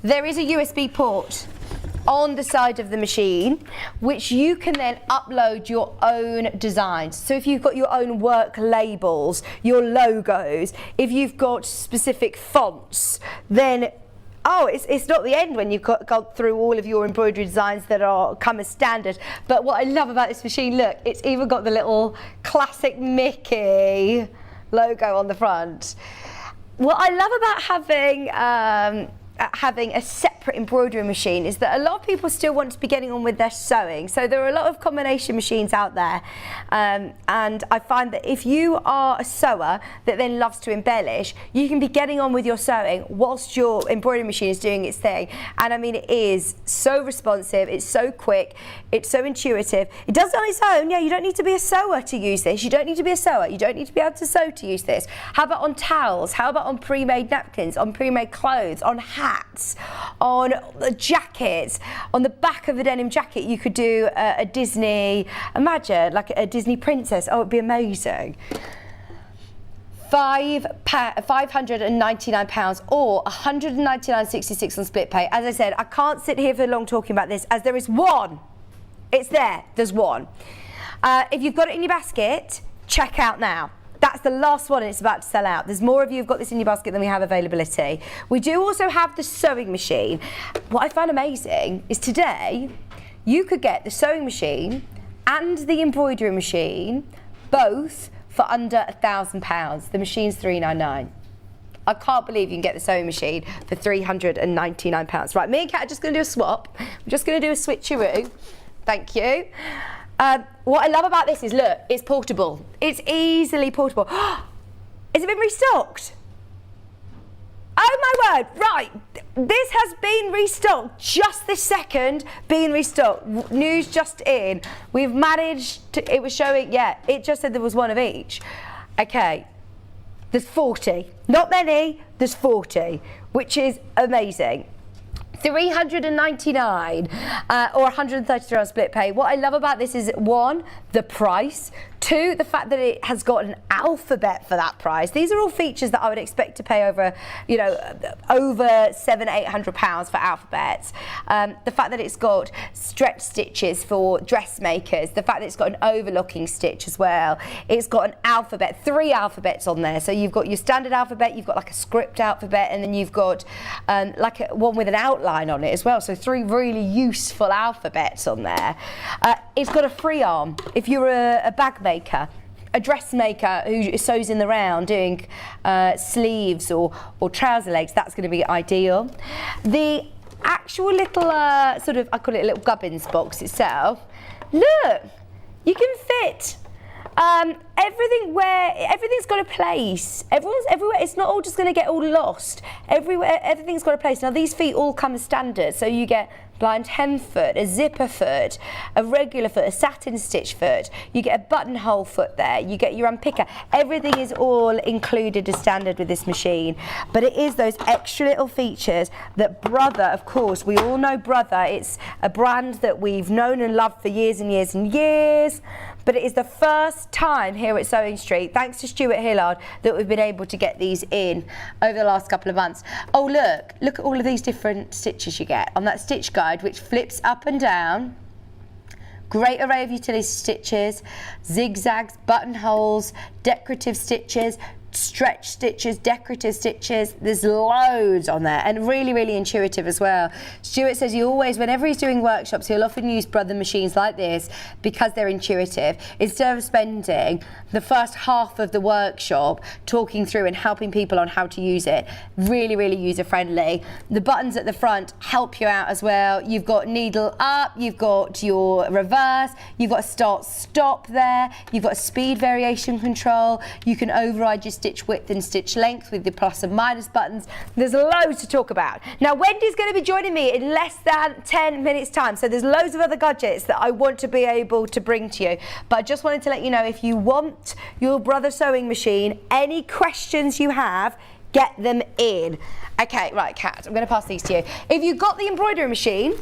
There is a USB port on the side of the machine, which you can then upload your own designs. So if you've got your own work labels, your logos, if you've got specific fonts, then it's not the end when you've got through all of your embroidery designs that are come as standard. But what I love about this machine, look, it's even got the little classic Mickey logo on the front. What I love about having a separate embroidery machine is that a lot of people still want to be getting on with their sewing. So there are a lot of combination machines out there, and I find that if you are a sewer that then loves to embellish, you can be getting on with your sewing whilst your embroidery machine is doing its thing. And I mean, it is so responsive, it's so quick, it's so intuitive. It does it on its own. Yeah, you don't need to be a sewer to use this. You don't need to be a sewer. You don't need to be able to sew to use this. How about on towels? How about on pre-made napkins, on pre-made clothes, on hats, on jackets? On the back of a denim jacket, you could do a Disney, imagine like a Disney princess. Oh, it'd be amazing. £599 or £199.66 on split pay. As I said, I can't sit here for long talking about this, as there is one. It's there's one. If you've got it in your basket, check out now. That's the last one and it's about to sell out. There's more of you who've got this in your basket than we have availability. We do also have the sewing machine. What I found amazing is today you could get the sewing machine and the embroidery machine both for under £1,000. The machine's £399. I can't believe you can get the sewing machine for £399. Right, me and Kat are just going to do a swap. We're just going to do a switcheroo. Thank you. What I love about this is, look, it's portable. It's easily portable. Has it been restocked? Oh my word, right. This has been restocked just this second, being restocked. News just in. We've managed to, it was showing, yeah, it just said there was one of each. Okay, there's 40. Not many, there's 40, which is amazing. $399 or $133 on split pay. What I love about this is, one, the price. Two, the fact that it has got an alphabet for that price. These are all features that I would expect to pay over, you know, over £700–800 for alphabets. The fact that it's got stretch stitches for dressmakers. The fact that it's got an overlocking stitch as well. It's got an alphabet, 3 alphabets on there. So you've got your standard alphabet, you've got like a script alphabet, and then you've got like one with an outline on it as well. So 3 really useful alphabets on there. It's got a free arm. If you're a bag maker, a dressmaker who sews in the round doing sleeves or trouser legs, that's going to be ideal. The actual little sort of, I call it a little gubbins box itself, look, you can fit everything's got a place. Everywhere. It's not all just going to get all lost. Everything's got a place. Now these feet all come as standard, so you get blind hem foot, a zipper foot, a regular foot, a satin stitch foot. You get a buttonhole foot there. You get your unpicker. Everything is all included as standard with this machine. But it is those extra little features that Brother, of course, we all know Brother. It's a brand that we've known and loved for years and years and years. But it is the first time here at Sewing Street, thanks to Stuart Hillard, that we've been able to get these in over the last couple of months. Oh, look at all of these different stitches you get on that stitch guide, which flips up and down. Great array of utility stitches, zigzags, buttonholes, decorative stitches, stretch stitches, decorative stitches. There's loads on there, and really, really intuitive as well. Stuart says he always, whenever he's doing workshops, he'll often use Brother machines like this because they're intuitive. Instead of spending the first half of the workshop talking through and helping people on how to use it, really, really user friendly. The buttons at the front help you out as well. You've got needle up, you've got your reverse, you've got a start stop there, you've got a speed variation control, you can override your stitch width and stitch length with the plus and minus buttons. There's loads to talk about. Now Wendy's going to be joining me in less than 10 minutes time, so there's loads of other gadgets that I want to be able to bring to you, but I just wanted to let you know, if you want your Brother sewing machine, any questions you have, get them in. Okay, right, Kat, I'm going to pass these to you. If you've got the embroidery machine,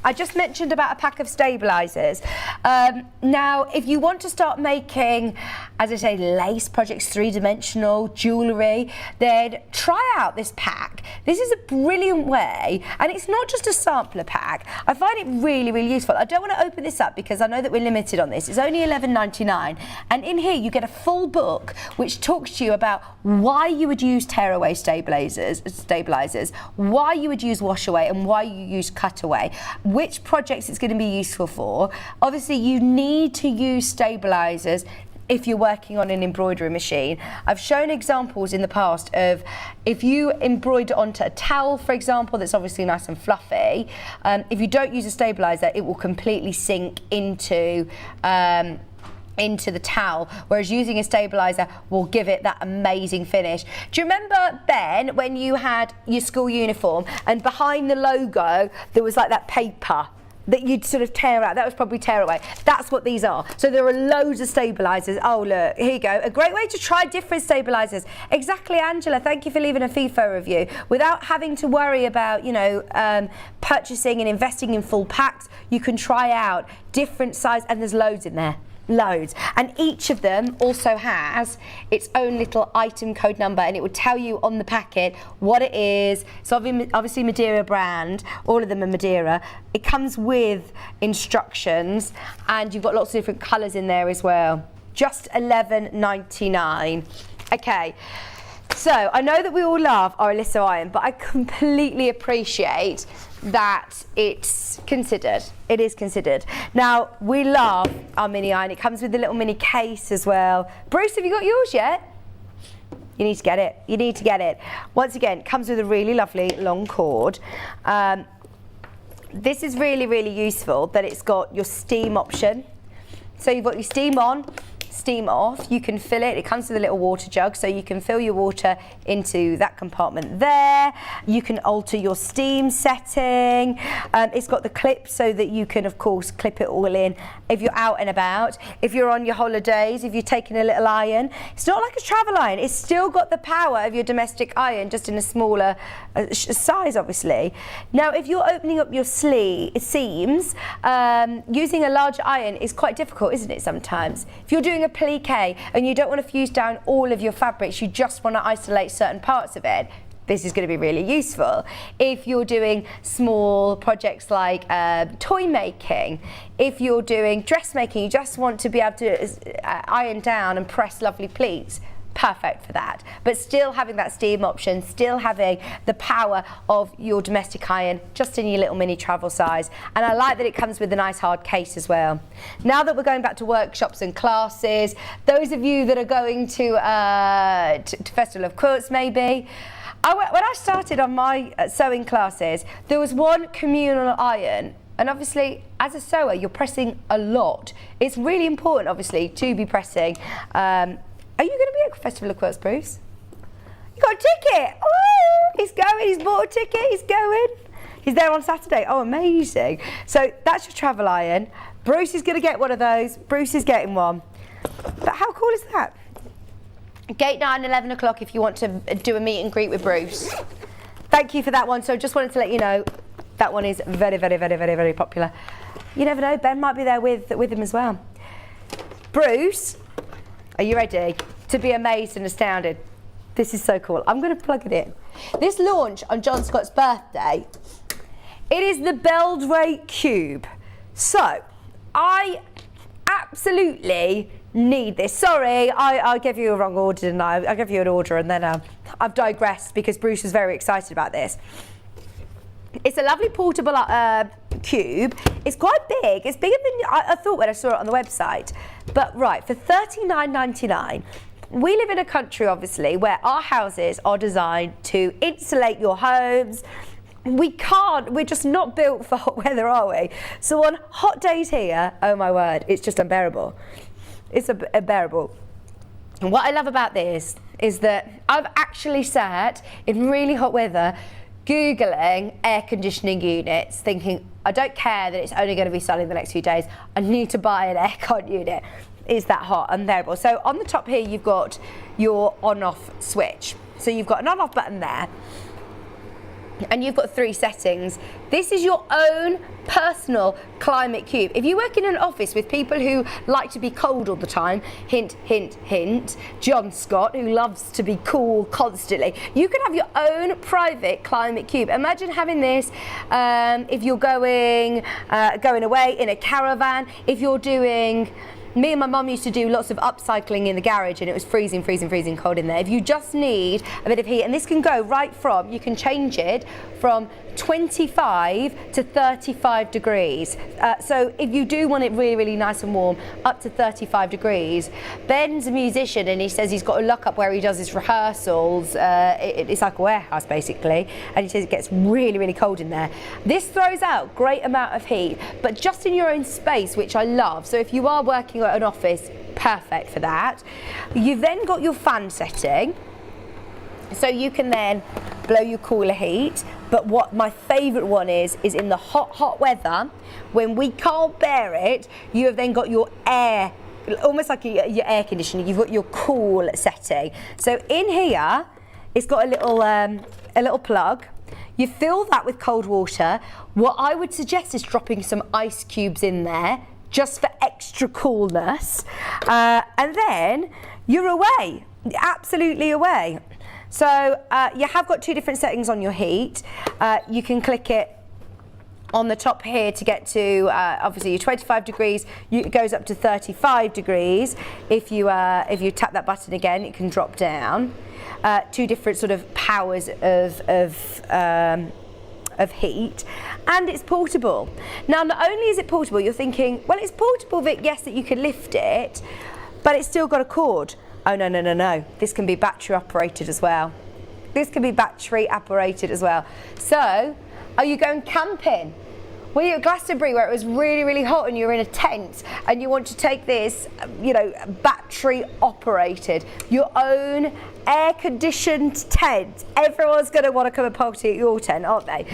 I just mentioned about a pack of stabilizers. Now, if you want to start making, as I say, lace projects, three-dimensional jewellery, then try out this pack. This is a brilliant way, and it's not just a sampler pack. I find it really, really useful. I don't want to open this up because I know that we're limited on this. It's only $11.99, and in here you get a full book which talks to you about why you would use tearaway stabilizers, why you would use wash away, and why you use cut away, which projects it's going to be useful for. Obviously, you need to use stabilizers if you're working on an embroidery machine. I've shown examples in the past of if you embroider onto a towel, for example, that's obviously nice and fluffy, if you don't use a stabilizer, it will completely sink into the towel, whereas using a stabilizer will give it that amazing finish. Do you remember, Ben, when you had your school uniform and behind the logo there was like that paper that you'd sort of tear out? That was probably tear away. That's what these are. So there are loads of stabilizers. Oh look, here you go. A great way to try different stabilizers. Exactly, Angela, thank you for leaving a FIFA review. Without having to worry about, you know, purchasing and investing in full packs, you can try out different size, and there's loads in there. Loads, and each of them also has its own little item code number, and it will tell you on the packet what it is. It's obviously Madeira brand, all of them are Madeira. It comes with instructions, and you've got lots of different colours in there as well. Just $11.99. Okay, so I know that we all love our Oliso iron, but I completely appreciate that it's considered. It is considered. Now, we love our mini iron. It comes with a little mini case as well. Bruce, have you got yours yet? You need to get it. You need to get it. Once again, it comes with a really lovely long cord. This is really, really useful that it's got your steam option. So you've got your steam on, steam off. You can fill it. It comes with a little water jug, so you can fill your water into that compartment there. You can alter your steam setting. It's got the clip so that you can, of course, clip it all in if you're out and about. If you're on your holidays, if you're taking a little iron, it's not like a travel iron. It's still got the power of your domestic iron, just in a smaller size, obviously. Now, if you're opening up your seams, using a large iron is quite difficult, isn't it, sometimes? If you're doing a plique and you don't want to fuse down all of your fabrics, you just want to isolate certain parts of it, this is going to be really useful. If you're doing small projects like toy making, if you're doing dressmaking, you just want to be able to iron down and press lovely pleats, perfect for that. But still having that steam option, still having the power of your domestic iron, just in your little mini travel size. And I like that it comes with a nice hard case as well. Now that we're going back to workshops and classes, those of you that are going to Festival of Quilts maybe, when I started on my sewing classes, there was one communal iron. And obviously, as a sewer, you're pressing a lot. It's really important, obviously, to be pressing. Are you going to be at Festival of Quilts, Bruce? You got a ticket! Oh, he's going, he's bought a ticket, he's going. He's there on Saturday. Oh, amazing. So that's your travel iron. Bruce is going to get one of those. Bruce is getting one. But how cool is that? Gate 9, 11 o'clock if you want to do a meet and greet with Bruce. Thank you for that one. So just wanted to let you know that one is very, very, very, very, very popular. You never know, Ben might be there with him as well. Bruce, are you ready to be amazed and astounded? This is so cool. I'm going to plug it in. This launched on John Scott's birthday. It is the Beldray Cube. So, I absolutely need this. Sorry, I gave you a wrong order, didn't I? I gave you an order and then I've digressed because Bruce was very excited about this. It's a lovely portable cube. It's quite big. It's bigger than I thought when I saw it on the website. But right, for $39.99, we live in a country, obviously, where our houses are designed to insulate your homes. We're just not built for hot weather, are we? So on hot days here, oh my word, it's just unbearable. It's unbearable. And what I love about this is that I've actually sat in really hot weather Googling air conditioning units, thinking, I don't care that it's only going to be sunny the next few days, I need to buy an aircon unit. It's that hot, unbearable. So on the top here, you've got your on-off switch. So you've got an on-off button there. and you've got 3 settings. This is your own personal climate cube. If you work in an office with people who like to be cold all the time, hint, hint, hint, John Scott, who loves to be cool constantly, you can have your own private climate cube. Imagine having this if you're going away in a caravan, if you're doing... Me and my mum used to do lots of upcycling in the garage, and it was freezing cold in there. If you just need a bit of heat, and this can go right from, you can change it from 25 to 35 degrees. So if you do want it really, really nice and warm, up to 35 degrees. Ben's a musician, and he says he's got a lock-up where he does his rehearsals. It's like a warehouse, basically, and he says it gets really, really cold in there. This throws out great amount of heat, but just in your own space, which I love. So if you are working at an office, perfect for that. You've then got your fan setting, so you can then blow your cooler heat. But what my favourite one is in the hot weather, when we can't bear it, you have then got your air, almost like your air conditioning, you've got your cool setting. So in here, it's got a little plug. You fill that with cold water. What I would suggest is dropping some ice cubes in there, just for extra coolness. And then you're away, absolutely away. So you have got 2 different settings on your heat. You can click it on the top here to get to obviously your 25 degrees. It goes up to 35 degrees. If you tap that button again, it can drop down. 2 different sort of powers of heat, and it's portable. Now, not only is it portable, you're thinking, well, it's portable, Vic, yes, that you can lift it, but it's still got a cord. Oh, no, no, no, no. This can be battery operated as well. This can be battery operated as well. So, are you going camping? Were you at Glastonbury where it was really, really hot and you're in a tent and you want to take this, you know, battery operated, your own air conditioned tent? Everyone's going to want to come and party at your tent, aren't they?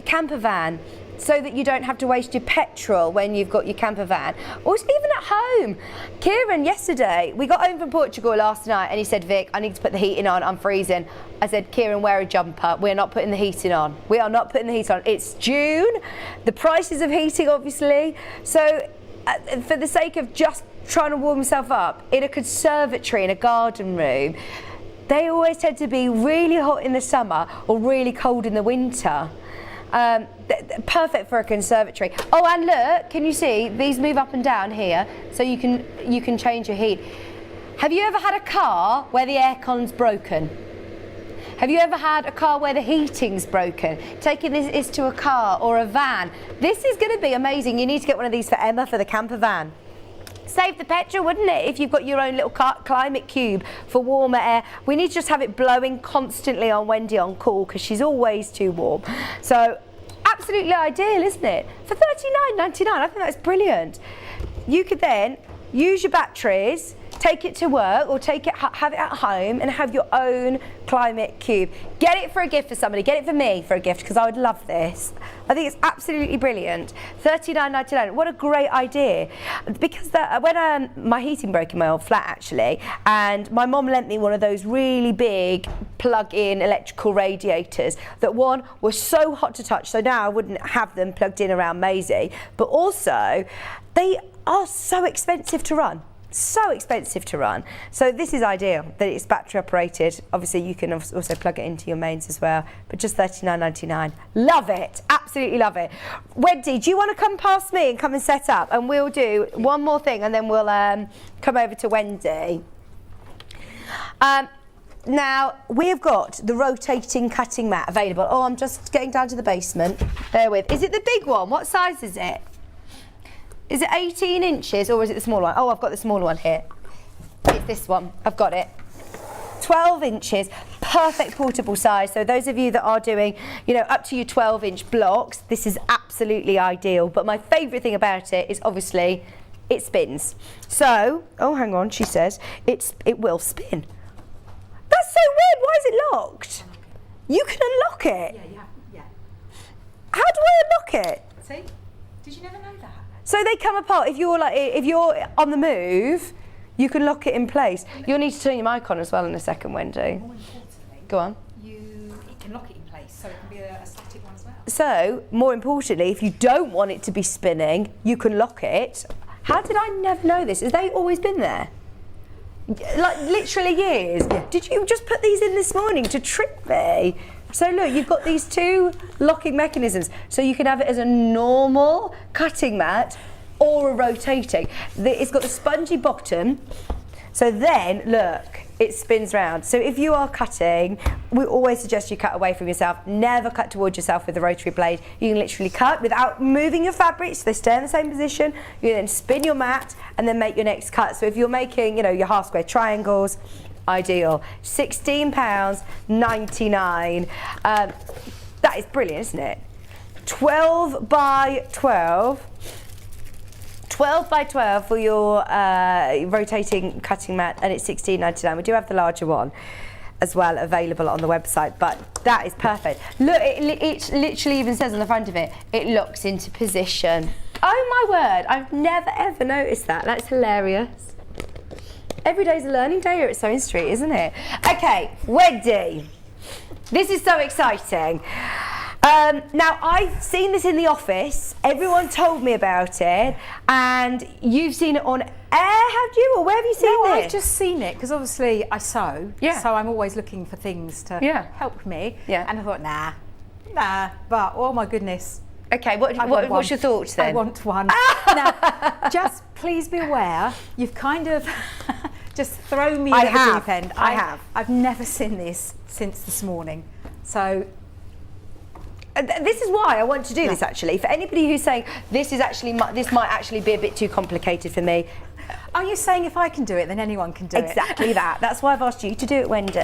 Camper van, so that you don't have to waste your petrol when you've got your camper van. Or even at home. Kieran, yesterday, we got home from Portugal last night and he said, Vic, I need to put the heating on, I'm freezing. I said, Kieran, wear a jumper. We're not putting the heating on. We are not putting the heat on. It's June. The prices of heating, obviously. So for the sake of just trying to warm yourself up in a conservatory, in a garden room, they always tend to be really hot in the summer or really cold in the winter. Perfect for a conservatory. Oh, and look, can you see these move up and down here, so you can change your heat. Have you ever had a car where the aircon's broken? Have you ever had a car where the heating's broken? Taking this to a car or a van. This is going to be amazing. You need to get one of these for Emma for the camper van. Save the petrol, wouldn't it, if you've got your own little climate cube for warmer air. We need to just have it blowing constantly on Wendy on call because she's always too warm. So absolutely ideal, isn't it? For $39.99, I think that's brilliant. You could then use your batteries, take it to work or have it at home and have your own climate cube. Get it for a gift for somebody. Get it for me for a gift because I would love this. I think it's absolutely brilliant. $39.99. What a great idea. Because when my heating broke in my old flat actually, and my mum lent me one of those really big plug-in electrical radiators that one was so hot to touch, so now I wouldn't have them plugged in around Maisie, but also they are so expensive to run. So expensive to run. So this is ideal that it's battery operated. Obviously you can also plug it into your mains as well, but just $39.99. Love it, absolutely love it. Wendy, do you want to come past me and come and set up, and we'll do one more thing and then we'll come over to Wendy. Now we've got the rotating cutting mat available. Oh, I'm just getting down to the basement. Bear with. Is it the big one? What size is it? Is it 18 inches or is it the smaller one? Oh, I've got the smaller one here. It's this one. I've got it. 12 inches, perfect portable size. So those of you that are doing, you know, up to your 12-inch blocks, this is absolutely ideal. But my favourite thing about it is obviously it spins. So, oh, hang on, she says, it will spin. That's so weird. Why is it locked? You can unlock it. Yeah, you have. Yeah. How do I unlock it? See? Did you never know that? So they come apart. If you're on the move, you can lock it in place. You'll need to turn your mic on as well in a second, Wendy. More importantly, go on. It can lock it in place. so it can be a static one as well. So, more importantly, if you don't want it to be spinning, you can lock it. How did I never know this? Has they always been there? Like literally years. Yeah. Did you just put these in this morning to trick me? So look, you've got these two locking mechanisms. So you can have it as a normal cutting mat or a rotating. It's got the spongy bottom. So then, look, it spins round. So if you are cutting, we always suggest you cut away from yourself. Never cut towards yourself with a rotary blade. You can literally cut without moving your fabrics. They stay in the same position. You then spin your mat and then make your next cut. So if you're making, you know, your half square triangles, ideal. £16.99. That is brilliant, isn't it? 12 by 12. 12 by 12 for your rotating cutting mat, and it's £16.99. We do have the larger one as well available on the website, but that is perfect. Look, it literally even says on the front of it, it locks into position. Oh my word, I've never ever noticed that. That's hilarious. Every day's a learning day here at Sewing Street, isn't it? Okay, Wendy, this is so exciting. Now, I've seen this in the office. Everyone told me about it, and you've seen it on air, have you? Or where have you seen No, this? I've just seen it because obviously I sew, Yeah. so I'm always looking for things to help me. Yeah. And I thought, nah, but oh my goodness. Okay, what's your thoughts then? I want one. Now, just please be aware, you've kind of just thrown me at the deep end. I have. I've never seen this since this morning. So this is why I want to do this actually. For anybody who's saying this might actually be a bit too complicated for me. are you saying if I can do it, then anyone can do it? Exactly that. That's why I've asked you to do it, Wendy.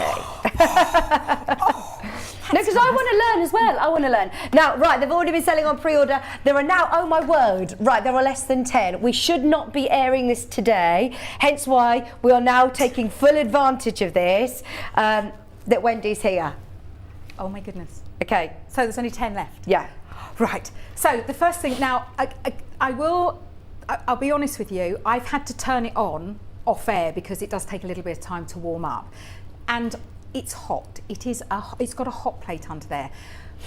No, because I want to learn as well. I want to learn. Now, right, they've already been selling on pre-order. There are now, oh my word, right, there are less than 10. We should not be airing this today, hence why we are now taking full advantage of this, that Wendy's here. Oh my goodness. Okay. So there's only 10 left? Yeah. Right. So the first thing, now, I'll be honest with you, I've had to turn it on off air because it does take a little bit of time to warm up. And it's hot. It's got a hot plate under there.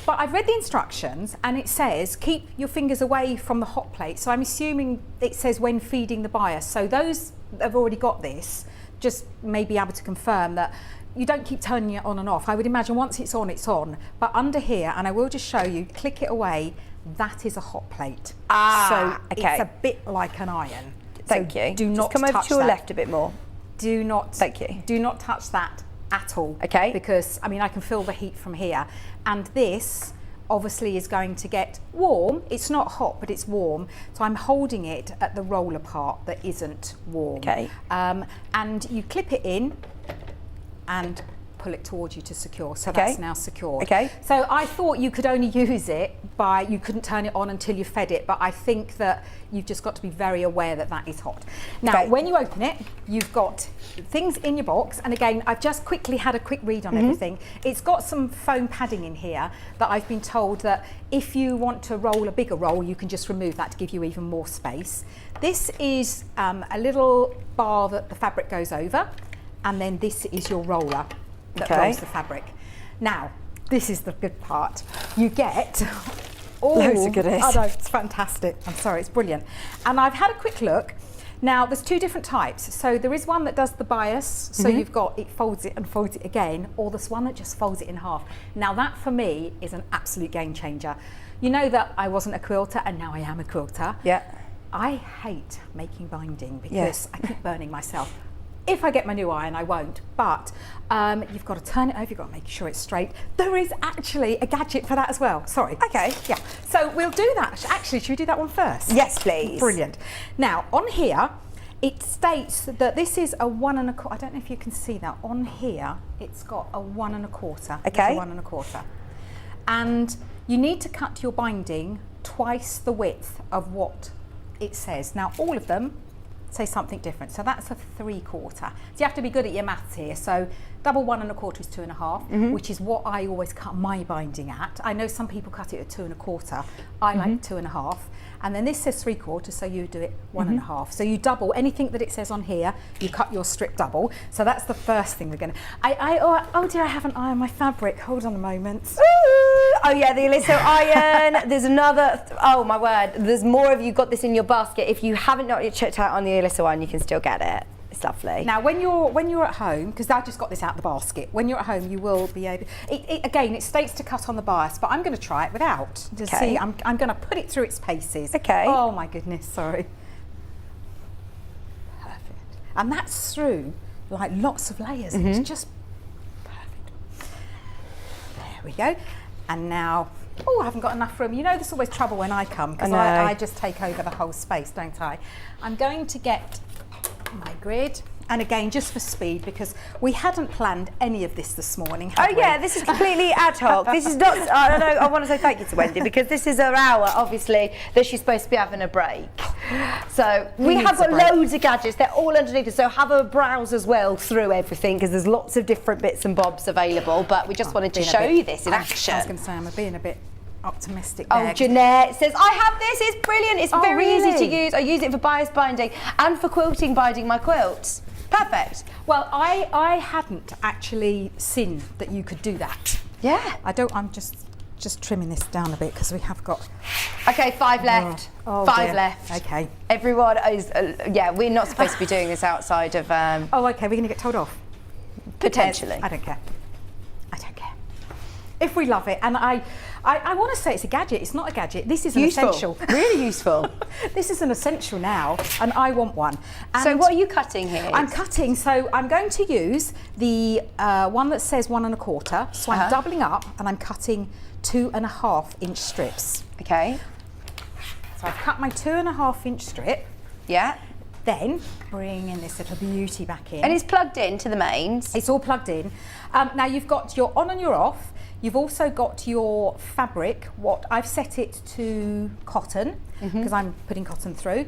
But I've read the instructions and it says keep your fingers away from the hot plate. So I'm assuming it says when feeding the bias. So those that have already got this just may be able to confirm that you don't keep turning it on and off. I would imagine once it's on, it's on. But under here, and I will just show you, click it away, that is a hot plate. So okay. it's a bit like an iron. Thank you. Do not just come over touch to your that. left a bit more. Do not. Thank you. Do not touch that at all. Okay. Because I mean I can feel the heat from here, and this obviously is going to get warm. It's not hot, but it's warm. So I'm holding it at the roller part that isn't warm. Okay. And you clip it in and pull it towards you to secure. So Okay. that's now secured. Okay. So I thought you could only use it you couldn't turn it on until you fed it, but I think that you've just got to be very aware that that is hot. Now, Okay. when you open it, you've got things in your box, and again, I've just quickly had a quick read on everything. It's got some foam padding in here that I've been told that if you want to roll a bigger roll, you can just remove that to give you even more space. This is a little bar that the fabric goes over, and then this is your roller that rolls the fabric. Now, this is the good part. You get loads of goodies. Oh no, it's fantastic. I'm sorry, it's brilliant. And I've had a quick look. Now, there's two different types. So there is one that does the bias. So you've got, it folds it and folds it again, or there's one that just folds it in half. Now that for me is an absolute game changer. You know that I wasn't a quilter and now I am a quilter. Yeah. I hate making binding because I keep burning myself. If I get my new iron, I won't, but you've got to turn it over, you've got to make sure it's straight. There is actually a gadget for that as well. Sorry. Okay. Yeah. So we'll do that. Actually, should we do that one first? Yes, please. Brilliant. Now, on here, it states that this is a 1 1/4. I don't know if you can see that. On here, it's got a 1 1/4. Okay. It's a 1 1/4. And you need to cut your binding twice the width of what it says. Now, all of them say something different. So that's a 3/4. So you have to be good at your maths here. So double 1 1/4 is 2 1/2, which is what I always cut my binding at. I know some people cut it at 2 1/4. I like 2 1/2. And then this says 3/4, so you do it 1 1/2. So you double anything that it says on here, you cut your strip double. So that's the first thing we're gonna, oh dear, I haven't ironed my fabric. Hold on a moment. Oh yeah, the Aliso iron. There's another. Oh my word. There's more of you got this in your basket. If you haven't not yet checked out on the Aliso iron, you can still get it. It's lovely. Now, when you're at home, because I just got this out of the basket. When you're at home, you will be able. Again, it states to cut on the bias, but I'm going to try it without. To see, I'm going to put it through its paces. Okay. Oh my goodness, sorry. Perfect. And that's through like lots of layers. It's just perfect. There we go. And now, oh, I haven't got enough room. You know, there's always trouble when I come because I just take over the whole space, don't I? I'm going to get my grid, and again, just for speed, because we hadn't planned any of this morning, have we? Yeah, this is completely ad hoc. This is not, I know, I want to say thank you to Wendy, because this is her hour, obviously, that she's supposed to be having a break. So we have got loads of gadgets, they're all underneath us, so have a browse as well through everything, because there's lots of different bits and bobs available, but we just wanted to show you this in action. I was going to say, I'm being a bit optimistic there. Oh, Jeanette says, I have this, it's brilliant, it's very really? easy to use. I use it for bias binding and for quilting binding my quilts. Perfect. Well, I hadn't actually seen that you could do that. Yeah. I'm just trimming this down a bit because we have got... Okay, 5 left. Five dear. left. Okay. Everyone is, yeah, we're not supposed to be doing this outside of... oh, okay, we're going to get told off. Potentially. I don't care. I don't care. If we love it, and I want to say it's a gadget. It's not a gadget. This is an essential. Really useful. This is an essential now, and I want one. And so what are you cutting here? I'm cutting, so I'm going to use the one that says 1 1/4. So I'm doubling up, and I'm cutting 2 1/2 inch strips. Okay. So I've cut my 2 1/2 inch strip. Yeah. Then bringing this little beauty back in. And it's plugged into the mains. It's all plugged in. Now you've got your on and your off. You've also got your fabric. What I've set it to cotton because I'm putting cotton through.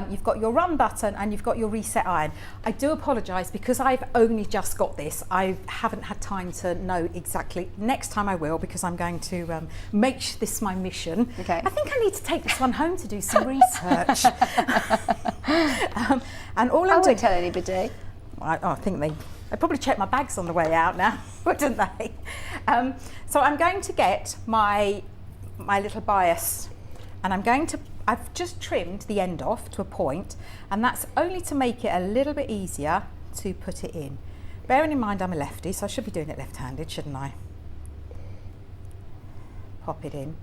You've got your run button and you've got your reset iron. I do apologise because I've only just got this. I haven't had time to know exactly. Next time I will, because I'm going to make this my mission. Okay. I think I need to take this one home to do some research. And all I won't tell anybody. I think they probably check my bags on the way out now, wouldn't they? So I'm going to get my little bias, and I've just trimmed the end off to a point, and that's only to make it a little bit easier to put it in. Bearing in mind I'm a lefty, so I should be doing it left-handed, shouldn't I? Pop it in.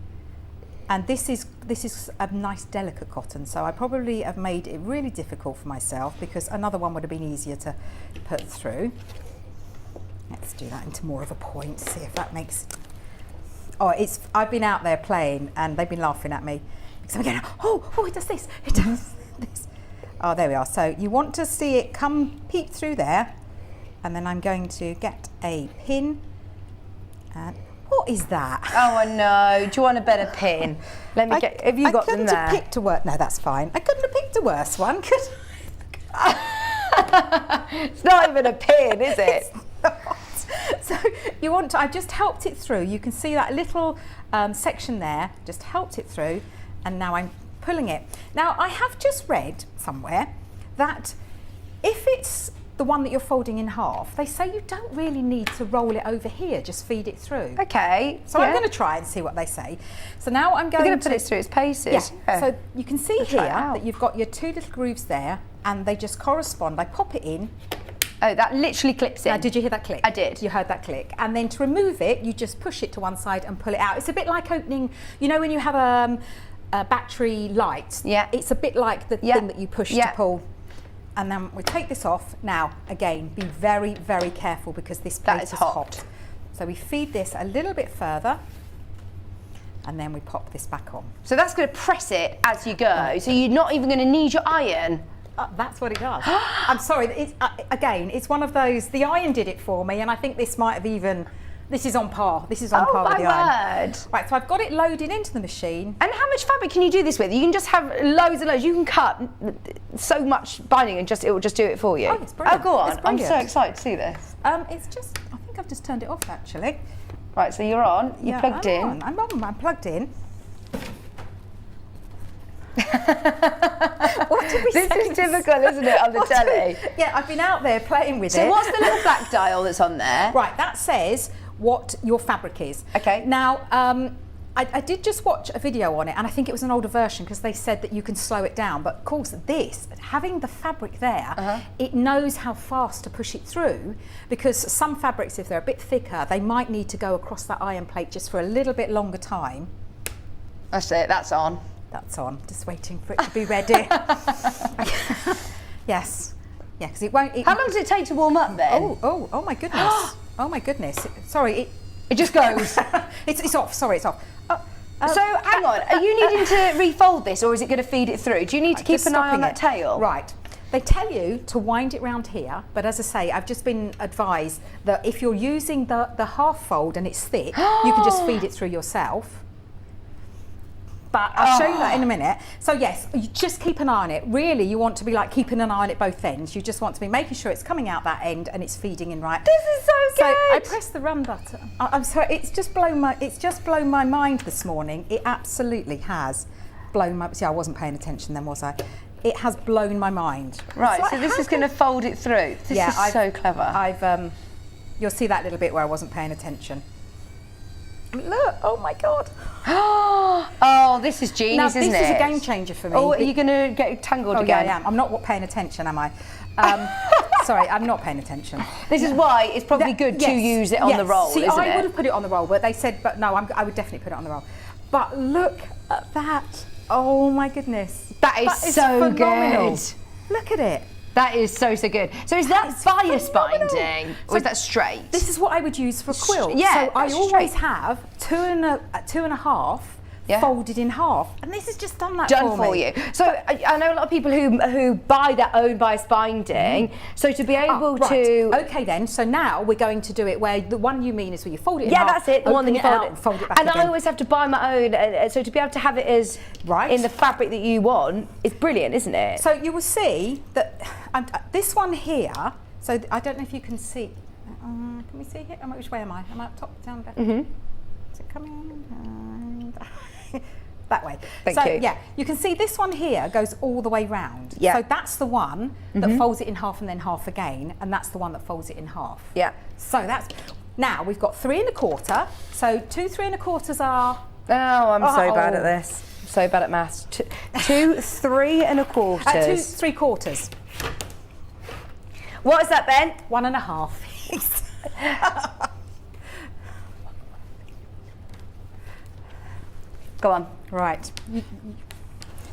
And this is a nice delicate cotton, so I probably have made it really difficult for myself because another one would have been easier to put through. Let's do that into more of a point, see if that makes... Oh, I've been out there playing and they've been laughing at me. So I'm going, oh, it does this, it does this. Oh, there we are. So you want to see it come peep through there, and then I'm going to get a pin and... What is that? Oh, no. Do you want a better pin? Let me get... Have you got them there? I couldn't have picked a worse... No, that's fine. I couldn't have picked a worse one, could It's not even a pin, is it? It's not. So you want to... I've just helped it through. You can see that little section there. Just helped it through. And now I'm pulling it. Now, I have just read somewhere that if it's the one that you're folding in half, they say you don't really need to roll it over here, just feed it through. Okay. So I'm going to try and see what they say. So now I'm going to put it through its paces. Yeah. So you can see here that you've got your 2 little grooves there, and they just correspond. I pop it in. Oh, that literally clips in. Now, did you hear that click? I did. You heard that click. And then to remove it, you just push it to one side and pull it out. It's a bit like opening, you know when you have a battery light? Yeah. It's a bit like the thing that you push to pull. And then we take this off. Now, again, be very, very careful because this plate is hot. So we feed this a little bit further, and then we pop this back on. So that's going to press it as you go. So you're not even going to need your iron. That's what it does. I'm sorry. Again, it's one of those. The iron did it for me, and I think this might have even. This is on par. This is on par with the iron. Word. Right, so I've got it loaded into the machine. And how much fabric can you do this with? You can just have loads and loads. You can cut so much binding and it will just do it for you. Oh, it's brilliant. Oh, go on. I'm brilliant. so excited to see this. It's just, I think I've just turned it off actually. Right, so you're on. You're plugged in. I'm plugged in. What did we say? This is typical, isn't it, on the telly? Yeah, I've been out there playing with it. So what's the little black dial that's on there? Right, that says what your fabric is. Okay. Now, I did just watch a video on it, and I think it was an older version because they said that you can slow it down. But of course, this, having the fabric there, it knows how fast to push it through, because some fabrics, if they're a bit thicker, they might need to go across that iron plate just for a little bit longer time. That's it, that's on. That's on, just waiting for it to be ready. Yes. Yeah, because it won't... How long does it take to warm up then? Oh my goodness. Oh my goodness. Sorry, it just goes. it's off, sorry, it's off. So hang on, are you needing to refold this, or is it going to feed it through? Do you need to keep Just an eye on stopping that tail? Right. They tell you to wind it round here, but as I say, I've just been advised that if you're using the half fold and it's thick, you can just feed it through yourself. But I'll show you that in a minute. So yes, you just keep an eye on it. Really, you want to be like keeping an eye on it both ends. You just want to be making sure it's coming out that end and it's feeding in right. This is so good. So I pressed the run button. I'm sorry, it's just blown my mind this morning. It absolutely has blown my. See, I wasn't paying attention then, was I? It has blown my mind. Right. Like, So this is going to fold it through. This is so clever. You'll see that little bit where I wasn't paying attention. Look, oh my God. Oh, this is genius, isn't it? This is a game changer for me. Oh, are you going to get tangled again? Yeah, I am. I'm not paying attention, am I? Sorry, I'm not paying attention. This is why it's probably good to use it on the roll, See, isn't it? I would have put it on the roll, but they said, but no, I would definitely put it on the roll. But look at that. Oh my goodness. That is so phenomenal. good. Look at it. That is so good. So is that bias binding, or is that straight? This is what I would use for a quilt. Yeah, so I that's always straight. have two and a half folded in half, and this has just done that for you. So I know a lot of people who buy their own bias binding. So to be able to okay then. So now we're going to do it where the one you mean is where you fold it in half. Yeah, that's it. The one that you fold it back and again. I always have to buy my own. So to be able to have it as in the fabric that you want, it's brilliant, isn't it? So you will see that this one here. So I don't know if you can see. Can we see here? Which way am I? Am I up top, down, down? Is it coming? That way. Thank you. Yeah, you can see this one here goes all the way round. Yeah. So that's the one that folds it in half and then half again, and that's the one that folds it in half. Yeah. So that's now we've got 3 1/4. So 2 3 1/4s are. Oh, I'm so bad at this. I'm so bad at maths. 2 3 1/4. 2 3/4. What is that, Ben? 1 1/2. Go on. Right.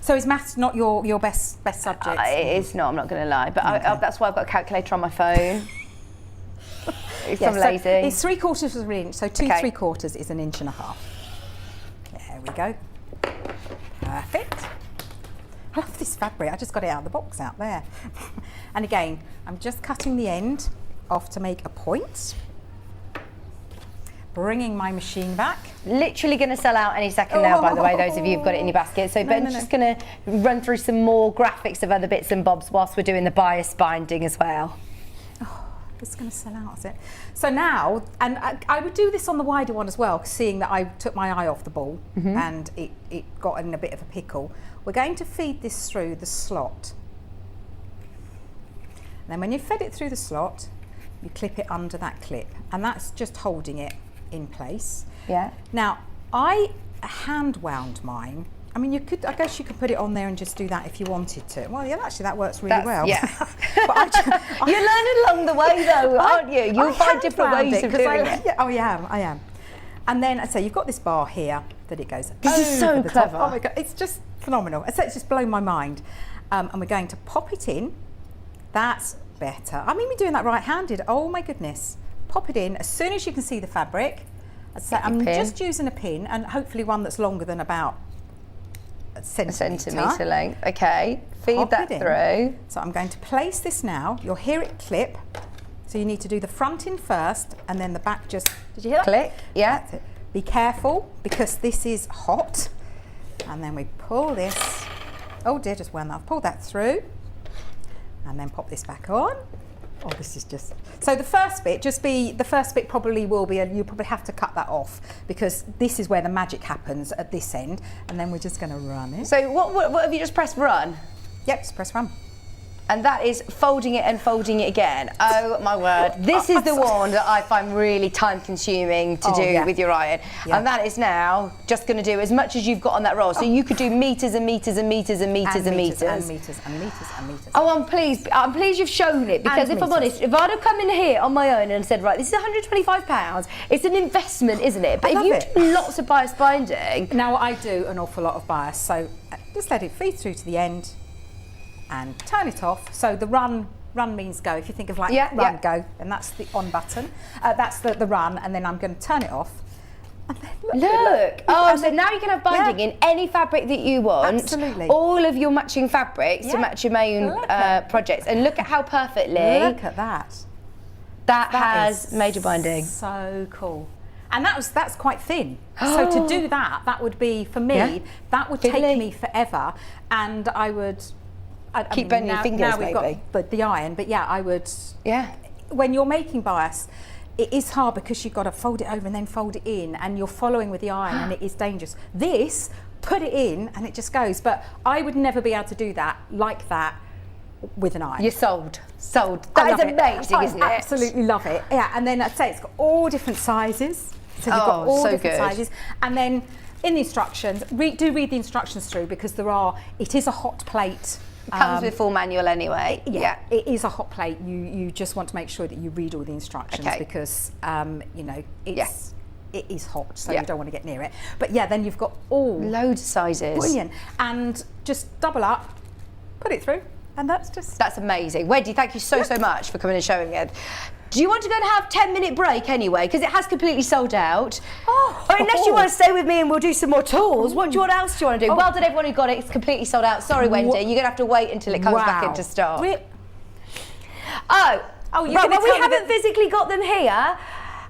So is maths not your best subject? It's not, I'm not going to lie, but that's why I've got a calculator on my phone. I'm lazy. It's 3/4 of an inch, so 2 3/4 is 1 1/2 inches. There we go. Perfect. I love this fabric. I just got it out of the box out there. And again, I'm just cutting the end off to make a point. Bringing my machine back. Literally going to sell out any second now, by the way, those of you who've got it in your basket. So Ben's just going to run through some more graphics of other bits and bobs whilst we're doing the bias binding as well. Oh, it's going to sell out, is it? So now, and I would do this on the wider one as well, seeing that I took my eye off the ball and it got in a bit of a pickle. We're going to feed this through the slot. And then when you've fed it through the slot, you clip it under that clip, and that's just holding it in place. Yeah. Now, I hand wound mine. I mean, I guess you could put it on there and just do that if you wanted to. Well, yeah, actually that works really well. Yeah. But You're learning along the way though, aren't you? You'll find different ways of doing it. Yeah, I am. And then, so you've got this bar here that it goes This is so over the top. clever. Oh my God, it's just phenomenal. So it's just blown my mind. And we're going to pop it in. That's better. I mean, we're doing that right-handed. Oh my goodness. Pop it in as soon as you can see the fabric. So I'm just using a pin, and hopefully one that's longer than about a centimetre length. Okay, feed that through. So I'm going to place this now. You'll hear it clip. So you need to do the front in first, and then the back just, did you hear that? Click, yeah. That's it. Be careful, because this is hot. And then we pull this, oh dear, just wound that. I've pulled that through, and then pop this back on. Oh, this is just, so the first bit probably will be, you probably have to cut that off, because this is where the magic happens at this end, and then we're just going to run it. So what have you just pressed run? Yep, just press run. And that is folding it and folding it again. Oh my word. This is the one that I find really time consuming to do with your iron. Yeah. And that is now just going to do as much as you've got on that roll. So you could do meters and meters and meters and meters and meters. And meters and meters and meters. Oh, I'm pleased you've shown it, because if I'm honest, if I'd have come in here on my own and said, right, this is £125, it's an investment, isn't it? But if you do lots of bias binding. Now I do an awful lot of bias, so just let it feed through to the end and turn it off. So the run means go. If you think of like run, go, and that's the on button. That's the run, and then I'm going to turn it off. And then look. Oh, so now you can have binding in any fabric that you want. Absolutely. All of your matching fabrics to match your main projects. And look at how perfectly. Look at that. That has major binding. So cool. And that's quite thin. So to do that would be, for me, that would take me forever. And I would... Keep bending your fingers, now we've got the iron, but yeah, I would... Yeah. When you're making bias, it is hard because you've got to fold it over and then fold it in, and you're following with the iron, and it is dangerous. This, put it in, and it just goes. But I would never be able to do that like that with an iron. You're sold. Sold. That is amazing, isn't it? I absolutely love it. Yeah, and then I'd say it's got all different sizes. So you've got all different sizes. And then in the instructions, do read the instructions through, because it is a hot plate. It comes with full manual anyway. Yeah, it is a hot plate. You just want to make sure that you read all the instructions, because you know it is hot, so you don't want to get near it. But yeah, then you've got loads of sizes. Brilliant. And just double up, put it through, and that's amazing. Wendy, thank you so much for coming and showing it. Do you want to go and have a 10-minute break anyway? Because it has completely sold out. Or unless you want to stay with me and we'll do some more tools. What else do you want to do? Well done, everyone who got it. It's completely sold out. Sorry, Wendy. You're going to have to wait until it comes back into stock. We haven't physically got them here.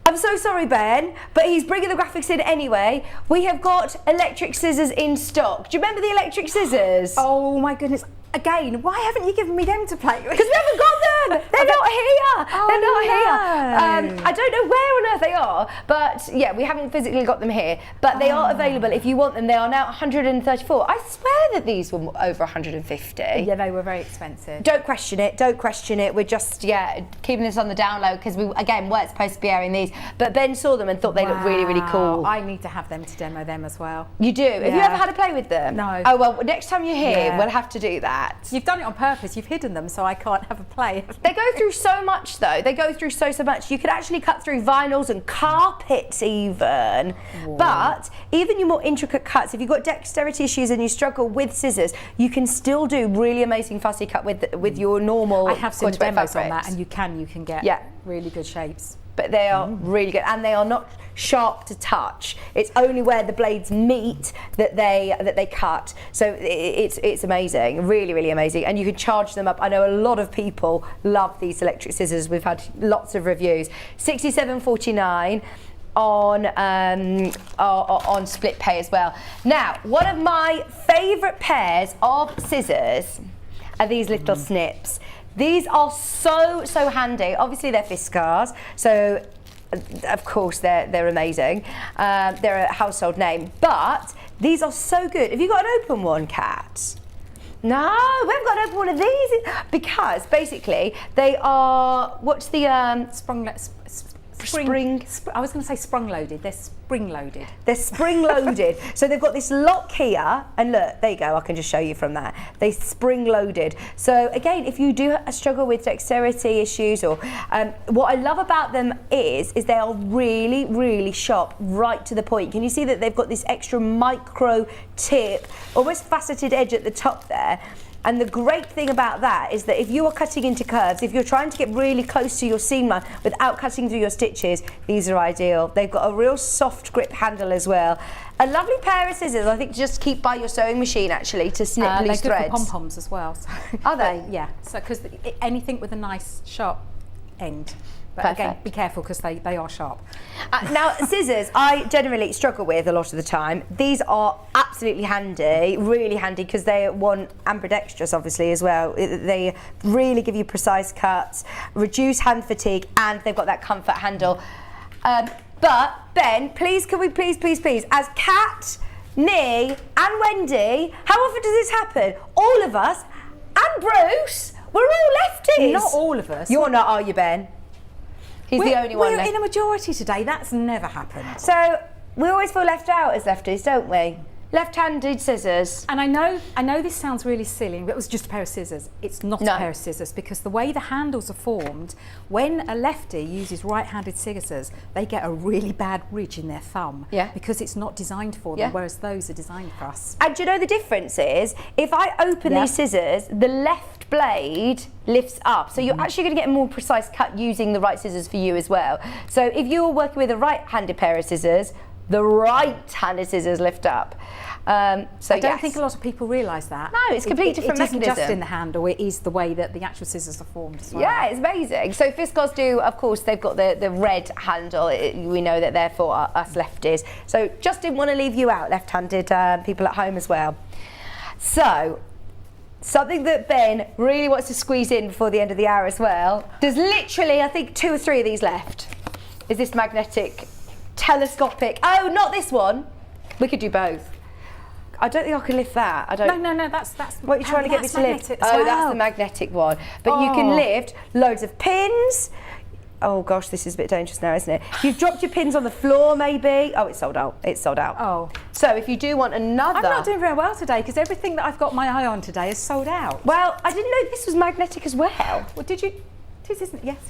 I'm so sorry, Ben, but he's bringing the graphics in anyway. We have got electric scissors in stock. Do you remember the electric scissors? Oh my goodness. Again, why haven't you given me them to play with? Because we haven't got them. They're not here. They're not here. I don't know where on earth they are, but yeah, we haven't physically got them here. But they are available if you want them. They are now 134. I swear that these were over 150. Yeah, they were very expensive. Don't question it. Don't question it. We're just keeping this on the down low, because we weren't supposed to be airing these. But Ben saw them and thought they looked really, really cool. I need to have them to demo them as well. You do? Have you ever had a play with them? No. Oh well, next time you're here, we'll have to do that. You've done it on purpose. You've hidden them so I can't have a play. They go through so much, though. They go through so much. You could actually cut through vinyls and carpets even. Whoa. But even your more intricate cuts, if you've got dexterity issues and you struggle with scissors, you can still do really amazing fussy cut with your normal. I have seen demos on that, and you can get really good shapes. But they are really good, and they are not sharp to touch. It's only where the blades meet that they cut. So it's amazing, really, really amazing. And you can charge them up. I know a lot of people love these electric scissors. We've had lots of reviews. $67.49 on split pay as well. Now, one of my favourite pairs of scissors are these little snips. These are so handy. Obviously they're Fiskars, so of course they're amazing. They're a household name, but these are so good. Have you got an open one, Kat? No, we haven't got an open one of these, because basically they are, what's the spring? I was going to say sprung loaded. They're spring loaded. They're spring loaded. So they've got this lock here, and look, there you go. I can just show you from that. They spring loaded. So again, if you do struggle with dexterity issues, or what I love about them is they are really, really sharp, right to the point. Can you see that they've got this extra micro tip, almost faceted edge at the top there? And the great thing about that is that if you are cutting into curves, if you're trying to get really close to your seam line without cutting through your stitches, these are ideal. They've got a real soft grip handle as well. A lovely pair of scissors, I think, just keep by your sewing machine actually to snip loose threads. They're good for pom-poms as well. So. Are they? Yeah, so because anything with a nice sharp end. But again, be careful because they are sharp. Now, scissors, I generally struggle with a lot of the time. These are absolutely handy, really handy, because they want ambidextrous, obviously, as well. They really give you precise cuts, reduce hand fatigue, and they've got that comfort handle. But, Ben, please, can we please, as Kat, Nee, and Wendy, how often does this happen? All of us, and Bruce, We're all lefties. Not all of us. You're not, are you, Ben? He's the only one We're left. in a majority today. That's never happened. So we always feel left out as lefties, don't we? Left-handed scissors. And I know this sounds really silly, but it was just a pair of scissors. It's not No. a pair of scissors because the way the handles are formed, when a lefty uses right-handed scissors, they get a really bad ridge in their thumb because it's not designed for them, whereas those are designed for us. And do you know the difference is, if I open these scissors, the left blade lifts up. So you're actually going to get a more precise cut using the right scissors for you as well. So if you're working with a right-handed pair of scissors, the right-handed scissors lift up. I don't think a lot of people realise that. No, it's completely different mechanism. It isn't just in the handle, it is the way that the actual scissors are formed as well. Yeah, it's amazing. So Fiskars do, of course, they've got the red handle. We know that they're for us lefties. So just didn't want to leave you out, left-handed people at home as well. So, something that Ben really wants to squeeze in before the end of the hour as well. There's literally, I think, 2 or 3 of these left. Is this magnetic, telescopic? Oh, not this one. We could do both. I don't think I can lift that. I don't. No. That's what you're trying to get me to lift. Oh, that's the magnetic one. But you can lift loads of pins. Oh gosh, this is a bit dangerous now, isn't it? You've dropped your pins on the floor, maybe. Oh, it's sold out. It's sold out. Oh. So if you do want another, I'm not doing very well today because everything that I've got my eye on today is sold out. Well, I didn't know this was magnetic as well. Well, did you? Yes.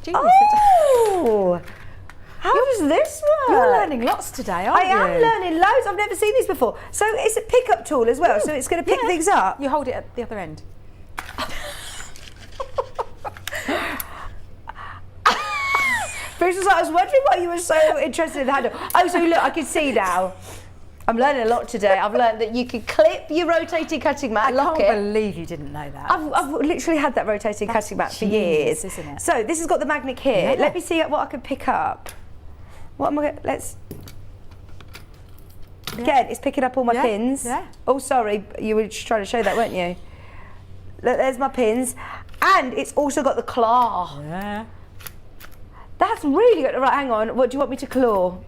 Genius. Oh. How does this work? You're learning lots today, aren't you? I am learning loads. I've never seen these before. So it's a pickup tool as well. So it's going to pick things up. You hold it at the other end. I was wondering why you were so interested in the handle. Oh, so look, I can see now. I'm learning a lot today. I've learned that you can clip your rotating cutting mat, lock it. I can't believe you didn't know that. I've literally had that rotating cutting mat for years. Isn't it? So this has got the magnet here. Let me see what I can pick up. What am I going? Let's. Again, it's picking up all my pins. Yeah. Oh, sorry, you were just trying to show that, weren't you? Look, there's my pins, and it's also got the claw. Yeah. That's really good. Right, hang on. What do you want me to claw?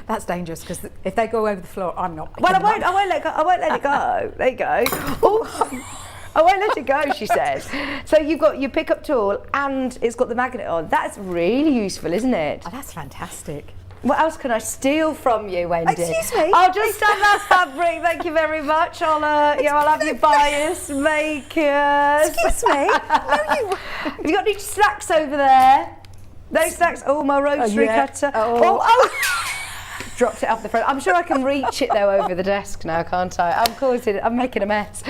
That's dangerous because if they go over the floor, I'm not. Well, I won't let go. I won't let it go. There you go. Oh, I won't let it go, she says. So you've got your pickup tool and it's got the magnet on. That's really useful, isn't it? Oh, that's fantastic. What else can I steal from you, Wendy? Excuse me? I'll just stand that fabric. Thank you very much. I'll have your bias makers. Excuse me? No, Have you got any snacks over there? No snacks. Oh, my rotary cutter. Oh. Dropped it off the front. I'm sure I can reach it though over the desk now, can't I? I'm making a mess.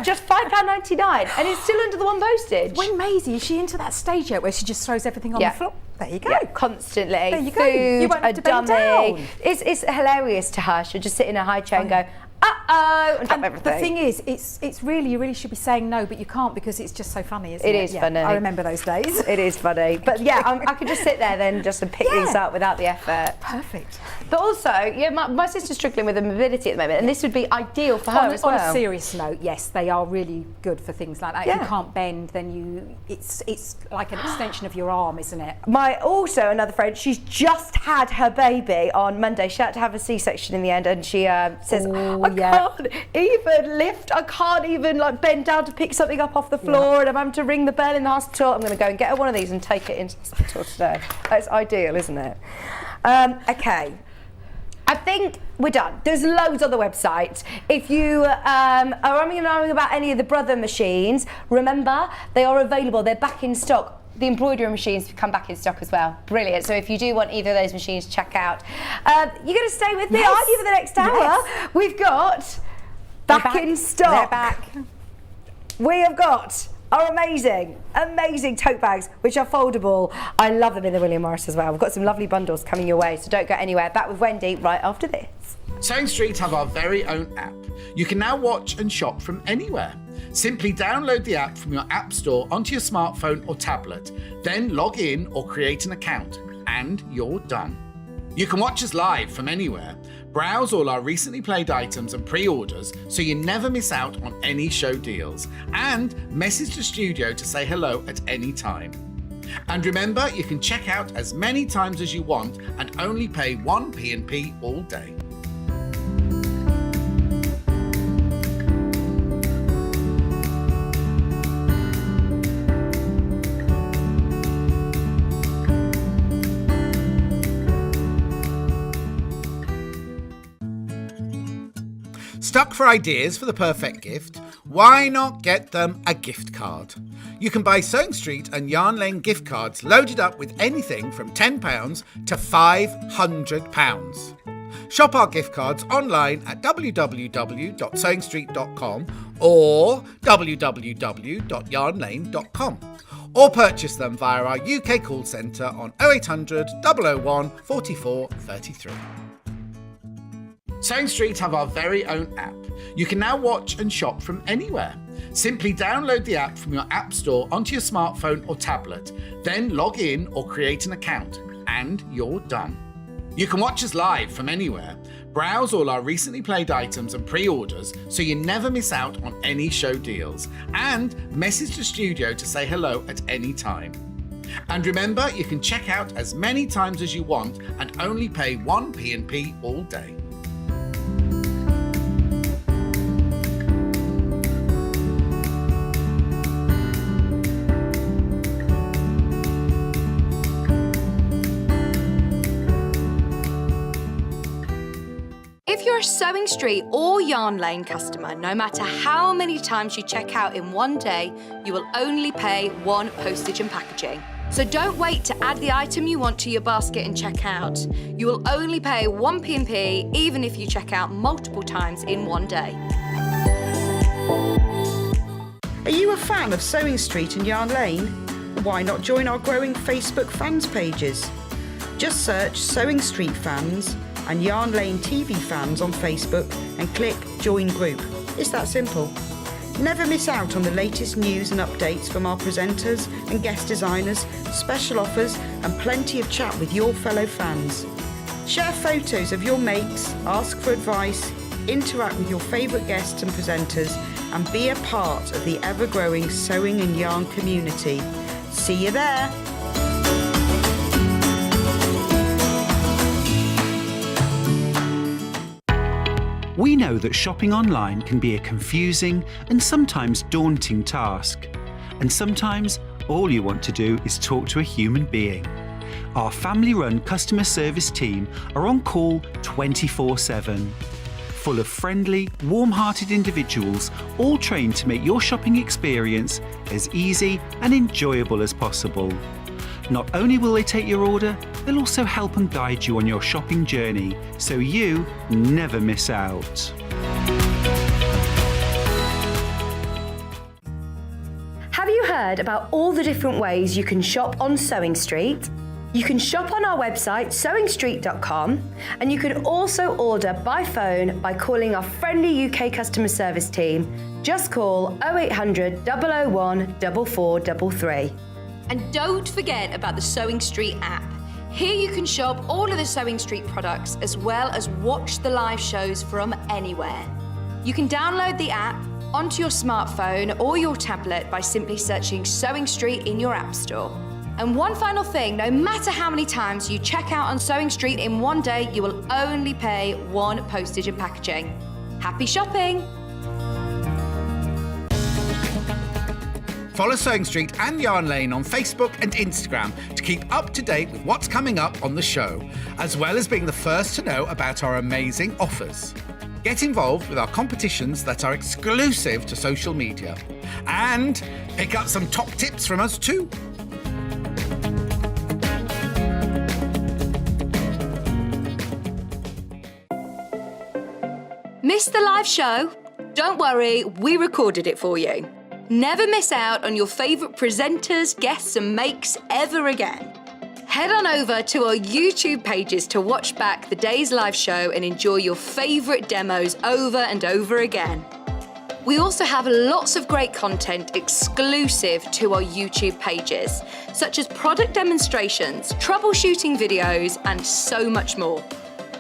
Just £5.99, and it's still under the one postage. When Maisie, is she into that stage yet where she just throws everything on the floor? There you go. Yeah, constantly. There you go. Food, You won't have a to bend dummy. down. It's hilarious to her. She'll just sit in a high chair and go, uh-oh, and drop everything. The thing is, it's really, you really should be saying no, but you can't because it's just so funny, isn't it? It is funny. I remember those days. It is funny. But yeah, I could just sit there then just and pick things up without the effort. Perfect. But also, my sister's struggling with mobility at the moment, and this would be ideal for her as well. On a serious note, yes, they are really good for things like that. Yeah. If you can't bend, then it's like an extension of your arm, isn't it? Also another friend, she's just had her baby on Monday. She had to have a C-section in the end, and she says, I can't even lift, I can't even bend down to pick something up off the floor, and I'm having to ring the bell in the hospital. I'm going to go and get her one of these and take it into hospital today. That's ideal, isn't it? Okay. I think we're done. There's loads on the website. If you are umming about any of the Brother machines, remember, they are available. They're back in stock. The embroidery machines have come back in stock as well. Brilliant. So if you do want either of those machines, check out. You're going to stay with me, aren't you, for the next hour? Yes. We've got back in stock. They're back. We have got our amazing tote bags, which are foldable. I love them in the William Morris as well. We've got some lovely bundles coming your way, so don't go anywhere. Back with Wendy right after this. Sewing Street have our very own app. You can now watch and shop from anywhere. Simply download the app from your app store onto your smartphone or tablet, then log in or create an account, and you're done. You can watch us live from anywhere, browse all our recently played items and pre-orders so you never miss out on any show deals, and message the studio to say hello at any time. And remember, you can check out as many times as you want and only pay one P&P all day. Stuck for ideas for the perfect gift? Why not get them a gift card? You can buy Sewing Street and Yarn Lane gift cards loaded up with anything from £10 to £500. Shop our gift cards online at www.sewingstreet.com or www.yarnlane.com, or purchase them via our UK call centre on 0800 001 44 33. Sewing Street have our very own app. You can now watch and shop from anywhere. Simply download the app from your app store onto your smartphone or tablet, then log in or create an account, and you're done. You can watch us live from anywhere, browse all our recently played items and pre-orders so you never miss out on any show deals, and message the studio to say hello at any time. And remember, you can check out as many times as you want and only pay 1 P&P all day. If you're a Sewing Street or Yarn Lane customer, no matter how many times you check out in one day, you will only pay 1 postage and packaging. So don't wait to add the item you want to your basket and check out. You will only pay 1 P&P even if you check out multiple times in one day. Are you a fan of Sewing Street and Yarn Lane? Why not join our growing Facebook fans pages? Just search Sewing Street Fans and Yarn Lane TV Fans on Facebook and click Join Group. It's that simple. Never miss out on the latest news and updates from our presenters and guest designers, special offers and plenty of chat with your fellow fans. Share photos of your makes, ask for advice, interact with your favourite guests and presenters, and be a part of the ever-growing sewing and yarn community. See you there! We know that shopping online can be a confusing and sometimes daunting task. And sometimes all you want to do is talk to a human being. Our family-run customer service team are on call 24/7. Full of friendly, warm-hearted individuals, all trained to make your shopping experience as easy and enjoyable as possible. Not only will they take your order, they'll also help and guide you on your shopping journey, so you never miss out. Have you heard about all the different ways you can shop on Sewing Street? You can shop on our website, sewingstreet.com, and you can also order by phone by calling our friendly UK customer service team. Just call 0800 001 4433. And don't forget about the Sewing Street app. Here you can shop all of the Sewing Street products as well as watch the live shows from anywhere. You can download the app onto your smartphone or your tablet by simply searching Sewing Street in your app store. And one final thing, no matter how many times you check out on Sewing Street in one day, you will only pay 1 postage and packaging. Happy shopping! Follow Sewing Street and Yarn Lane on Facebook and Instagram to keep up to date with what's coming up on the show, as well as being the first to know about our amazing offers. Get involved with our competitions that are exclusive to social media. And pick up some top tips from us too. Missed the live show? Don't worry, we recorded it for you. Never miss out on your favourite presenters, guests and makes ever again. Head on over to our YouTube pages to watch back the day's live show and enjoy your favourite demos over and over again. We also have lots of great content exclusive to our YouTube pages, such as product demonstrations, troubleshooting videos, and so much more.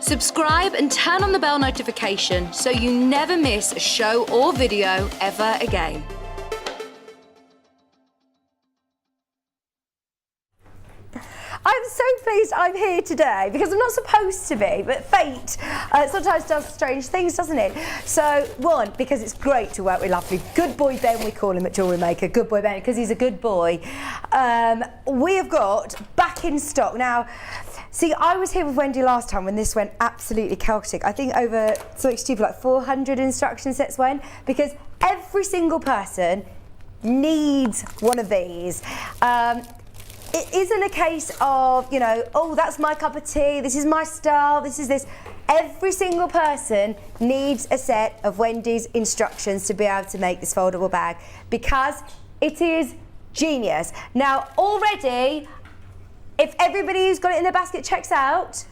Subscribe and turn on the bell notification so you never miss a show or video ever again. I'm so pleased I'm here today because I'm not supposed to be, but fate sometimes does strange things, doesn't it? So, one, because it's great to work with lovely good boy Ben, we call him at Jewellery Maker, good boy Ben, because he's a good boy. We have got back in stock. Now, see, I was here with Wendy last time when this went absolutely chaotic. I think over, something stupid, like 400 instruction sets went, because every single person needs one of these. It isn't a case of, you know, oh, that's my cup of tea, this is my style, this is this. Every single person needs a set of Wendy's instructions to be able to make this foldable bag because it is genius. Now, already, if everybody who's got it in their basket checks out,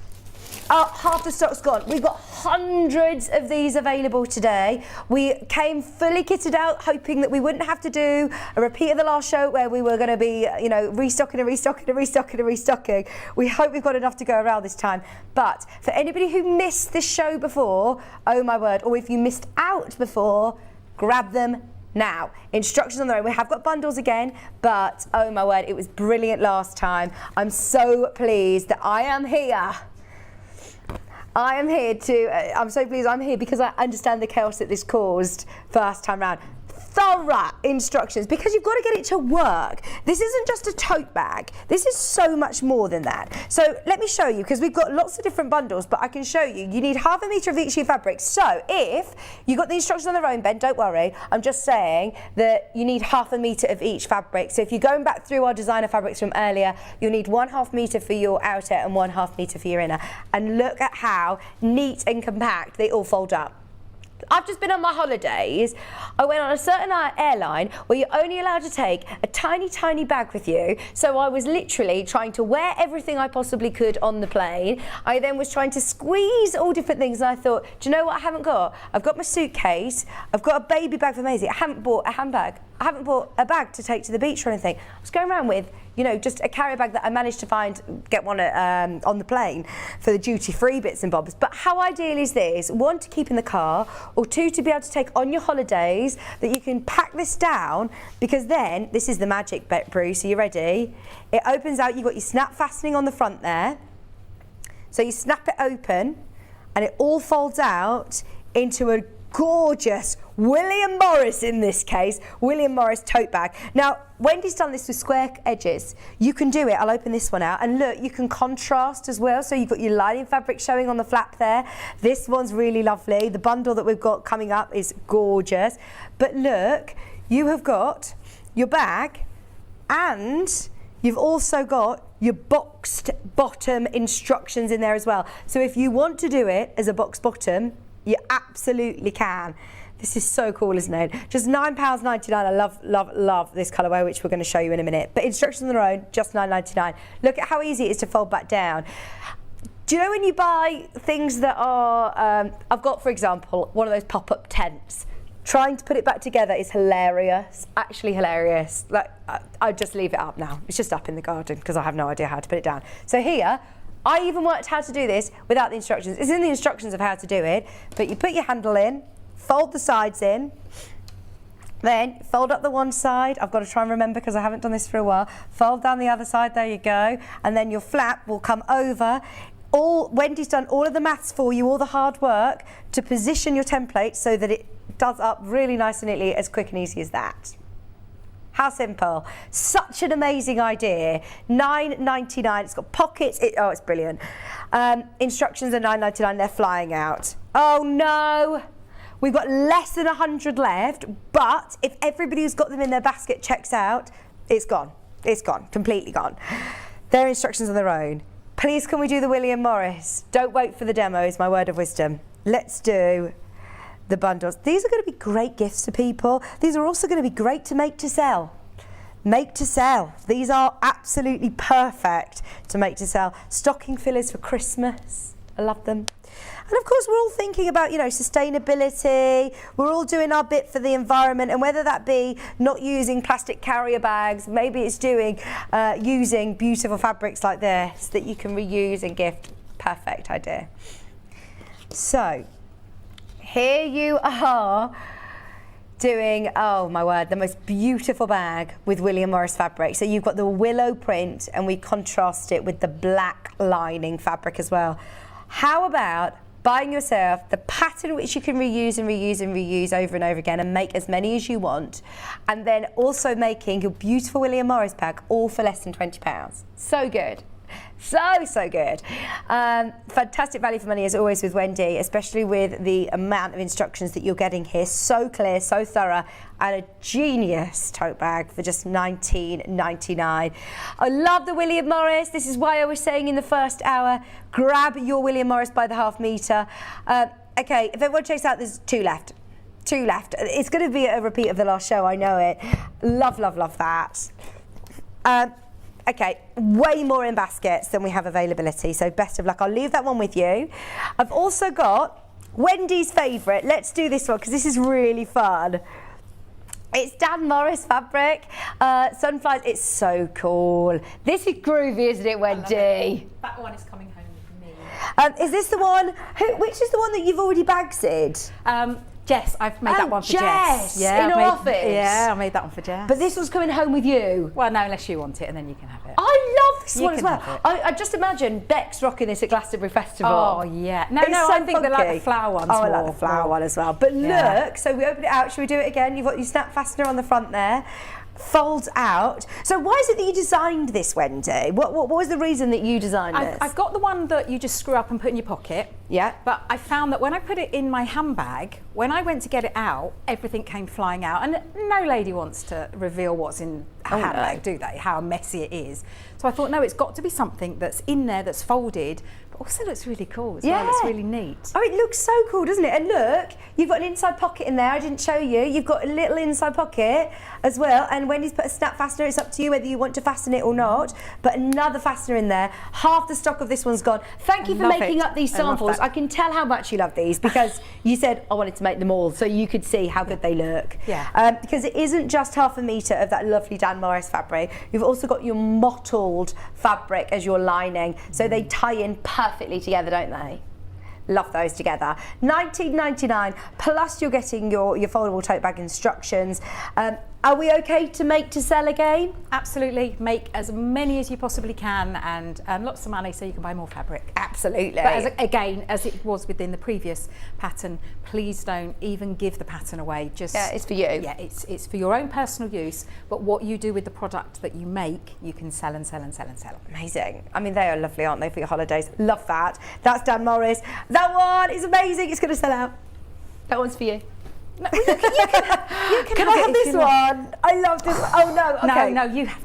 half the stock's gone. We've got hundreds of these available today. We came fully kitted out, hoping that we wouldn't have to do a repeat of the last show where we were going to be, you know, restocking. We hope we've got enough to go around this time. But for anybody who missed this show before, oh my word, or if you missed out before, grab them now. Instructions on their own. We have got bundles again, but oh my word, it was brilliant last time. I'm so pleased that I am here. I'm so pleased I'm here because I understand the chaos that this caused first time round. Thorough instructions, because you've got to get it to work. This isn't just a tote bag. This is so much more than that. So let me show you, because we've got lots of different bundles, but I can show you. You need ½ metre of each of your fabrics. So if you got the instructions on their own, Ben, don't worry. I'm just saying that you need ½ metre of each fabric. So if you're going back through our designer fabrics from earlier, you'll need 1/2 metre for your outer and 1/2 metre for your inner. And look at how neat and compact they all fold up. I've just been on my holidays. I went on a certain airline where you're only allowed to take a tiny, tiny bag with you. So I was literally trying to wear everything I possibly could on the plane. I then was trying to squeeze all different things, and I thought, do you know what I haven't got? I've got my suitcase. I've got a baby bag for Maisie. I haven't bought a handbag. I haven't bought a bag to take to the beach or anything. I was going around with, you know, just a carrier bag that I managed to get one on the plane for the duty-free bits and bobs. But how ideal is this? One, to keep in the car, or two, to be able to take on your holidays, that you can pack this down, because then, this is the magic bit, Bruce, are you ready? It opens out, you've got your snap fastening on the front there. So you snap it open, and it all folds out into a gorgeous William Morris, in this case, William Morris tote bag. Now, Wendy's done this with square edges. You can do it. I'll open this one out, and look, you can contrast as well. So you've got your lining fabric showing on the flap there. This one's really lovely. The bundle that we've got coming up is gorgeous. But look, you have got your bag, and you've also got your boxed bottom instructions in there as well. So if you want to do it as a boxed bottom, you absolutely can. This is so cool, isn't it? Just £9.99. I love this colourway, which we're going to show you in a minute. But instructions on their own, just £9.99. Look at how easy it is to fold back down. Do you know when you buy things that are, I've got, for example, one of those pop-up tents. Trying to put it back together is hilarious, actually hilarious. Like, I'll just leave it up now. It's just up in the garden because I have no idea how to put it down. So here, I even worked how to do this without the instructions. It's in the instructions of how to do it, but you put your handle in, fold the sides in, then fold up the one side. I've got to try and remember because I haven't done this for a while. Fold down the other side, there you go. And then your flap will come over. Wendy's done all of the maths for you, all the hard work to position your template so that it does up really nice and neatly, as quick and easy as that. How simple. Such an amazing idea. £9.99. It's got pockets. It's brilliant. Instructions are £9.99. They're flying out. Oh no. We've got less than 100 left, but if everybody who's got them in their basket checks out, it's gone. It's gone. Completely gone. Their instructions on their own. Please, can we do the William Morris? Don't wait for the demos, my word of wisdom. Let's do the bundles. These are going to be great gifts for people. These are also going to be great to make to sell. Make to sell. These are absolutely perfect to make to sell. Stocking fillers for Christmas. I love them. And of course, we're all thinking about, you know, sustainability. We're all doing our bit for the environment, and whether that be not using plastic carrier bags, maybe it's doing using beautiful fabrics like this that you can reuse and gift. Perfect idea. So here you are. doing, oh my word, the most beautiful bag with William Morris fabric. So you've got the willow print and we contrast it with the black lining fabric as well. How about buying yourself the pattern which you can reuse and reuse and reuse over and over again and make as many as you want, and then also making your beautiful William Morris bag all for less than £20. So good. So good. Fantastic value for money as always with Wendy, especially with the amount of instructions that you're getting here. So clear, so thorough, and a genius tote bag for just $19.99. I love the William Morris. This is why I was saying in the first hour, grab your William Morris by the half metre. Okay, if everyone checks out, there's 2 left. 2 left. It's going to be a repeat of the last show, I know it. Love that. Okay, way more in baskets than we have availability, so best of luck. I'll leave that one with you. I've also got Wendy's favourite. Let's do this one because this is really fun. It's Dan Morris fabric, Sunflies. It's so cool. This is groovy, isn't it, Wendy? That one is coming home with me. Is this the one? Which is the one that you've already bagged? Jess, I've made that one for Jess. Yeah, in her office. Yeah, I made that one for Jess. But this was coming home with you. Well, no, unless you want it, and then you can have it. I love this You one as can well. have it. I just imagine Bex rocking this at Glastonbury Festival. Oh yeah. No, It's so I think they like funky. the flower ones Oh, I more. like the flower one as well. But Yeah. look, so we open it out. Should we do it again? You've got your snap fastener on the front there. Folds out. So why is it that you designed this, Wendy? What was the reason that you designed this? I've got the one that you just screw up and put in your pocket. Yeah. But I found that when I put it in my handbag, when I went to get it out, everything came flying out. And no lady wants to reveal what's in a handbag, do they? How messy it is. So I thought, no, it's got to be something that's in there, that's folded, but also looks really cool as well. It's really neat. Oh, it looks so cool, doesn't it? And look, you've got an inside pocket in there. I didn't show you. You've got a little inside pocket as well. And Wendy's put a snap fastener. It's up to you whether you want to fasten it or not. But another fastener in there. Half the stock of this one's gone. Thank you for love making it. up these I love samples. that. I can tell how much you love these because you said I wanted to make them all so you could see how good they look. Yeah. Because it isn't just half a metre of that lovely Dan Morris fabric. You've also got your mottled fabric as your lining. So they tie in perfectly together, don't they? Love those together. $19.99 plus you're getting your foldable tote bag instructions. Are we okay to make to sell again? Absolutely. Make as many as you possibly can and lots of money so you can buy more fabric. Absolutely. But again, as it was within the previous pattern, please don't even give the pattern away. Just it's for you. Yeah, it's for your own personal use. But what you do with the product that you make, you can sell and sell and sell and sell. Amazing. I mean, they are lovely, aren't they, for your holidays? Love that. That's Dan Morris. That one is amazing. It's going to sell out. That one's for you. No, you can Can I have this one? I love this. Oh no. Okay. No, you have.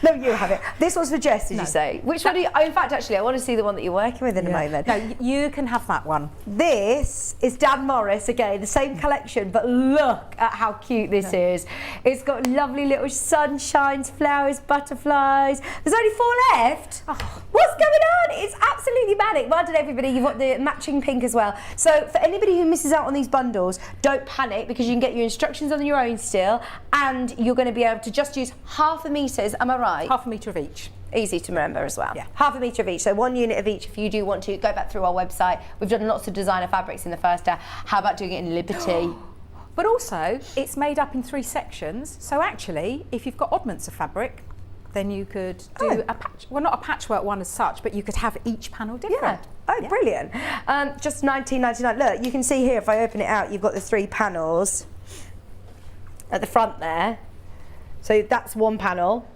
No, you have it. This one's for Jess, did you say? Which one do you... Oh, in fact, actually, I want to see the one that you're working with in a moment. No, you can have that one. This is Dan Morris, again, the same collection, but look at how cute this is. It's got lovely little sunshines, flowers, butterflies. There's only 4 left. Oh. What's going on? It's absolutely manic. Well done, everybody. You've got the matching pink as well. So for anybody who misses out on these bundles, don't panic because you can get your instructions on your own still, and you're going to be able to just use half a metre. Am I right? Half a metre of each. Easy to remember as well. Yeah. Half a metre of each, so 1 unit of each if you do want to. Go back through our website. We've done lots of designer fabrics in the first hour. How about doing it in Liberty? But also, it's made up in 3 sections. So actually, if you've got oddments of fabric, then you could do a patch. Well, not a patchwork one as such, but you could have each panel different. Yeah. Oh, brilliant. Just $19.99. Look, you can see here, if I open it out, you've got the 3 panels at the front there. So that's one panel.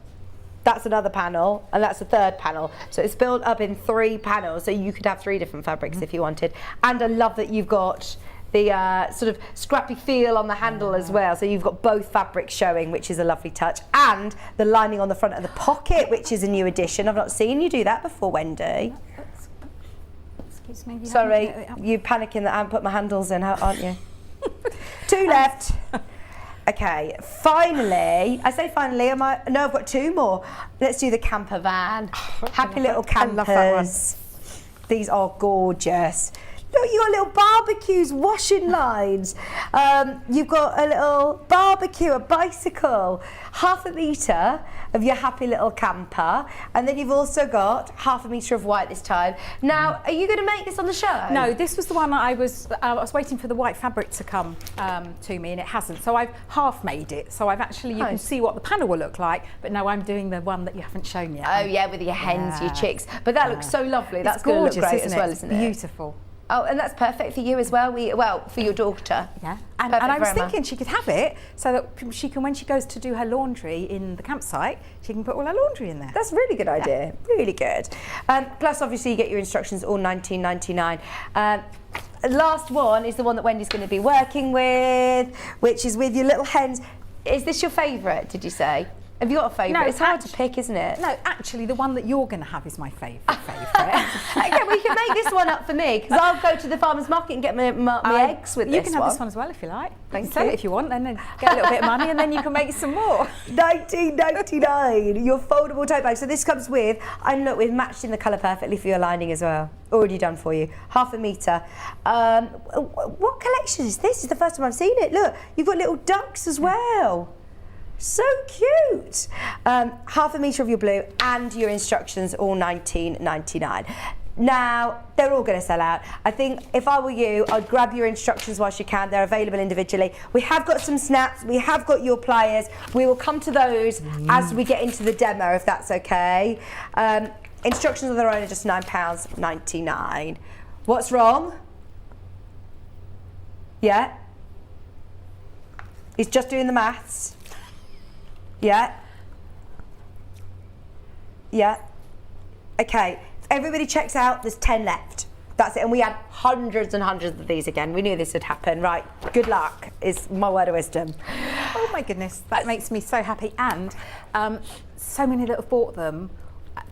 That's another panel, and that's a third panel. So it's built up in 3 panels, so you could have 3 different fabrics if you wanted. And I love that you've got the sort of scrappy feel on the handle as well. So you've got both fabrics showing, which is a lovely touch. And the lining on the front of the pocket, which is a new addition. I've not seen you do that before, Wendy. Excuse me. Sorry, you're panicking that I haven't put my handles in, aren't you? 2 left. Okay, finally, I say finally, no, I've got 2 more. Let's do the camper van. Happy little campers. I love that one. These are gorgeous. Look, you got little barbecues, washing lines. You've got a little barbecue, a bicycle, 1/2 metre of your happy little camper, and then you've also got 1/2 metre of white this time. Now, are you going to make this on the show? No, this was the one I was waiting for the white fabric to come to me, and it hasn't. So I've half made it. So I've actually, you can see what the panel will look like, but no, I'm doing the one that you haven't shown yet. Oh yeah, with your hens, your chicks. But that looks so lovely. That's going to look gorgeous, great as well, isn't it? Beautiful. Oh, and that's perfect for you as well. For your daughter. Yeah. And I was thinking she could have it so that she can, when she goes to do her laundry in the campsite, she can put all her laundry in there. That's a really good idea. Really good. Plus, obviously, you get your instructions all $19.99. Last one is the one that Wendy's going to be working with, which is with your little hens. Is this your favourite, did you say? Have you got a favourite? No, it's hard to pick, isn't it? No, actually, the one that you're going to have is my favourite. Okay, well, you can make this one up for me, because I'll go to the farmer's market and get my eggs with this one. You can have this one as well if you like. Thank Sell you. it if you want, and then get a little bit of money, and then you can make some more. $19.99, your foldable tote bag. So this comes with, and look, we've matched in the colour perfectly for your lining as well. Already done for you. 1/2 metre. What collection is this? It's the first time I've seen it. Look, you've got little ducks as well. So cute. 1/2 metre of your blue and your instructions all $19.99. Now, they're all going to sell out. I think if I were you, I'd grab your instructions whilst you can. They're available individually. We have got some snaps. We have got your pliers. We will come to those as we get into the demo, if that's okay. Instructions on their own are just £9.99. What's wrong? Yeah? He's just doing the maths. Yeah? Yeah? Okay. Everybody checks out, there's 10 left. That's it, and we had hundreds and hundreds of these again. We knew this would happen. Right, good luck is my word of wisdom. Oh my goodness, that makes me so happy. And so many that have bought them,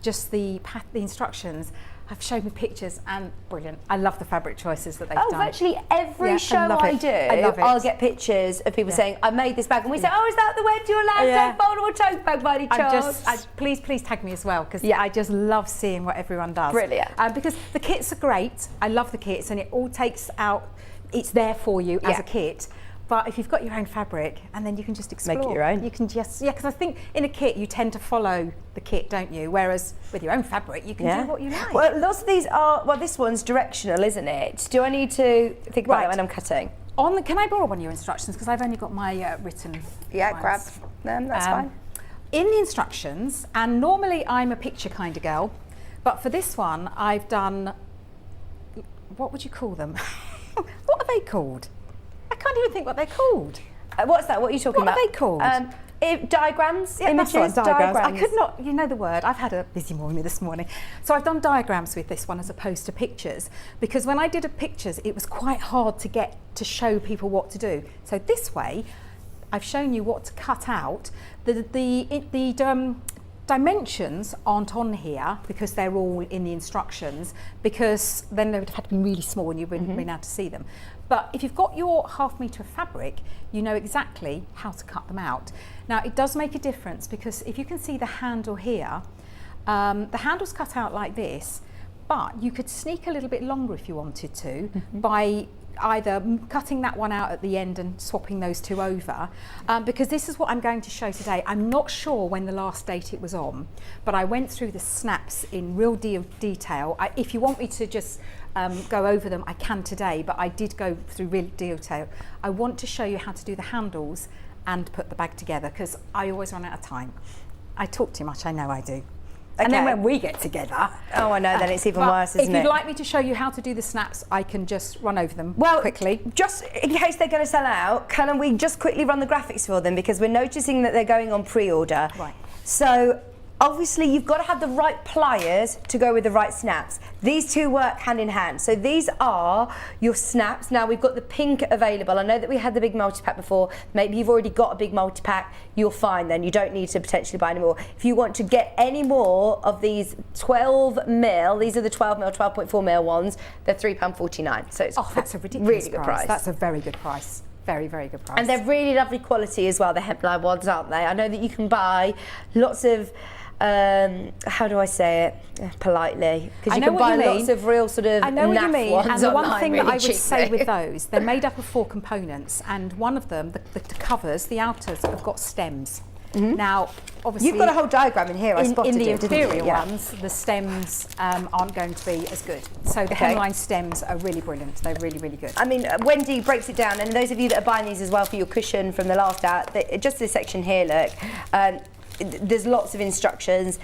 just the instructions have shown me pictures, and brilliant. I love the fabric choices that they've done. Virtually every show I do, love it. I'll get pictures of people saying, I made this bag, and we say, oh, is that the Wendy Orlando foldable tote bag by any chance? Please tag me as well, because I just love seeing what everyone does. Brilliant. Because the kits are great. I love the kits, and it all takes out, it's there for you as a kit. But if you've got your own fabric, and then you can just explore. Make it your own. You can just, because I think in a kit you tend to follow the kit, don't you? Whereas with your own fabric, you can do what you like. Well, lots of these are, this one's directional, isn't it? Do I need to think about it when I'm cutting? Can I borrow one of your instructions? Because I've only got my written Yeah, ones. grab them, that's fine. In the instructions, and normally I'm a picture kind of girl, but for this one I've done, what would you call them? What are they called? I can't even think what they're called. What's that? What are you talking about? What are they called? Diagrams, Images, diagrams. I could not, you know the word. I've had a busy morning this morning. So I've done diagrams with this one as opposed to pictures, because when I did pictures, it was quite hard to get to show people what to do. So this way, I've shown you what to cut out. The dimensions aren't on here because they're all in the instructions, because then they would have had to be really small and you wouldn't been able to see them. But if you've got your 1/2 metre of fabric, you know exactly how to cut them out. Now it does make a difference, because if you can see the handle here, the handle's cut out like this, but you could sneak a little bit longer if you wanted to by either cutting that one out at the end and swapping those two over, because this is what I'm going to show today. I'm not sure when the last date it was on, but I went through the snaps in real detail. If you want me to just go over them, I can today, but I did go through real detail. I want to show you how to do the handles and put the bag together, because I always run out of time. I talk too much, I know I do. And then when we get together... Oh, I know, then it's even worse, isn't it? If you'd like me to show you how to do the snaps, I can just run over them quickly. Just in case they're going to sell out, can we just quickly run the graphics for them? Because we're noticing that they're going on pre-order. Right. So, obviously, you've got to have the right pliers to go with the right snaps. These two work hand in hand. So these are your snaps. Now, we've got the pink available. I know that we had the big multi-pack before. Maybe you've already got a big multi-pack. You're fine then. You don't need to potentially buy any more. If you want to get any more of these 12 mil, these are the 12 mil, 12.4 mil ones, they're £3.49. So it's that's a ridiculous really good price. That's a very good price. Very, very good price. And they're really lovely quality as well, the hemp-lined ones, aren't they? I know that you can buy lots of how do I say it politely? Because I you know can what buy you mean. lots of real sort of I know what you naff mean, ones and the one online thing really that I would say cheaply. with those, they're made up of 4 components, and one of them, the covers, the outers, have got stems. Now, obviously, You've got a whole diagram in here. I spotted in the it, didn't you? inferior Yeah. ones, the stems aren't going to be as good. So the Okay. hemline stems are really brilliant. They're really, really good. I mean, Wendy breaks it down, and those of you that are buying these as well for your cushion from the last ad, just this section here, look, there's lots of instructions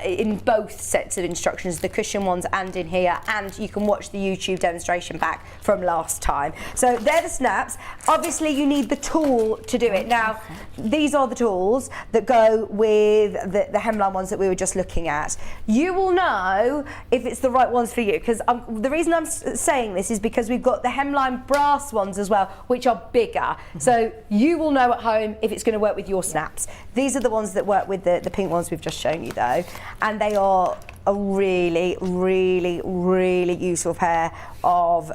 in both sets of instructions, the cushion ones and in here, and you can watch the YouTube demonstration back from last time. So they're the snaps. Obviously you need the tool to do it. Now, these are the tools that go with the hemline ones that we were just looking at. You will know if it's the right ones for you, because the reason I'm saying this is because we've got the hemline brass ones as well, which are bigger. So you will know at home if it's going to work with your snaps. These are the ones that work with the pink ones we've just shown you though, and they are a really, really, really useful pair of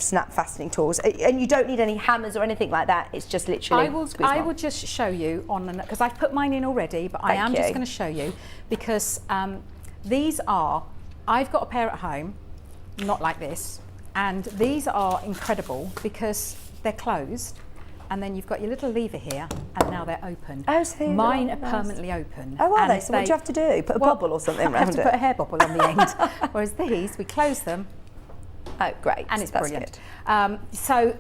snap fastening tools. And you don't need any hammers or anything like that. It's just literally I will just show you on, because I've put mine in already, but I am just going to show you, because these are, I've got a pair at home, not like this, and these are incredible because they're closed. And then you've got your little lever here, and now they're open. Oh, so mine are permanently open. Oh, are and they? So what do you have to do? Put a bobble or something I have around to it? put a hair bobble on the end. Whereas these, we close them, Oh, great. and it's That's brilliant. good. So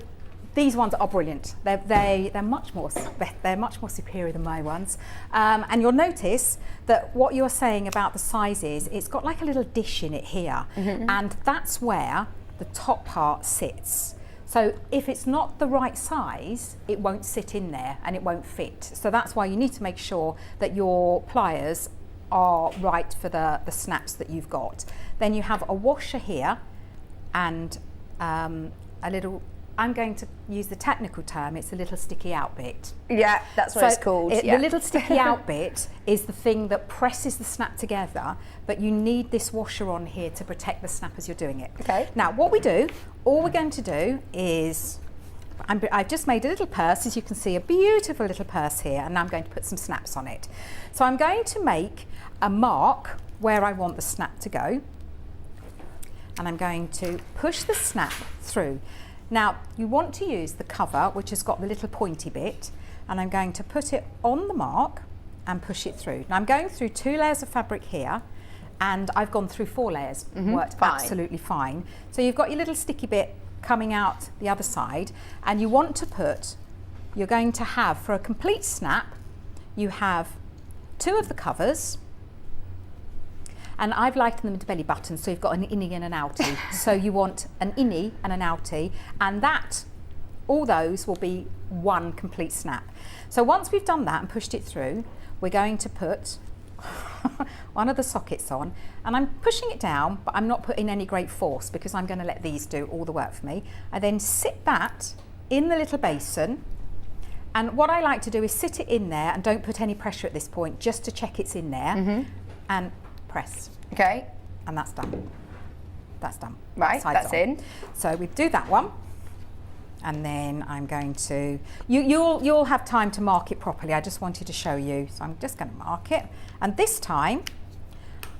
these ones are brilliant. They're much more superior than my ones. And you'll notice that what you're saying about the sizes, it's got like a little dish in it here, and that's where the top part sits. So if it's not the right size, it won't sit in there and it won't fit. So that's why you need to make sure that your pliers are right for the snaps that you've got. Then you have a washer here and a little, I'm going to use the technical term, it's a little sticky out bit. Yeah, that's what it's called. The little sticky out bit is the thing that presses the snap together, but you need this washer on here to protect the snap as you're doing it. Okay. Now what we do, all we're going to do is, I've just made a little purse, as you can see, a beautiful little purse here, and now I'm going to put some snaps on it. So I'm going to make a mark where I want the snap to go, and I'm going to push the snap through. Now you want to use the cover, which has got the little pointy bit, and I'm going to put it on the mark and push it through. Now I'm going through 2 layers of fabric here, and I've gone through 4 layers, worked absolutely fine. So you've got your little sticky bit coming out the other side, and you want to put, you're going to have, for a complete snap, you have 2 of the covers, and I've likened them into belly buttons, so you've got an innie and an outie. So you want an innie and an outie, and that, all those will be one complete snap. So once we've done that and pushed it through, we're going to put one of the sockets on, and I'm pushing it down, but I'm not putting any great force because I'm going to let these do all the work for me. I then sit that in the little basin, and what I like to do is sit it in there and don't put any pressure at this point, just to check it's in there, and press. Okay. And that's done. That's done. Right, Side's that's on. in. So we do that one, and then I'm going to, you'll have time to mark it properly. I just wanted to show you, so I'm just going to mark it. And this time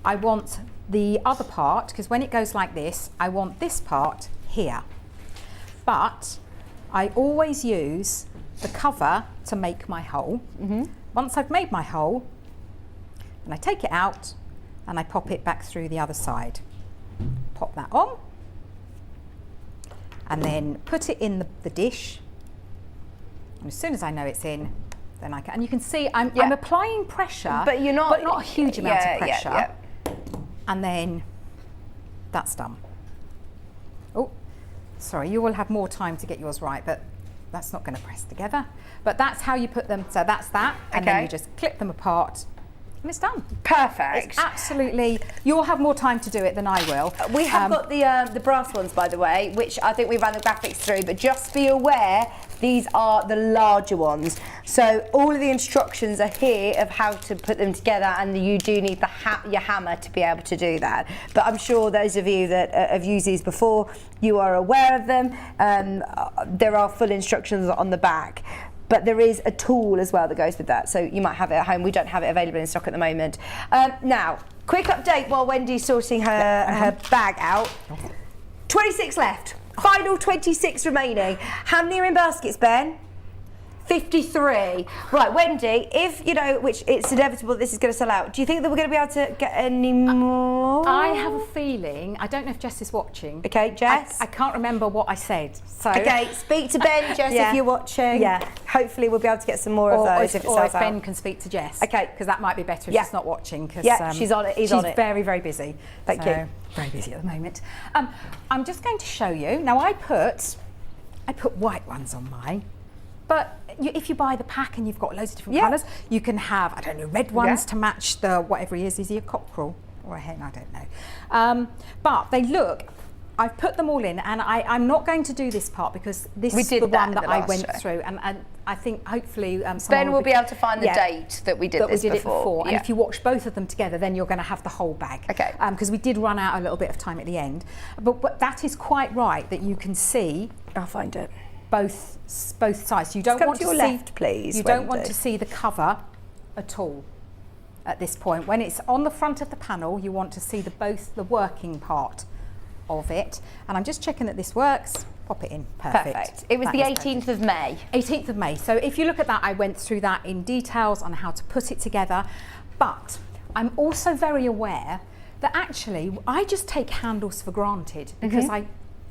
I want the other part, because when it goes like this, I want this part here. But I always use the cover to make my hole. Once I've made my hole, and I take it out and I pop it back through the other side. Pop that on, and then put it in the dish. And as soon as I know it's in, then I can. And you can see I'm applying pressure, but you're not, but not a huge amount of pressure. Yeah. And then that's done. Oh, sorry, you will have more time to get yours right, but that's not going to press together. But that's how you put them. So that's that, and then you just clip them apart. And it's done. Perfect. It's absolutely, you'll have more time to do it than I will. We have got the brass ones, by the way, which I think we ran the graphics through, but just be aware, these are the larger ones. So all of the instructions are here of how to put them together, and you do need your hammer to be able to do that. But I'm sure those of you that have used these before, you are aware of them. There are full instructions on the back. but there is a tool as well that goes with that. So you might have it at home. We don't have it available in stock at the moment. Now, quick update while Wendy's sorting her bag out. 26 left. Final 26 remaining. How many are in baskets, Ben? 53. Right, Wendy, if, you know, which it's inevitable this is going to sell out, do you think that we're going to be able to get any more? I have a feeling, I don't know if Jess is watching. Okay, Jess? I can't remember what I said. So Okay, speak to Ben, Jess, Yeah. if you're watching. Yeah. Hopefully we'll be able to get some more of those if it or sells if out. Ben can speak to Jess. Okay. Because that might be better if Yeah. she's not watching. Cause, Yeah, she's on it, he's on it. She's very, very busy. Thank you. Very busy at the moment. I'm just going to show you. Now I put white ones on mine. But if you buy the pack and you've got loads of different colours, you can have, I don't know, red ones to match the whatever he is. Is he a cockerel or a hen? I don't know. But they look, I've put them all in, and I'm not going to do this part because this is the one that I went through. And I think hopefully Ben will be able to find the date that we did this it before. before. And if you watch both of them together, then you're going to have the whole bag. Okay. Because we did run out a little bit of time at the end. But that is quite right that you can see. I'll find it. Both sides. You don't come want to to your see, left, please, You don't want Wendy. to see the cover at all at this point. When it's on the front of the panel, you want to see both the working part of it. And I'm just checking that this works. Pop it in. Perfect. It was That the is 18th of May. 18th of May. So if you look at that, I went through that in details on how to put it together. But I'm also very aware that actually I just take handles for granted because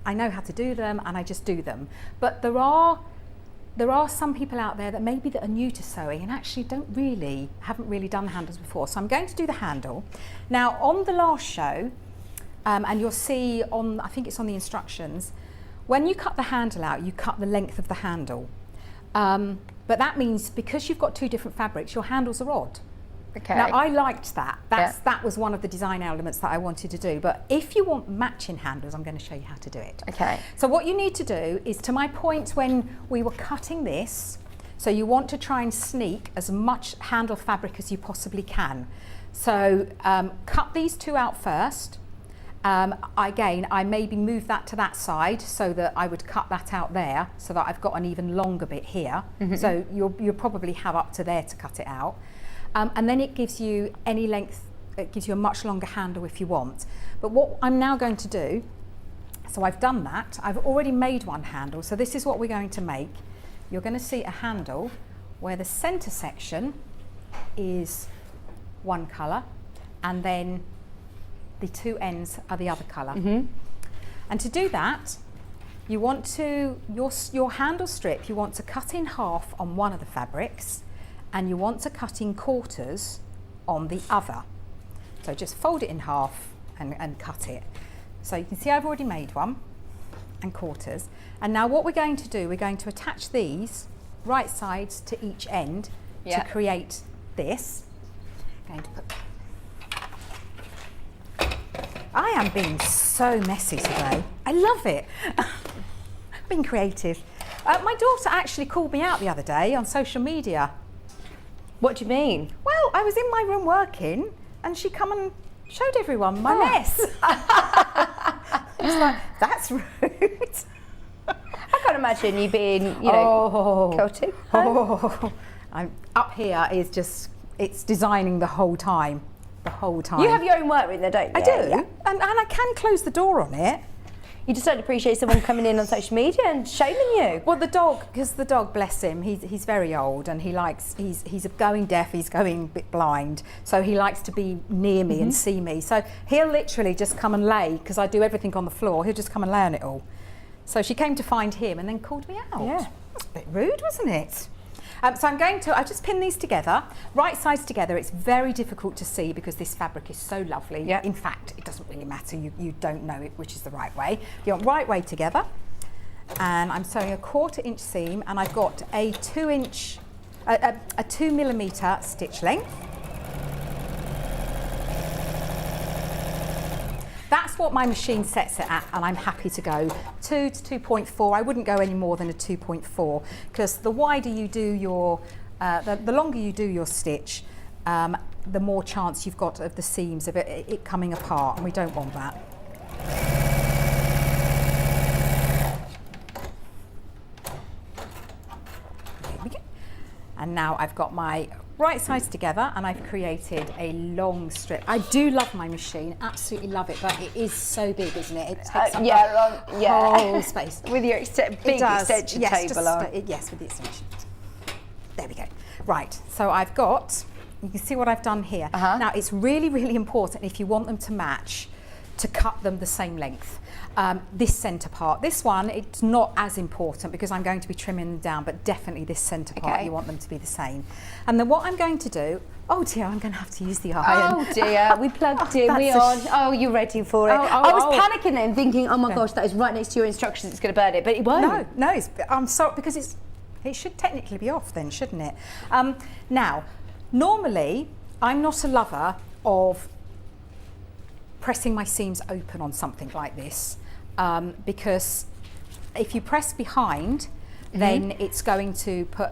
I know how to do them and I just do them. But there are some people out there that maybe that are new to sewing and actually haven't really done handles before. So I'm going to do the handle. Now on the last show, and you'll see I think it's on the instructions, when you cut the handle out, you cut the length of the handle. But that means because you've got two different fabrics, your handles are odd. Okay. Now I liked that. That was one of the design elements that I wanted to do. But if you want matching handles, I'm going to show you how to do it. Okay. So what you need to do is, to my point when we were cutting this, so you want to try and sneak as much handle fabric as you possibly can. So cut these two out first. Again, I maybe move that to that side so that I would cut that out there so that I've got an even longer bit here. So you'll probably have up to there to cut it out. And then it gives you any length, it gives you a much longer handle if you want. But what I'm now going to do, so I've done that, I've already made one handle, so this is what we're going to make. You're going to see a handle where the centre section is one colour and then the two ends are the other colour. And to do that, you want to, your handle strip, you want to cut in half on one of the fabrics and you want to cut in quarters on the other. So just fold it in half and cut it. So you can see I've already made one and quarters. And now what we're going to do, we're going to attach these right sides to each end to create this. I'm going to put, I am being so messy today. I love it. Being creative. My daughter actually called me out the other day on social media. What do you mean? Well, I was in my room working and she come and showed everyone my mess. I was like, that's rude. I can't imagine you being, you know, chaotic. I'm up here is just, it's designing the whole time. The whole time. You have your own workroom there, don't you? I do. Yeah. And I can close the door on it. You just don't appreciate someone coming in on social media and shaming you. Well, the dog, because the dog, bless him, he's very old and he's going deaf, he's going a bit blind, so he likes to be near me and see me. So he'll literally just come and lay, because I do everything on the floor, he'll just come and lay on it all. So she came to find him and then called me out. Yeah. That's a bit rude, wasn't it? So I just pin these together, right sides together. It's very difficult to see because this fabric is so lovely. Yeah. In fact, it doesn't really matter. You don't know which is the right way. You want right way together. And I'm sewing a 1/4 inch seam and I've got a 2 millimeter stitch length. That's what my machine sets it at, and I'm happy to go 2 to 2.4. I wouldn't go any more than a 2.4 because the wider you do your, the longer you do your stitch, the more chance you've got of the seams of it coming apart, and we don't want that. There we go. And now I've got my right sides together and I've created a long strip. I do love my machine, absolutely love it, but it is so big, isn't it? It takes up the whole space. With your big extension table on. Yes, with the extension. There we go. Right, so I've got, you can see what I've done here. Now it's really, really important if you want them to match, to cut them the same length. This centre part, this one, it's not as important because I'm going to be trimming them down, but definitely this centre part, you want them to be the same. And then what I'm going to do, oh dear, I'm going to have to use the iron. Oh dear, we plugged in, we on. Oh, you're ready for it. I was panicking then, thinking, oh my gosh, that is right next to your instructions, it's going to burn it, but it won't. No, I'm sorry, because it should technically be off then, shouldn't it? Now, normally, I'm not a lover of pressing my seams open on something like this, because if you press behind, then it's going to put,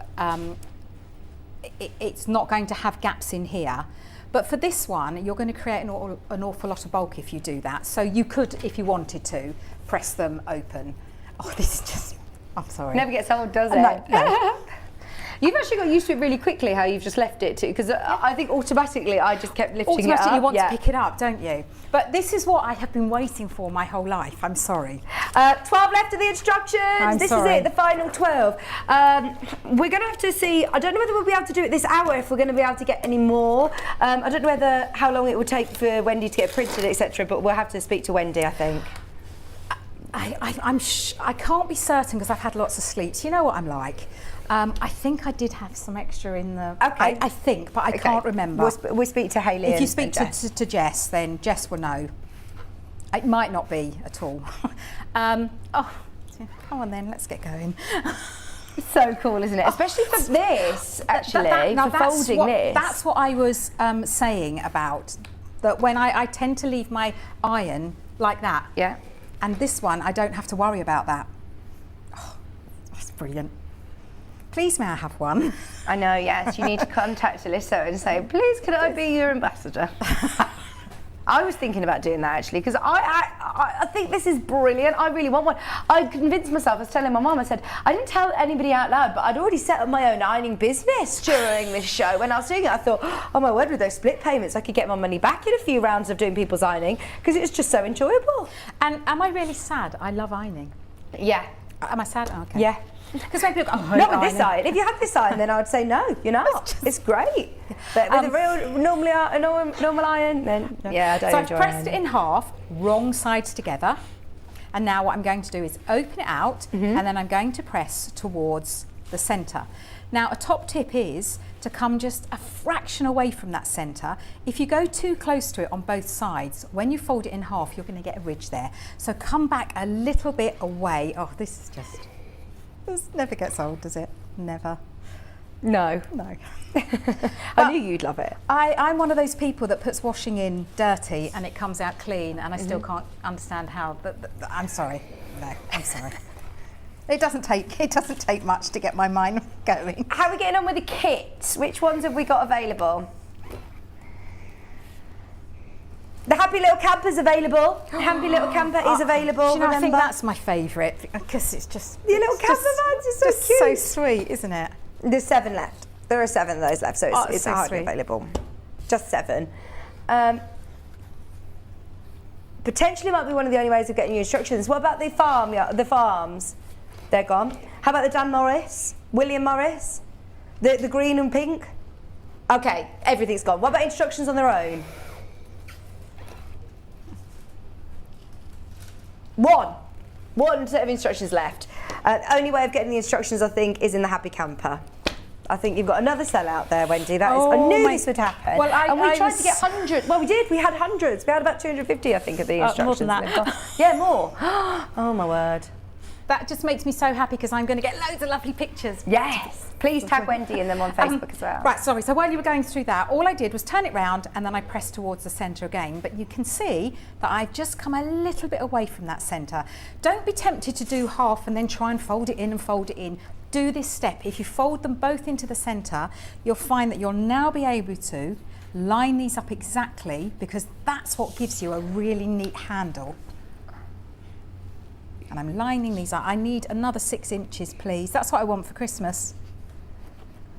it's not going to have gaps in here. But for this one, you're going to create an awful lot of bulk if you do that. So you could, if you wanted to, press them open. Oh, this is just, I'm sorry. Never gets old, does it? No. You've actually got used to it really quickly, how you've just left it too, because I think automatically I just kept lifting it up. Automatically you want to pick it up, don't you? But this is what I have been waiting for my whole life. I'm sorry. 12 left of the instructions. This is it, the final 12. We're going to have to see, I don't know whether we'll be able to do it this hour, if we're going to be able to get any more. I don't know how long it will take for Wendy to get printed, etc., but we'll have to speak to Wendy, I think. I can't be certain because I've had lots of sleeps. You know what I'm like. I think I did have some extra in the. Okay. I think, but I can't remember. We'll speak to Hayley. If you speak to Jess, then Jess will know. It might not be at all. Oh, come on then, let's get going. It's so cool, isn't it? Especially for this, actually, for folding this. That's what I was saying about that. When I tend to leave my iron like that. Yeah. And this one, I don't have to worry about that. Oh, that's brilliant. Please, may I have one? I know, yes. You need to contact Alyssa and say, please, can I be your ambassador? I was thinking about doing that, actually, because I think this is brilliant. I really want one. I convinced myself, I was telling my mum, I said, I didn't tell anybody out loud, but I'd already set up my own ironing business during this show. When I was doing it, I thought, oh my word, with those split payments, I could get my money back in a few rounds of doing people's ironing, because it's just so enjoyable. And am I really sad? I love ironing. Yeah. Am I sad? Oh, okay. Yeah. Because when people go, oh, not with this iron. If you had this iron, then I would say no, you're not. It's great. But with a real normal iron, then yeah, I don't enjoy it. So I've pressed it in half, wrong sides together. And now what I'm going to do is open it out and then I'm going to press towards the centre. Now a top tip is to come just a fraction away from that centre. If you go too close to it on both sides, when you fold it in half, you're going to get a ridge there. So come back a little bit away. Oh, this is just... This never gets old, does it? Never. No. No. I knew you'd love it. I'm one of those people that puts washing in dirty and it comes out clean, and I still can't understand how. I'm sorry. No, I'm sorry. It doesn't take much to get my mind going. How are we getting on with the kits? Which ones have we got available? The Happy Little Camper's available. The Happy Little Camper is available. You know, I think that's my favourite because it's just... Your little camper vans is so cute. So sweet, isn't it? There's 7 left. There are 7 of those left, so it's so hardly sweet. available. Just 7. Potentially might be one of the only ways of getting you instructions. What about the farms? They're gone. How about the Dan Morris? William Morris? The green and pink? Okay, everything's gone. What about instructions on their own? One set of instructions left. Only way of getting the instructions, I think, is in the Happy Camper. I think you've got another sell out there, Wendy. I knew this would happen. Well, we tried to get hundreds. Well, we did. We had hundreds. We had about 250, I think, of the instructions. More than that. Yeah, more. Oh, my word. That just makes me so happy because I'm going to get loads of lovely pictures. Yes. Please tag Wendy in them on Facebook as well. Right, sorry. So while you were going through that, all I did was turn it round and then I pressed towards the centre again. But you can see that I've just come a little bit away from that centre. Don't be tempted to do half and then try and fold it in and fold it in. Do this step. If you fold them both into the centre, you'll find that you'll now be able to line these up exactly, because that's what gives you a really neat handle. And I'm lining these up. I need another 6 inches, please. That's what I want for Christmas.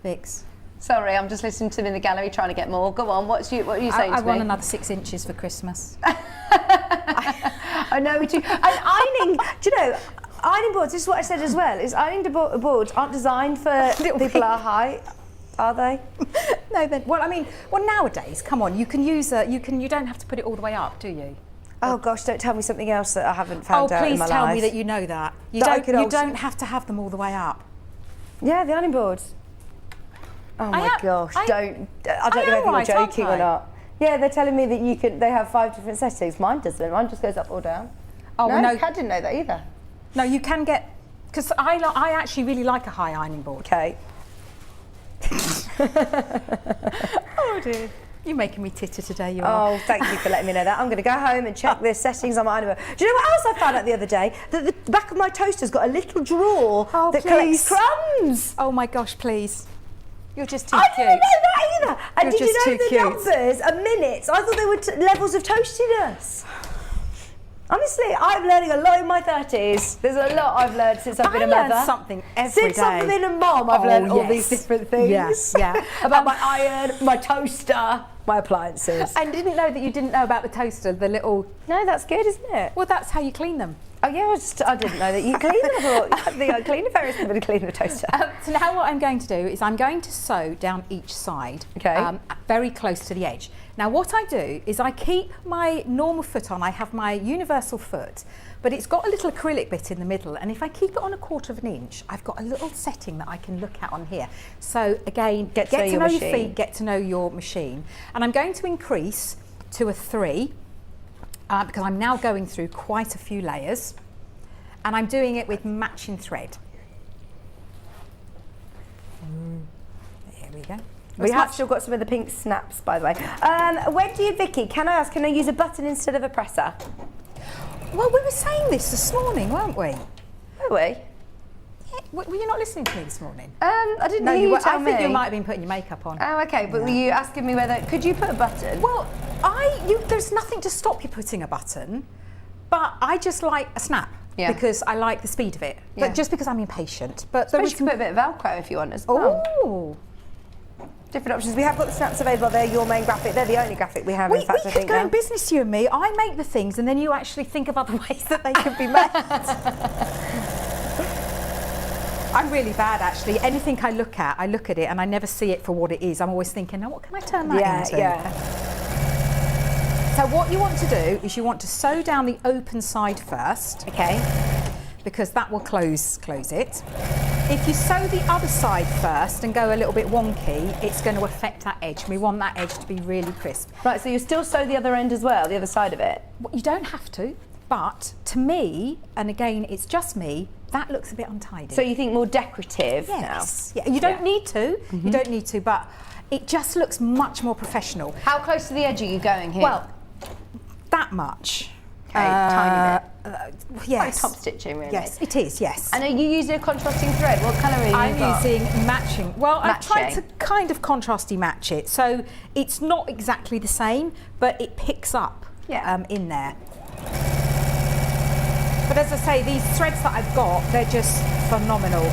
Vix. Sorry, I'm just listening to them in the gallery trying to get more. Go on, what are you saying I to me? want another 6 inches for Christmas. I know we do. And ironing, do you know, ironing boards, this is what I said as well, is ironing boards aren't designed for people our height, are they? No, then, well, nowadays, come on, you can use you don't have to put it all the way up, do you? Oh gosh, don't tell me something else that I haven't found out in please my tell life. me that you know that. You That I could also- don't have to have them all the way up. Yeah, the ironing boards. Oh my gosh, I don't know if you're joking or not. Yeah, they're telling me that they have 5 different settings. Mine doesn't, mine just goes up or down. Oh, no, no. I didn't know that either. No, you can get, because I actually really like a high ironing board. Okay. Oh dear. You're making me titter today, you are. Oh, thank you for letting me know that. I'm going to go home and check the settings on my ironing board. Do you know what else I found out the other day? That the back of my toaster's got a little drawer that collects crumbs. Oh my gosh, please. You're just too I cute. didn't know that either. And You're did you just know too the cute. numbers are minutes? I thought they were levels of toastiness. Honestly, I'm learning a lot in my 30s. There's a lot I've learned since I've been a mother. I learn something every Since day. I've been a mom, I've learned all these yes. different things. Yes, yeah. About my iron, my toaster, my appliances. I didn't know that you didn't know about the toaster, the little... No, that's good, isn't it? Well, that's how you clean them. Oh yeah, I didn't know that you clean them. I think I clean the various people to clean the toaster. So now what I'm going to do is I'm going to sew down each side, Okay. very close to the edge. Now what I do is I keep my normal foot on. I have my universal foot, but it's got a little acrylic bit in the middle, and if I keep it on 1/4 inch, I've got a little setting that I can look at on here. So again, get to know your machine. feet, get to know your machine. And I'm going to increase to a 3, because I'm now going through quite a few layers, and I'm doing it with matching thread. There we go. We have still got some of the pink snaps, by the way. Vicky, can I use a button instead of a presser? Well, we were saying this morning, weren't we? Were we? Yeah. Were you not listening to me this morning? I didn't No, hear you you were. tell I think me. you might have been putting your makeup on. Oh, okay, but were you asking me could you put a button? Well, there's nothing to stop you putting a button, but I just like a snap. Yeah. Because I like the speed of it. Yeah. But just because I'm impatient. But Suppose you can put a bit of Velcro if you want as well. Oh. Different options. We have got the snaps available. They're your main graphic. They're the only graphic we have, We in fact, I could think go now. in business, you and me. I make the things and then you actually think of other ways that they could be made. I'm really bad, actually. Anything I look at it and I never see it for what it is. I'm always thinking, now what can I turn that into? Yeah. So what you want to do is you want to sew down the open side first. Okay. Because that will close it. If you sew the other side first and go a little bit wonky, it's going to affect that edge. We want that edge to be really crisp. Right, so you still sew the other end as well, the other side of it? Well, you don't have to, but to me, and again, it's just me, that looks a bit untidy. So you think more decorative yes. Yeah, you don't need to. You don't need to, but it just looks much more professional. How close to the edge are you going here? Well, that much. Okay, tiny bit. Yes. Like top stitching, really. Yes, it is, yes. And are you using a contrasting thread? What colour are you I'm using matching. Well, I've tried to Matching. kind of contrasty match it. So it's not exactly the same, but it picks up in there. But as I say, these threads that I've got, they're just phenomenal.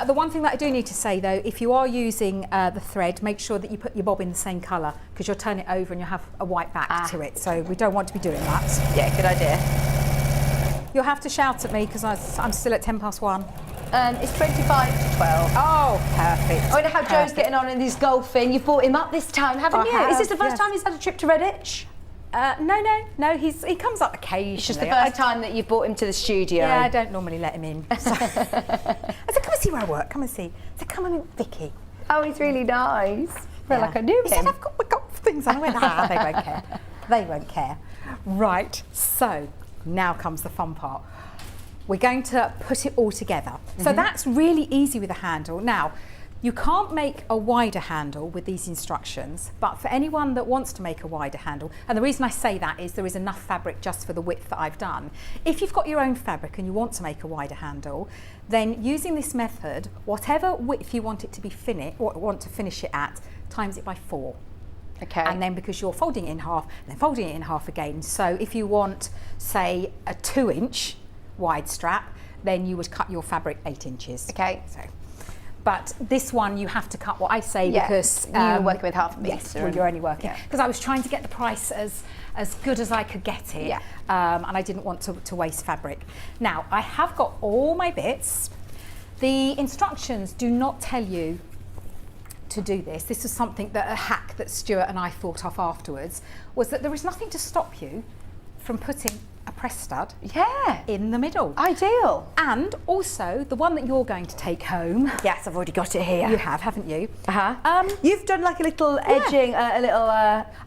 The one thing that I do need to say though, if you are using the thread, make sure that you put your bob in the same colour, because you'll turn it over and you'll have a white back to it. So we don't want to be doing that. Yeah, good idea. You'll have to shout at me because I'm still at 1:10. It's 25 to 12. Oh, perfect. I wonder how Joe's getting on in his golfing. You've brought him up this time, haven't I you? have, Is this the first yes. time he's had a trip to Redditch? No, he comes up occasionally. It's just the first time that you've brought him to the studio. Yeah, I don't normally let him in. So. I said, come and see where I work, come and see. I said, come and meet Vicky. Oh, he's really nice. I feel like I knew He him. said, I've got my golf things. And I went, they won't care. They won't care. Right, so now comes the fun part. We're going to put it all together. So that's really easy with a handle. Now, you can't make a wider handle with these instructions, but for anyone that wants to make a wider handle, and the reason I say that is there is enough fabric just for the width that I've done. If you've got your own fabric and you want to make a wider handle, then using this method, whatever width you want it to be want to finish it at, times it by 4. Okay. And then because you're folding it in half, then folding it in half again. So if you want, say, a 2-inch wide strap, then you would cut your fabric 8 inches. Okay. So But this one you have to cut what I say Yeah, because you're working with half a metre. Yes, well, you're only working Yeah. because I was trying to get the price as good as I could get it, Yeah. and I didn't want to waste fabric. Now I have got all my bits. The instructions do not tell you to do this. This is something that a hack that Stuart and I thought of afterwards, was that there is nothing to stop you from putting a press stud Yeah. in the middle. Ideal. And also the one that you're going to take home. Yes, I've already got it here. You have, haven't you? Uh-huh. You've done like a little edging, a little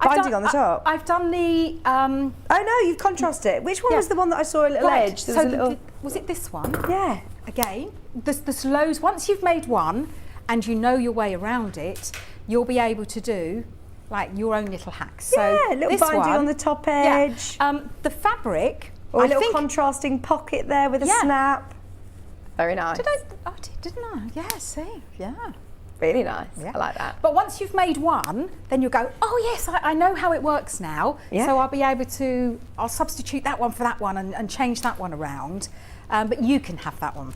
binding on the top. I've done the. Oh no, you've contrasted it. Which one Yeah. was the one that I saw a little Right, edge? There so was a little. was it this one? Yeah. Again, there's loads. Once you've made one and you know your way around it, you'll be able to do like your own little hacks. So Yeah, a little this binding one, on the top yeah. edge. The fabric. Or a I little think, contrasting pocket there with a Yeah. snap. Very nice. didn't I? Yeah, see, yeah. Really nice. Yeah. I like that. But once you've made one, then you'll go, oh yes, I know how it works now. Yeah. So I'll be able to, I'll substitute that one for that one and change that one around. But you can have that one.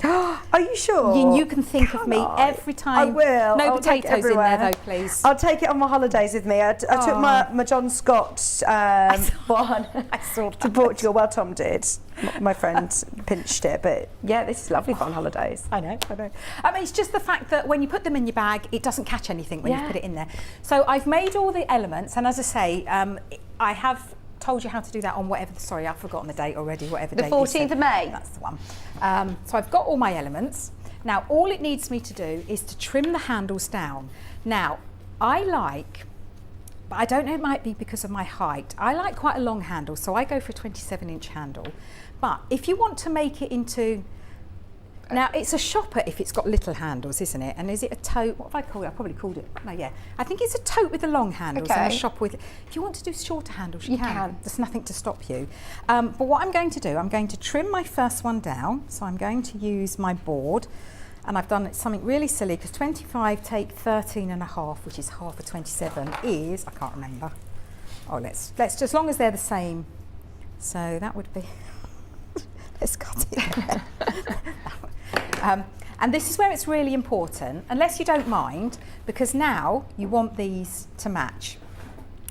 Are you sure? You can think of Can me I? every time. I will. No I'll take it potatoes in there everywhere. though, please. I'll take it on my holidays with me. I took my John Scott one I saw to Portugal. Well, Tom did. My friend pinched it, but yeah, this is lovely fun holidays. I know. I mean, it's just the fact that when you put them in your bag, it doesn't catch anything when you put it in there. So I've made all the elements, and as I say, I have told you how to do that on whatever, sorry, I've forgotten the date already, whatever The date you 14th said. of May. That's the one. So I've got all my elements. Now, all it needs me to do is to trim the handles down. Now, I like, but I don't know, it might be because of my height, I like quite a long handle, so I go for a 27-inch handle. But if you want to make it into, now it's a shopper if it's got little handles, isn't it? And is it a tote? What have I called it? I probably called it, no, yeah. I think it's a tote with the long handles and a Okay. shopper with, if you want to do shorter handles, you You can. can. There's nothing to stop you. But what I'm going to do, I'm going to trim my first one down. So I'm going to use my board, and I've done something really silly because 25 take 13 and a half, which is half of 27 is, I can't remember. Oh, let's just, as long as they're the same. So that would be, let's cut it. And this is where it's really important, unless you don't mind, because now you want these to match.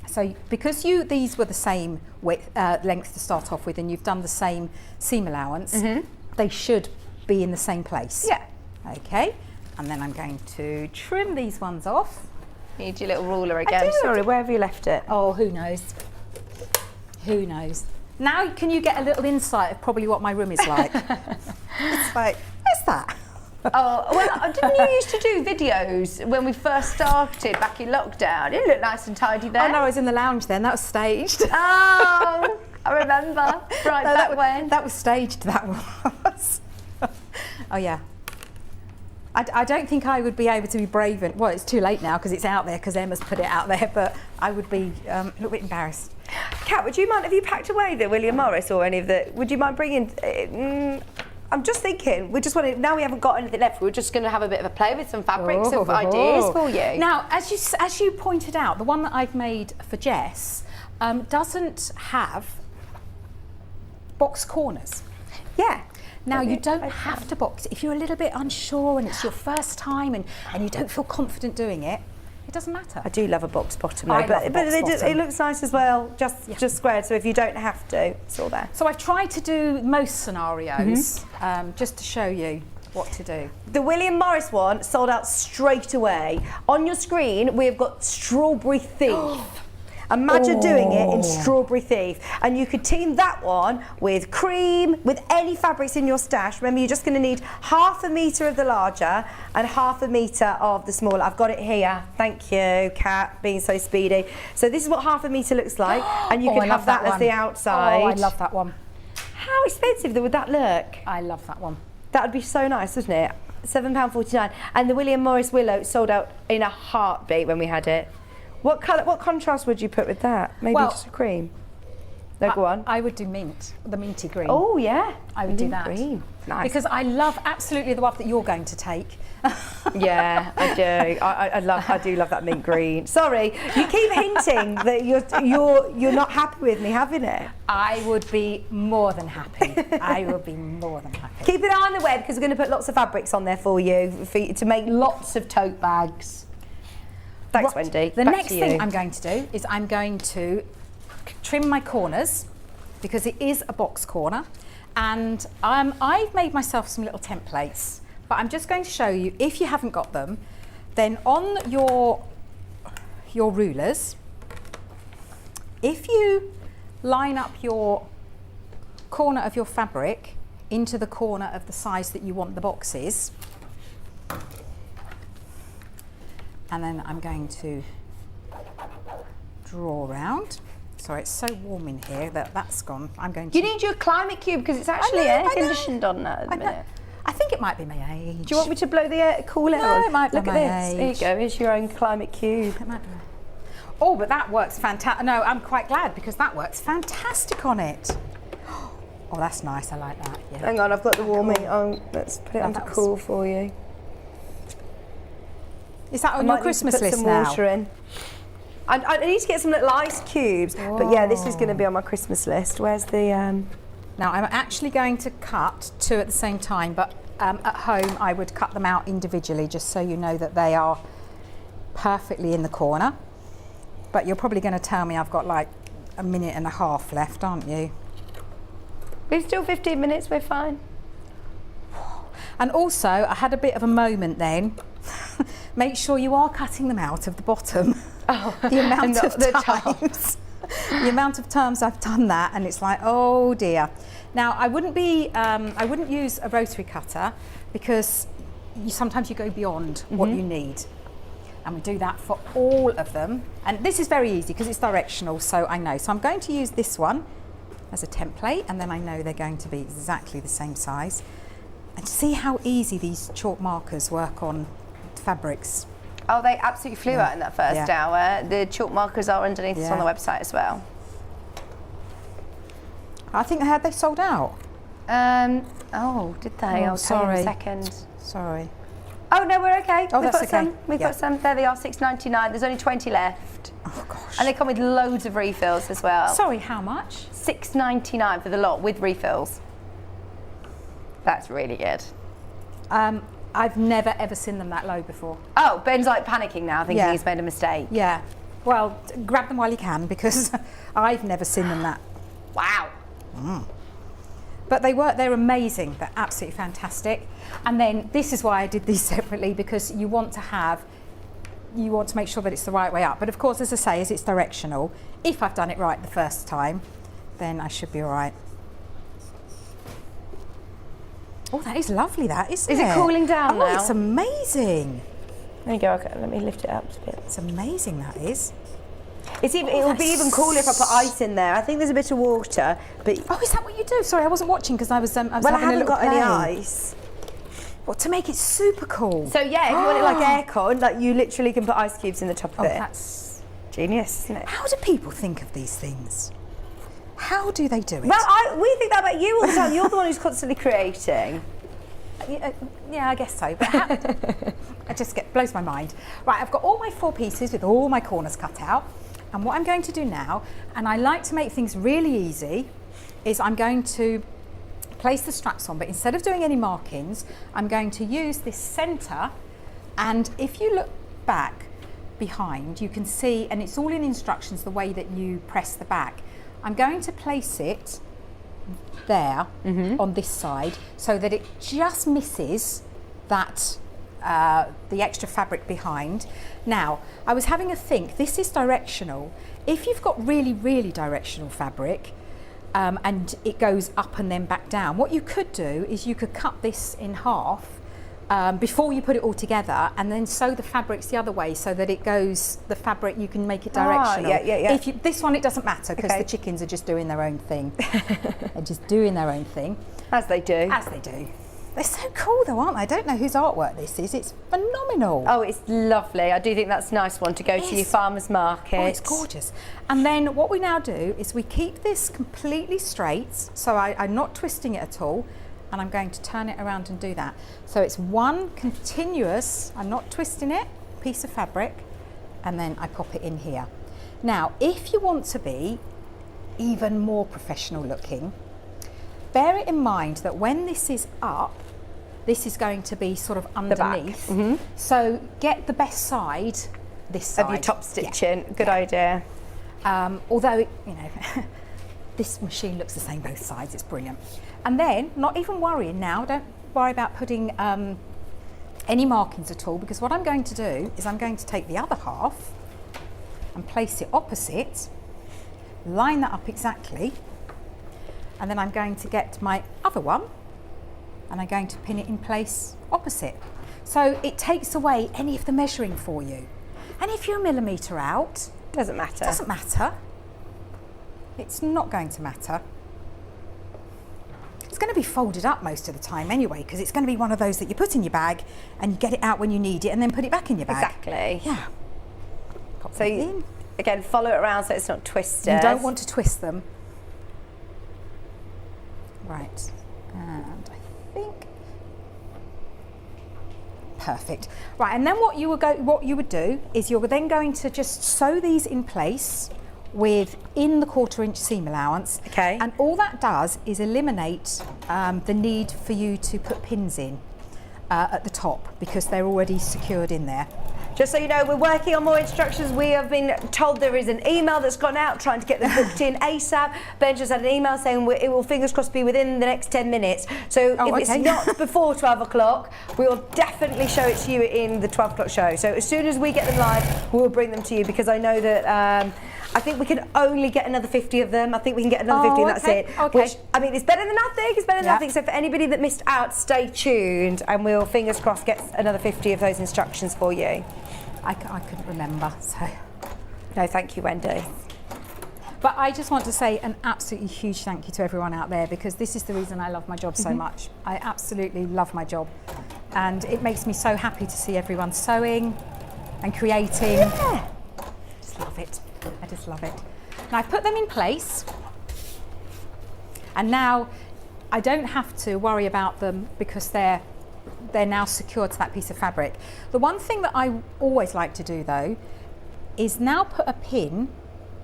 So because these were the same width, length to start off with, and you've done the same seam allowance, they should be in the same place. Yeah. Okay, and then I'm going to trim these ones off. Need your little ruler again. do. Sorry, where have you left it? Oh, who knows? Who knows? Now can you get a little insight of probably what my room is like? It's like, where's that? Oh, well, didn't you used to do videos when we first started back in lockdown? It looked nice and tidy there. Oh no, I was in the lounge then, that was staged. Oh, I remember. Right, No, back when. that was staged, that was. Oh yeah. I don't think I would be able to be brave, and well, it's too late now because it's out there because Emma's put it out there, but I would be a little bit embarrassed. Kat, would you mind if you packed away the William Morris or any of the? Would you mind bringing? I'm just thinking. We just want to. Now we haven't got anything left. We're just going to have a bit of a play with some fabrics and ideas for you. Now, as you pointed out, the one that I've made for Jess doesn't have box corners. Yeah. Now, you don't have to box it. If you're a little bit unsure and it's your first time and you don't feel confident doing it, it doesn't matter. I do love a box bottom, I though, love a box bottom. it looks nice as well, just squared. So if you don't have to, it's all there. So I've tried to do most scenarios just to show you what to do. The William Morris one sold out straight away. On your screen, we've got Strawberry Thief. Imagine doing it in Strawberry Thief. And you could team that one with cream, with any fabrics in your stash. Remember, you're just going to need 1/2 metre of the larger and 1/2 metre of the smaller. I've got it here. Thank you, Kat, being so speedy. So this is what 1/2 metre looks like. And you I can have love that as one. the outside. Oh, I love that one. How expensive would that look? I love that one. That would be so nice, wouldn't it? £7.49. And the William Morris Willow sold out in a heartbeat when we had it. What colour? What contrast would you put with that? Maybe Well, just a cream. No, go on. I would do mint, the minty green. Oh yeah, I would do that. Green. Nice. Because I love absolutely the one that you're going to take. Yeah, I do. I do love that mint green. Sorry, you keep hinting that you're not happy with me having it. I would be more than happy. I would be more than happy. Keep an eye on the web because we're going to put lots of fabrics on there for you to make lots of tote bags. Thanks, Wendy. The Back next to you. thing I'm going to do is I'm going to trim my corners because it is a box corner, and I've made myself some little templates, but I'm just going to show you, if you haven't got them, then on your rulers, if you line up your corner of your fabric into the corner of the size that you want the boxes, and then I'm going to draw around. Sorry, it's so warm in here that's gone. I'm going to... You need your climate cube because it's actually air conditioned on that at the minute. I think it might be my age. Do you want me to blow the cool air on? It might be Look my at this. age. There you go. Here's your own climate cube. It might be. Oh, but that works fantastic. No, I'm quite glad because that works fantastic on it. Oh, that's nice. I like that. Yeah. Hang on, I've got the warming on. Let's put it onto cool for you. Is that on I your might Christmas need to put list some now? water in. I need to get some little ice cubes. But yeah, this is going to be on my Christmas list. Where's the... Now, I'm actually going to cut two at the same time, but at home I would cut them out individually just so you know that they are perfectly in the corner. But you're probably going to tell me I've got like a minute and a half left, aren't you? We've still 15 minutes, we're fine. And also, I had a bit of a moment then. Make sure you are cutting them out of the bottom. Oh, the amount not of the times. The amount of times I've done that, and it's like, oh dear. Now, I wouldn't use a rotary cutter because sometimes you go beyond what you need. And we do that for all of them. And this is very easy because it's directional, so I know. So I'm going to use this one as a template, and then I know they're going to be exactly the same size. And see how easy these chalk markers work on fabrics. Oh, they absolutely flew out in that first hour. The chalk markers are underneath us on the website as well. I think they sold out. Oh, did they? Oh, I'll tell you in sorry. a second. Sorry. Oh no, we're okay. Oh, We've that's got some. okay. We've got some. There they are, $6.99. There's only 20 left. Oh gosh. And they come with loads of refills as well. Sorry, how much? $6.99 for the lot with refills. That's really good. I've never ever seen them that low before. Oh, Ben's like panicking now, thinking he's made a mistake. Yeah. Well, grab them while you can because I've never seen them that. Wow. But they're amazing. They're absolutely fantastic. And then this is why I did these separately, because you want to make sure that it's the right way up. But of course, as I say, as it's directional, if I've done it right the first time, then I should be all right. Oh, that is lovely, that, isn't it? Is it cooling down now? Oh, it's amazing. There you go. Okay, let me lift it up a bit. It's amazing, that is. It'll be even cooler if I put ice in there. I think there's a bit of water, but Oh, is that what you do? Sorry, I wasn't watching because I was having well, I a haven't little got any play. ice. What, to make it super cool? So yeah, if you want it like aircon, like you literally can put ice cubes in the top of it. That's Genius, isn't it? How do people think of these things? How do they do it? Well, we think that about you all the time. You're the one who's constantly creating. Yeah, I guess so. But blows my mind. Right, I've got all my 4 pieces with all my corners cut out. And what I'm going to do now, and I like to make things really easy, is I'm going to place the straps on, but instead of doing any markings, I'm going to use this centre, and if you look back behind, you can see, and it's all in instructions, the way that you press the back. I'm going to place it there on this side so that it just misses that the extra fabric behind. Now, I was having a think, this is directional. If you've got really, really directional fabric and it goes up and then back down, what you could do is you could cut this in half before you put it all together, and then sew the fabrics the other way so that it goes, the fabric, you can make it directional. Yeah. This one, it doesn't matter because the chickens are just doing their own thing. They're just doing their own thing. As they do. As they do. They're so cool though, aren't they? I don't know whose artwork this is. It's phenomenal. Oh, it's lovely. I do think that's a nice one to go to your farmer's market. Oh, it's gorgeous. And then what we now do is we keep this completely straight, so I'm not twisting it at all, and I'm going to turn it around and do that. So it's one continuous, I'm not twisting it, piece of fabric, and then I pop it in here. Now, if you want to be even more professional looking, bear it in mind that when this is up, this is going to be sort of underneath. So get the best side this side. Of your top stitching. Good idea. Although, you know, this machine looks the same both sides, it's brilliant. And then, not even worrying now, don't worry about putting any markings at all, because what I'm going to do is I'm going to take the other half and place it opposite, line that up exactly, and then I'm going to get my other one and I'm going to pin it in place opposite. So it takes away any of the measuring for you. And if you're a millimetre out, Doesn't matter. doesn't matter. It's not going to matter. It's going to be folded up most of the time anyway, because it's going to be one of those that you put in your bag and you get it out when you need it and then put it back in your bag. Exactly. Yeah. Pop So it you, in. again, follow it around so it's not twisted. You don't want to twist them. Right. And I think perfect. Right, and then what you would do is you're then going to just sew these in place within the 1/4 inch seam allowance. Okay. And all that does is eliminate the need for you to put pins in at the top, because they're already secured in there. Just so you know, we're working on more instructions. We have been told there is an email that's gone out trying to get them booked in ASAP. Ben just had an email saying it will, fingers crossed, be within the next 10 minutes. So if it's not before 12 o'clock, we will definitely show it to you in the 12 o'clock show. So as soon as we get them live, we'll bring them to you, because I know that I think we can only get another 50 of them. I think we can get another 50 and that's it. Okay. Which, I mean, it's better than nothing. It's better than nothing. So for anybody that missed out, stay tuned and we'll, fingers crossed, get another 50 of those instructions for you. I couldn't remember, so. No, thank you, Wendy. But I just want to say an absolutely huge thank you to everyone out there, because this is the reason I love my job so much. I absolutely love my job. And it makes me so happy to see everyone sewing and creating. Yeah. Just love it. I just love it. Now I've put them in place. And now I don't have to worry about them, because they're now secured to that piece of fabric. The one thing that I always like to do though is now put a pin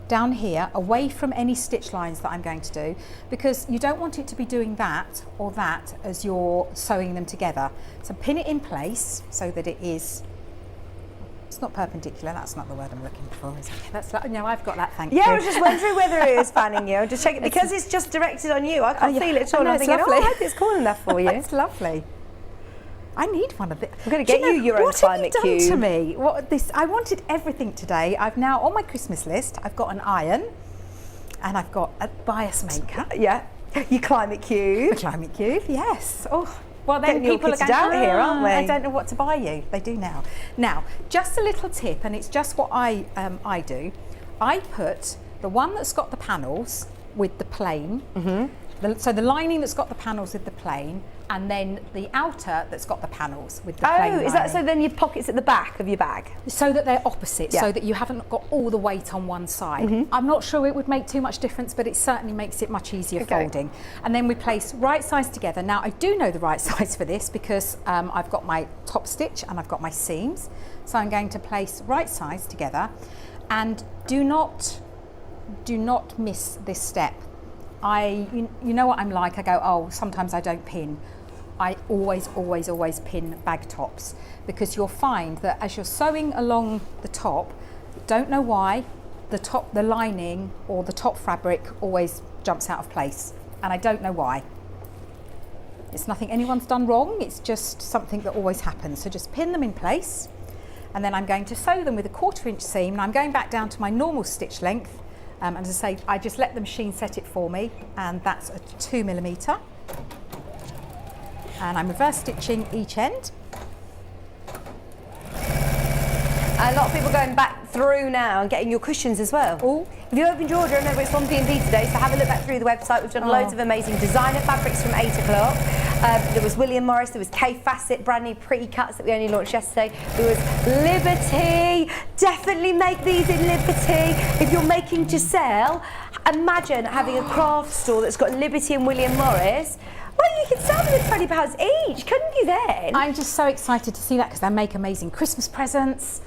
down here away from any stitch lines that I'm going to do, because you don't want it to be doing that or that as you're sewing them together. So pin it in place so that it's not perpendicular, that's not the word I'm looking for, is it? That's like, no, I've got that, thank you. Yeah, I was just wondering whether it is fanning you. Just check it, because it's just directed on you. I can't feel it at all. I know, I'm it's thinking, lovely. I hope it's cool enough for you. It's lovely. I need one of this. I'm going to get you your own climate cube. What have you done to me? What this? I wanted everything today. I've now, on my Christmas list, I've got an iron and I've got a bias maker. Yeah, your climate cube. A climate cube, yes. Oh, well then Getting people are going out here, aren't we? I don't know what to buy you. They do now. Now, just a little tip, and it's just what I do. I put the one that's got the panels with the plain. So the lining that's got the panels with the plain, and then the outer that's got the panels with the plain. Oh, is that so then your pockets at the back of your bag? So that they're opposite, Yeah. so that you haven't got all the weight on one side. I'm not sure it would make too much difference, but it certainly makes it much easier folding. And then we place right sides together. Now I do know the right size for this, because I've got my top stitch and I've got my seams. So I'm going to place right sides together, and do not miss this step. You know what I'm like, I go, oh, sometimes I don't pin. I always pin bag tops, because you'll find that as you're sewing along the top, don't know why, the lining or the top fabric always jumps out of place, and I don't know why. It's nothing anyone's done wrong, it's just something that always happens. So just pin them in place, and then I'm going to sew them with a 1/4 inch seam. And I'm going back down to my normal stitch length. And as I say, I just let the machine set it for me, and that's a 2mm. And I'm reverse stitching each end. A lot of people going back through now and getting your cushions as well. Ooh. If you opened your order, remember it's 1P&D today, so have a look back through the website. We've done loads of amazing designer fabrics from 8 o'clock. There was William Morris, there was K Facet, brand new pretty cuts that we only launched yesterday. There was Liberty. Definitely make these in Liberty. If you're making to sell, imagine having a craft store that's got Liberty and William Morris. Well, you could sell them at £20 each, couldn't you then? I'm just so excited to see that, because they make amazing Christmas presents.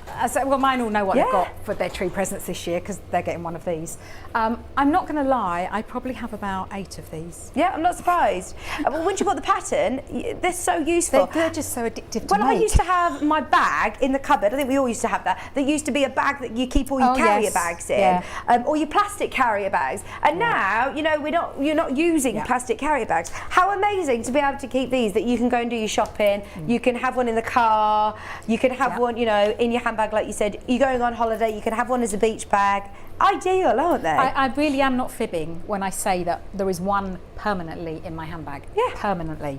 Well, mine all know what they've got for their tree presents this year because they're getting one of these. I'm not going to lie, I probably have about 8 of these. Yeah, I'm not surprised. Well, once you've got the pattern, they're so useful. They're just so addictive to When I make. used to have my bag in the cupboard, I think we all used to have that. There used to be a bag that you keep all your carrier bags in, or your plastic carrier bags. And now, you know, you're not using plastic carrier bags. How amazing to be able to keep these, that you can go and do your shopping, you can have one in the car, you can have one, you know, in your handbag, like you said. You're going on holiday, you can have one as a beach bag. Ideal, aren't they? I really am not fibbing when I say that there is one permanently in my handbag. Yeah. Permanently.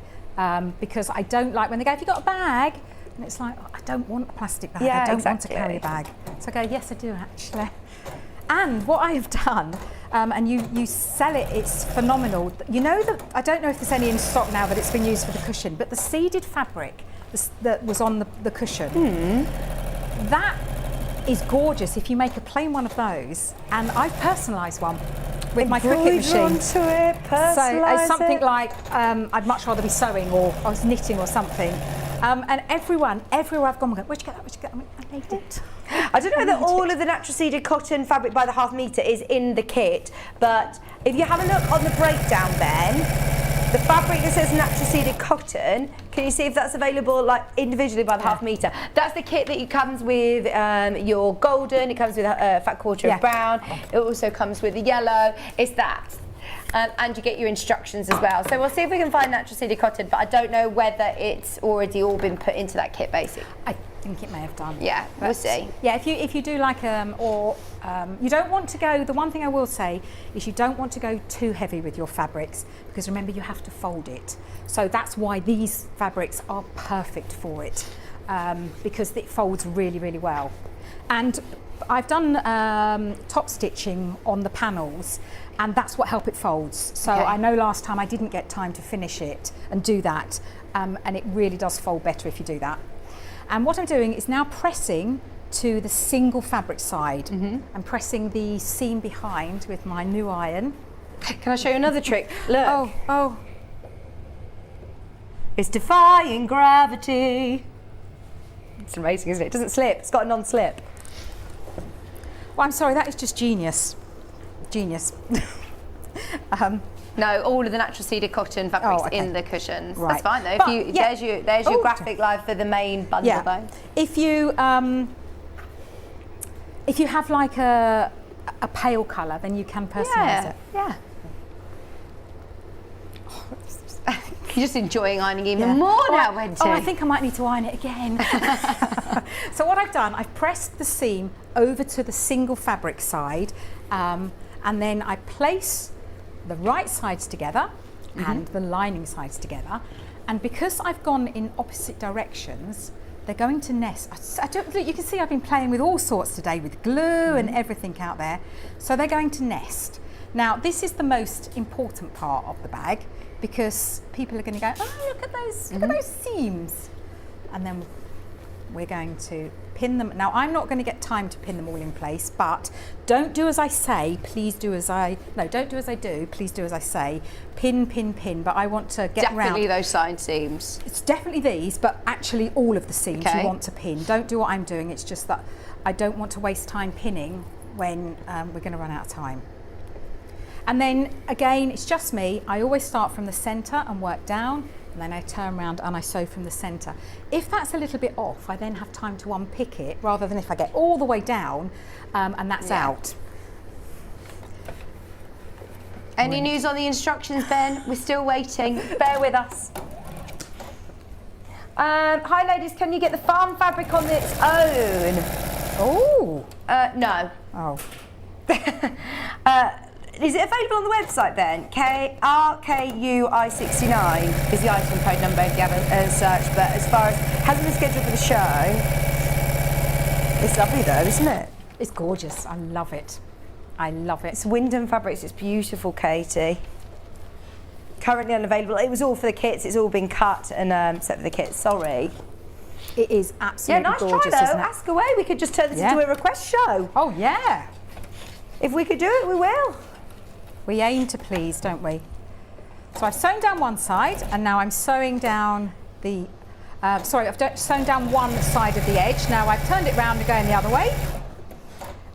Because I don't like when they go, have you got a bag? And it's like, oh, I don't want a plastic bag. Yeah, I don't exactly. want a carry bag. So I go, yes, I do actually. And what I've done, and you sell it, it's phenomenal. You know that, I don't know if there's any in stock now that it's been used for the cushion, but the seeded fabric that was on the cushion, that is gorgeous if you make a plain one of those. And I've personalised one with my Cricut machine. Onto it, So it's something it. like, I'd much rather be sewing, or I was knitting or something. And everywhere I've gone, where'd you get that, where'd you get that? I made it. I don't know that all of the natural seeded cotton fabric by the half metre is in the kit, but if you have a look on the breakdown then, the fabric that says natural seeded cotton, can you see if that's available like individually by the half metre? That's the kit that comes with your golden, it comes with a fat quarter of brown, it also comes with the yellow, it's that. And you get your instructions as well. So we'll see if we can find natural seeded cotton, but I don't know whether it's already all been put into that kit basically. I think it may have done. Yeah, we'll see. Yeah, if you do like you don't want to go. The one thing I will say is you don't want to go too heavy with your fabrics, because remember you have to fold it. So that's why these fabrics are perfect for it, because it folds really, really well. And I've done top stitching on the panels, and that's what helps it folds. So I know last time I didn't get time to finish it and do that, and it really does fold better if you do that. And what I'm doing is now pressing to the single fabric side. I'm pressing the seam behind with my new iron. Can I show you another trick? Look. Oh. It's defying gravity. It's amazing, isn't it? It doesn't slip. It's got a non-slip. Well, I'm sorry, that is just genius. Genius. No, all of the natural seeded cotton fabrics in the cushions. Right. That's fine though. But, there's your graphic live for the main bundle though. If you have like a pale colour, then you can personalise it. Yeah. You're just enjoying ironing even more now, Wendy. Oh, I think I might need to iron it again. So what I've done, I've pressed the seam over to the single fabric side, and then I place the right sides together and the lining sides together. And because I've gone in opposite directions, they're going to nest. You can see I've been playing with all sorts today with glue and everything out there. So they're going to nest. Now, this is the most important part of the bag, because people are going to go, oh, look at those seams. And then we're going to pin them. Now, I'm not going to get time to pin them all in place, but don't do as I say, please do as I, no, don't do as I do, please do as I say. Pin, pin, pin, but I want to get round. Definitely those side seams. It's definitely these, but actually all of the seams you want to pin. Don't do what I'm doing, it's just that I don't want to waste time pinning when we're going to run out of time. And then again, it's just me. I always start from the centre and work down, and then I turn around and I sew from the centre. If that's a little bit off, I then have time to unpick it, rather than if I get all the way down and that's out. Any news on the instructions, Ben? We're still waiting. Bear with us. Hi ladies, can you get the farm fabric on its own? Oh. No. Oh. Is it available on the website, Ben? RKUI69 is the item code number if you have a search, but as far as hasn't been scheduled for the show, it's lovely though, isn't it? It's gorgeous. I love it. I love it. It's Wyndham Fabrics. It's beautiful, Katie. Currently unavailable. It was all for the kits. It's all been cut and set for the kits. Sorry. It is absolutely nice gorgeous, try, though. isn't it? Ask away. We could just turn this into a request show. Oh, yeah. If we could do it, we will. We aim to please, don't we? So I've sewn down one side, and now I'm sewing down the Sorry, I've sewn down one side of the edge. Now I've turned it round and going the other way.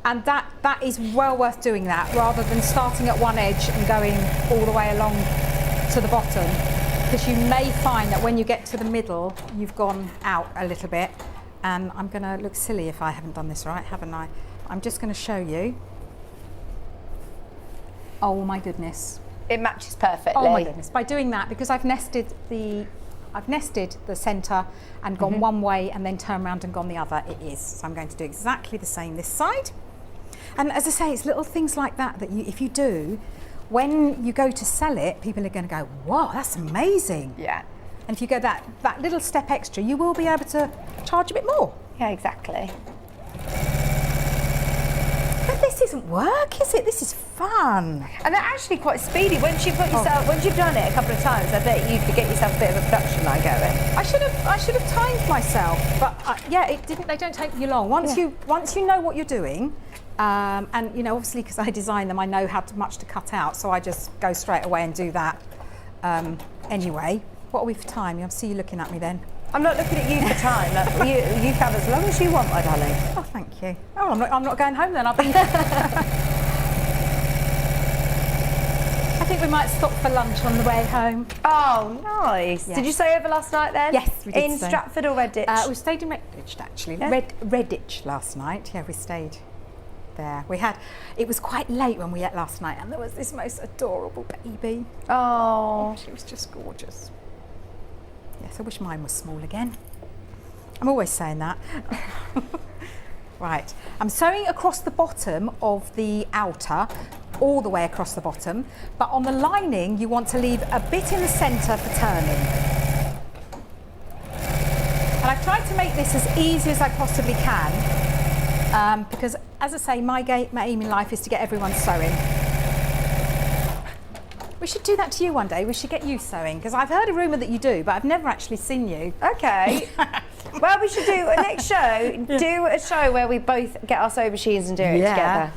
And that is well worth doing that, rather than starting at one edge and going all the way along to the bottom. Because you may find that when you get to the middle, you've gone out a little bit. And I'm going to look silly if I haven't done this right, haven't I? I'm just going to show you. Oh my goodness. It matches perfectly. Oh my goodness. By doing that, because I've nested the centre and gone one way and then turned around and gone the other, it is. So I'm going to do exactly the same this side. And as I say, it's little things like that that if you do, when you go to sell it, people are going to go, wow, that's amazing. Yeah. And if you go that little step extra, you will be able to charge a bit more. Yeah, exactly. But this isn't work, is it? This is fun. And they're actually quite speedy. Once you've done it a couple of times, I bet you could get yourself a bit of a production line going. I should have timed myself, but yeah, it didn't. They don't take you long. Once you know what you're doing, and you know, obviously because I design them, I know how much to cut out, so I just go straight away and do that. Anyway, what are we for time? I see you looking at me then. I'm not looking at you for time. You have as long as you want, my darling. Oh, thank you. Oh, I'm not going home then. I'll be. I think we might stop for lunch on the way home. Oh, nice. Yeah. Did you stay over last night then? Yes, we did. In Stratford or Redditch? We stayed in Redditch actually. Yeah. Redditch last night. Yeah, we stayed there. It was quite late when we ate last night, and there was this most adorable baby. Oh. She was just gorgeous. Yes, I wish mine was small again. I'm always saying that. Right, I'm sewing across the bottom of the outer, all the way across the bottom, but on the lining you want to leave a bit in the centre for turning. And I've tried to make this as easy as I possibly can, because as I say, my aim in life is to get everyone sewing. We should do that to you one day. We should get you sewing, because I've heard a rumour that you do, but I've never actually seen you. Okay. Well, we should do a next show. Do a show where we both get our sewing machines and do it together.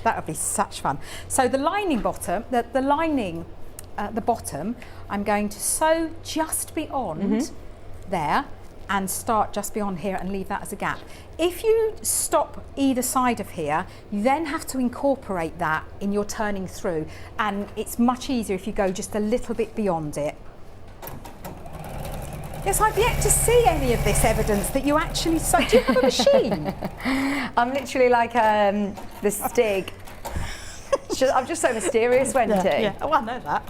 That would be such fun. So the lining bottom, the bottom, I'm going to sew just beyond there and start just beyond here and leave that as a gap. If you stop either side of here, you then have to incorporate that in your turning through, and it's much easier if you go just a little bit beyond it. Yes, I've yet to see any of this evidence that you actually sew. Do you have a machine? I'm literally like the Stig. I'm just so mysterious, Wendy. Yeah. Oh, I know that.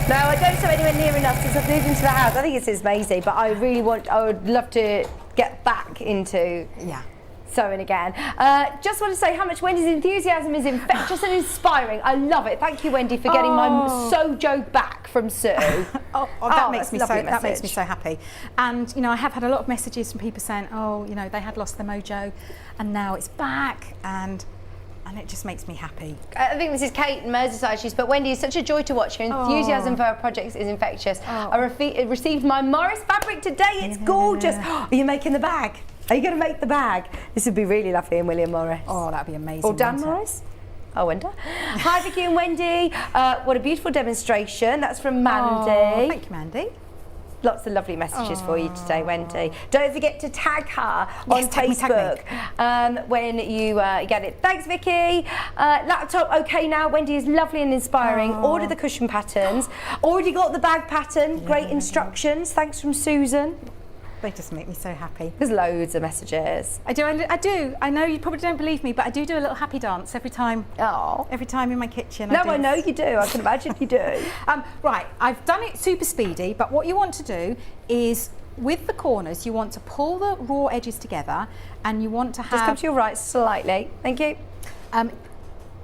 No, I don't sew anywhere near enough since I've moved into the house. I think it's amazing, but I would love to get back into sewing again. Just want to say how much Wendy's enthusiasm is infectious and inspiring. I love it. Thank you, Wendy, for getting my Sojo back from Sue. That makes me so happy. And you know, I have had a lot of messages from people saying, oh, you know, they had lost their mojo, and now it's back, and it just makes me happy. I think this is Kate in Merseyside. She's put, Wendy, it's such a joy to watch. Her enthusiasm for her projects is infectious. I received my Morris fabric today. It's gorgeous. Are you making the bag? Are you going to make the bag? This would be really lovely in William Morris. Oh, that'd be amazing. Or Dan Morris? I wonder. Hi, Vicky and Wendy. What a beautiful demonstration. That's from Mandy. Oh, thank you, Mandy. Lots of lovely messages for you today, Wendy. Don't forget to tag her on Facebook when you get it. Thanks, Vicky. Laptop okay now. Wendy is lovely and inspiring. Order the cushion patterns. Already got the bag pattern. Great instructions. Thanks from Susan. They just make me so happy. There's loads of messages. I do. I know you probably don't believe me, but I do a little happy dance every time. Oh. Every time in my kitchen. No, I know you do. I can imagine you do. Right, I've done it super speedy, but what you want to do is, with the corners, you want to pull the raw edges together, and you want to have... Just come to your right slightly. Thank you. I'm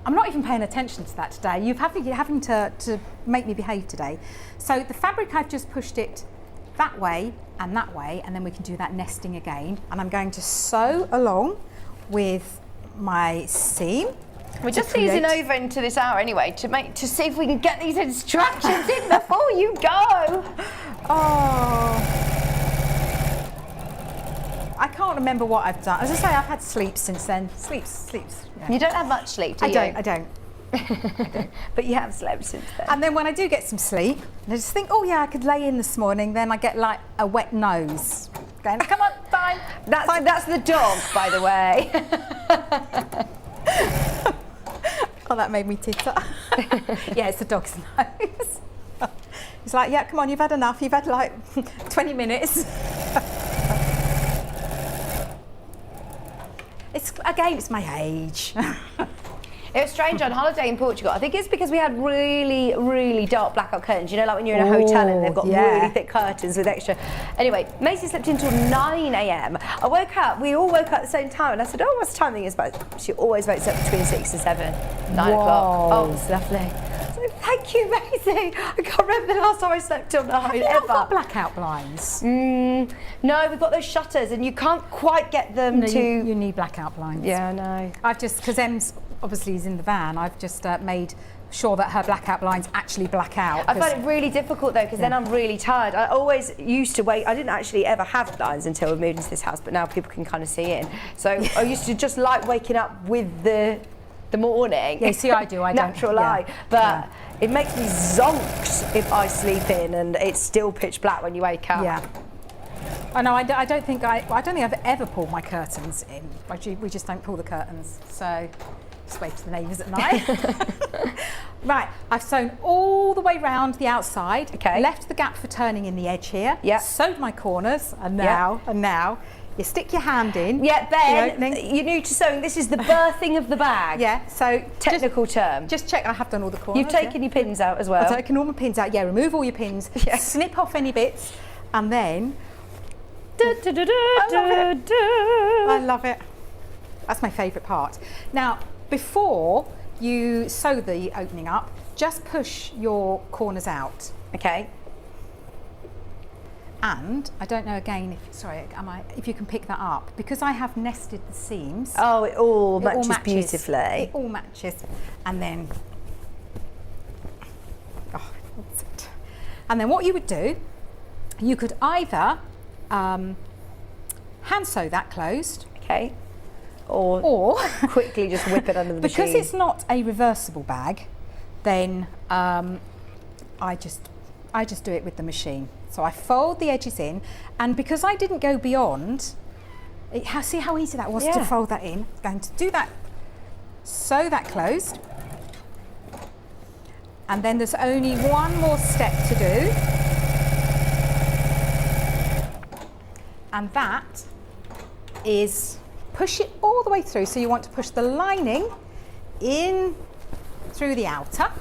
not even paying attention to that today. You're having to make me behave today. So the fabric, I've just pushed it that way, and then we can do that nesting again. And I'm going to sew along with my seam. We're just easing over into this hour anyway to see if we can get these instructions in before you go. Oh, I can't remember what I've done. As I say, I've had sleep since then. Sleeps. Yeah. You don't have much sleep, do you? I don't. But you have slept since then. And then when I do get some sleep, and I just think, oh yeah, I could lay in this morning, then I get like a wet nose. Going, come on, fine. That's the dog, by the way. Oh, that made me titter. Yeah, it's the dog's nose. He's like, yeah, come on, you've had enough. You've had like 20 minutes. It's my age. It was strange on holiday in Portugal. I think it's because we had really, really dark blackout curtains. You know, like when you're in a hotel and they've got really thick curtains with extra. Anyway, Maisie slept until 9 a.m. I woke up, we all woke up at the same time, and I said, oh, what's the time? I think it's about, she always wakes up between 6 and 7, 9 o'clock. Oh, it's lovely. So thank you, Maisie. I can't remember the last time I slept till 9 Have you not got blackout blinds? No, we've got those shutters and you can't quite get them to... You need blackout blinds. Yeah, I know. I've just, because Em's obviously is in the van, I've just made sure that her blackout blinds actually black out. I find it really difficult though, because then I'm really tired. I always used to wait, I didn't actually ever have blinds until we moved into this house, but now people can kind of see in. So I used to just like waking up with the morning. Yeah, see, I do. I don't. Natural light. But it makes me zonked if I sleep in and it's still pitch black when you wake up. Yeah. I know. I don't think I've ever pulled my curtains in. We just don't pull the curtains. So just wave to the neighbours at night. Right. I've sewn all the way round the outside. Okay. Left the gap for turning in the edge here. Yeah. Sewed my corners, and now. You stick your hand in. Yeah, Ben, you're new to sewing. This is the birthing of the bag. Yeah, so technical term. Just check I have done all the corners. You've taken your pins out as well. I've taken all my pins out. Yeah, remove all your pins. Yeah. Snip off any bits, and then. I love it. That's my favourite part. Now, before you sew the opening up, just push your corners out. Okay. And I don't know again if you can pick that up, because I have nested the seams. Oh, it all matches beautifully. It all matches, and then that's it. And then what you would do, you could either hand sew that closed, okay, or quickly just whip it under the machine. Because it's not a reversible bag, then I just do it with the machine. So I fold the edges in, and because I didn't go beyond, see how easy that was to fold that in. I'm going to do that, sew that closed, and then there's only one more step to do, and that is push it all the way through. So you want to push the lining in through the outer.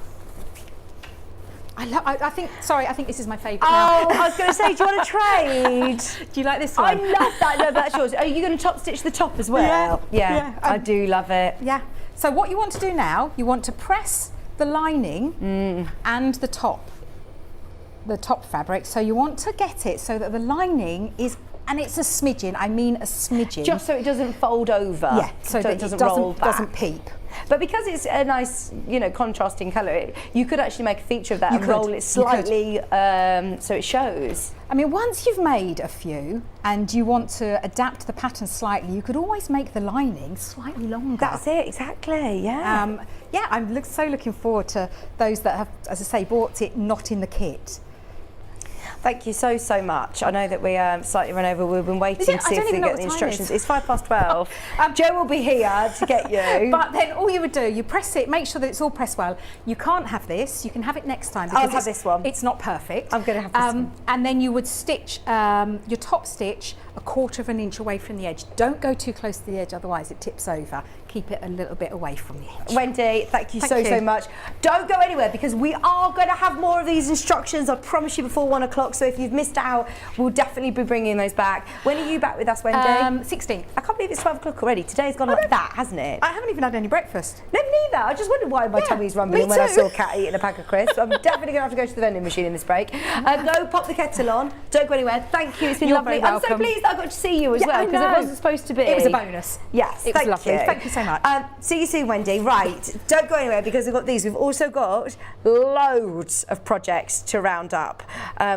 I think this is my favourite now. Oh, I was going to say, do you want to trade? Do you like this one? I love that. No, that's yours. Are you going to top stitch the top as well? Yeah. I do love it. Yeah. So what you want to do now, you want to press the lining and the top fabric. So you want to get it so that the lining is, and it's a smidgen, I mean a smidgen. Just so it doesn't fold over. Yeah, so that it doesn't peep. But because it's a nice, contrasting colour, you could actually make a feature of that and roll it slightly so it shows. I mean, once you've made a few and you want to adapt the pattern slightly, you could always make the lining slightly longer. That's it, exactly, yeah. I'm so looking forward to those that have, as I say, bought it not in the kit. Thank you so much. I know that we slightly run over. We've been waiting to see if we get the instructions. It's 12:05. Jo will be here to get you. But then all you would do, you press it, make sure that it's all pressed well. You can't have this. You can have it next time. I'll have this one. It's not perfect. I'm going to have this one. And then you would stitch your top stitch 1/4 of an inch away from the edge. Don't go too close to the edge, otherwise it tips over. Keep it a little bit away from the edge. Wendy, thank you so much. Don't go anywhere, because we are going to have more of these instructions, I promise you, before 1 o'clock. So if you've missed out, we'll definitely be bringing those back. When are you back with us, Wendy? 16th. I can't believe it's 12 o'clock already. Today's gone like that, hasn't it? I haven't even had any breakfast. No, me neither. I just wondered why my tummy's rumbling when I saw Kat eating a pack of crisps. I'm definitely going to have to go to the vending machine in this break. Go pop the kettle on. Don't go anywhere. Thank you. It's been lovely. I'm so pleased that I got to see you as well, because it wasn't supposed to be. It was a bonus. Yes, it was lovely. Thank you so much. See you soon, Wendy. Right, don't go anywhere, because we've got these. We've also got loads of projects to round up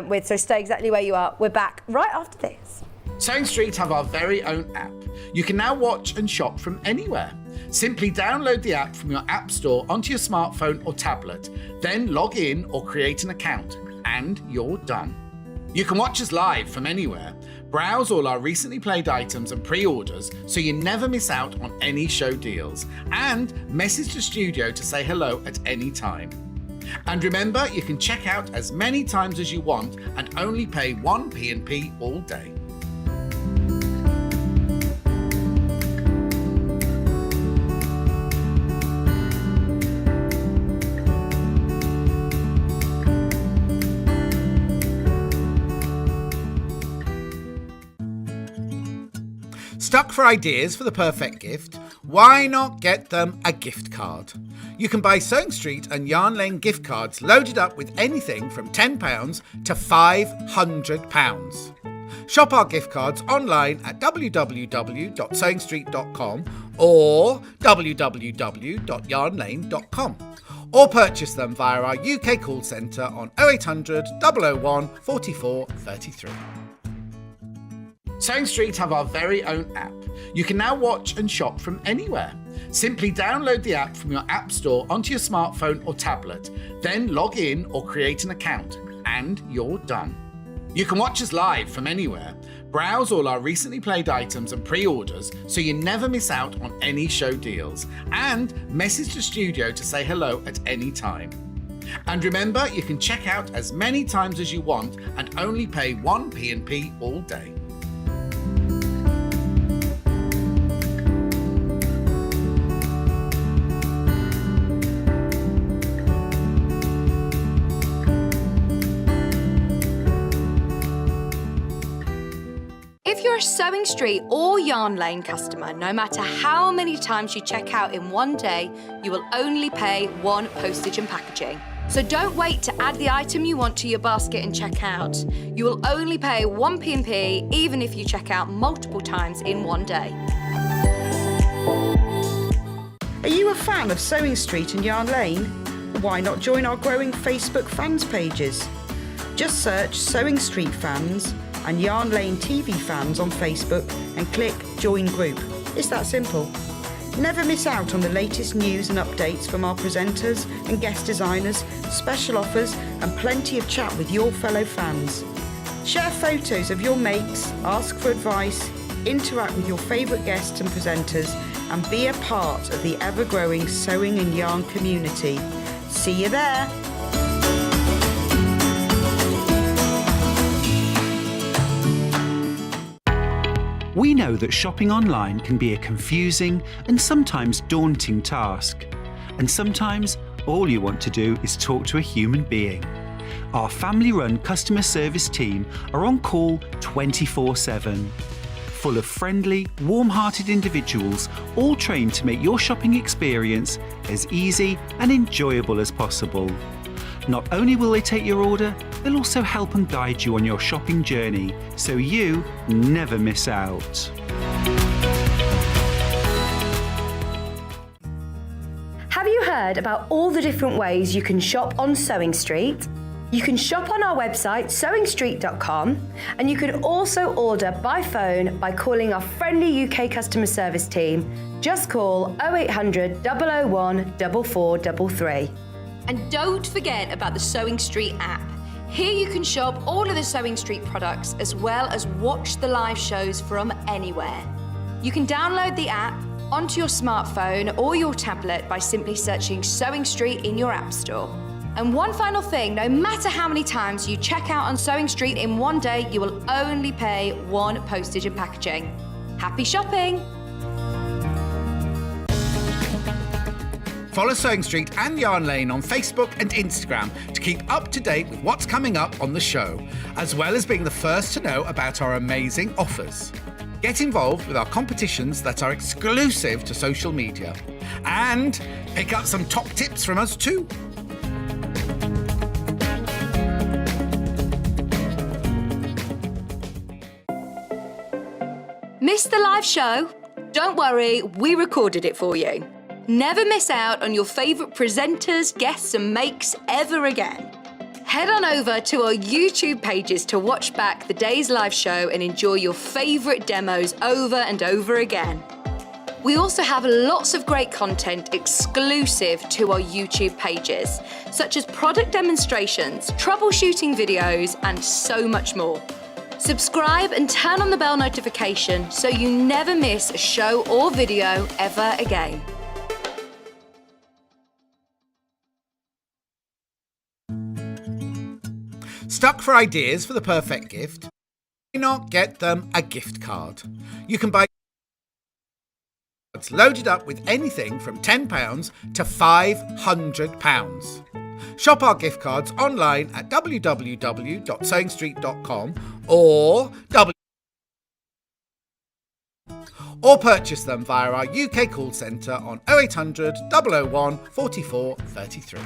with, so stay exactly where you are. We're back right after this. Sewing Street have our very own app. You can now watch and shop from anywhere. Simply download the app from your app store onto your smartphone or tablet, then log in or create an account, and you're done. You can watch us live from anywhere, browse all our recently played items and pre-orders so you never miss out on any show deals, and message the studio to say hello at any time. And remember, you can check out as many times as you want and only pay 1 P&P all day. Stuck for ideas for the perfect gift? Why not get them a gift card? You can buy Sewing Street and Yarn Lane gift cards loaded up with anything from £10 to £500. Shop our gift cards online at www.sewingstreet.com or www.yarnlane.com, or purchase them via our UK call centre on 0800 001 44 33. Sewing Street have our very own app. You can now watch and shop from anywhere. Simply download the app from your app store onto your smartphone or tablet, then log in or create an account, and you're done. You can watch us live from anywhere, browse all our recently played items and pre-orders so you never miss out on any show deals, and message the studio to say hello at any time. And remember, you can check out as many times as you want and only pay 1 P&P all day. If you're a Sewing Street or Yarn Lane customer, no matter how many times you check out in one day, you will only pay 1 postage and packaging. So don't wait to add the item you want to your basket and check out. You will only pay 1 P&P even if you check out multiple times in one day. Are you a fan of Sewing Street and Yarn Lane? Why not join our growing Facebook fans pages? Just search Sewing Street Fans and Yarn Lane TV Fans on Facebook and click Join Group. It's that simple. Never miss out on the latest news and updates from our presenters and guest designers, special offers and plenty of chat with your fellow fans. Share photos of your makes, ask for advice, interact with your favourite guests and presenters, and be a part of the ever-growing sewing and yarn community. See you there! We know that shopping online can be a confusing and sometimes daunting task. And sometimes all you want to do is talk to a human being. Our family-run customer service team are on call 24/7. Full of friendly, warm-hearted individuals, all trained to make your shopping experience as easy and enjoyable as possible. Not only will they take your order, they'll also help and guide you on your shopping journey, so you never miss out. Have you heard about all the different ways you can shop on Sewing Street? You can shop on our website, sewingstreet.com, and you can also order by phone by calling our friendly UK customer service team. Just call 0800 001 4433. And don't forget about the Sewing Street app. Here you can shop all of the Sewing Street products as well as watch the live shows from anywhere. You can download the app onto your smartphone or your tablet by simply searching Sewing Street in your app store. And one final thing, no matter how many times you check out on Sewing Street in one day, you will only pay 1 postage and packaging. Happy shopping! Follow Sewing Street and Yarn Lane on Facebook and Instagram to keep up to date with what's coming up on the show, as well as being the first to know about our amazing offers. Get involved with our competitions that are exclusive to social media. And pick up some top tips from us too. Missed the live show? Don't worry, we recorded it for you. Never miss out on your favourite presenters, guests and makes ever again. Head on over to our YouTube pages to watch back the day's live show and enjoy your favourite demos over and over again. We also have lots of great content exclusive to our YouTube pages, such as product demonstrations, troubleshooting videos, and so much more. Subscribe and turn on the bell notification so you never miss a show or video ever again. Stuck for ideas for the perfect gift? Why not get them a gift card? You can buy cards loaded up with anything from £10 to £500. Shop our gift cards online at www.sewingstreet.com or purchase them via our UK call centre on 0800 001 44 33.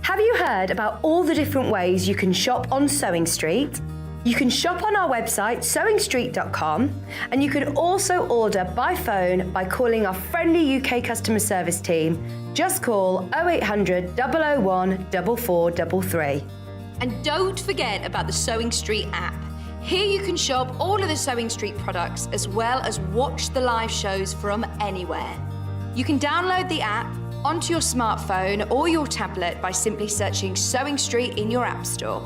Have you heard about all the different ways you can shop on Sewing Street? You can shop on our website, sewingstreet.com, and you can also order by phone by calling our friendly UK customer service team. Just call 0800 001 4433. And don't forget about the Sewing Street app. Here you can shop all of the Sewing Street products as well as watch the live shows from anywhere. You can download the app onto your smartphone or your tablet by simply searching Sewing Street in your app store.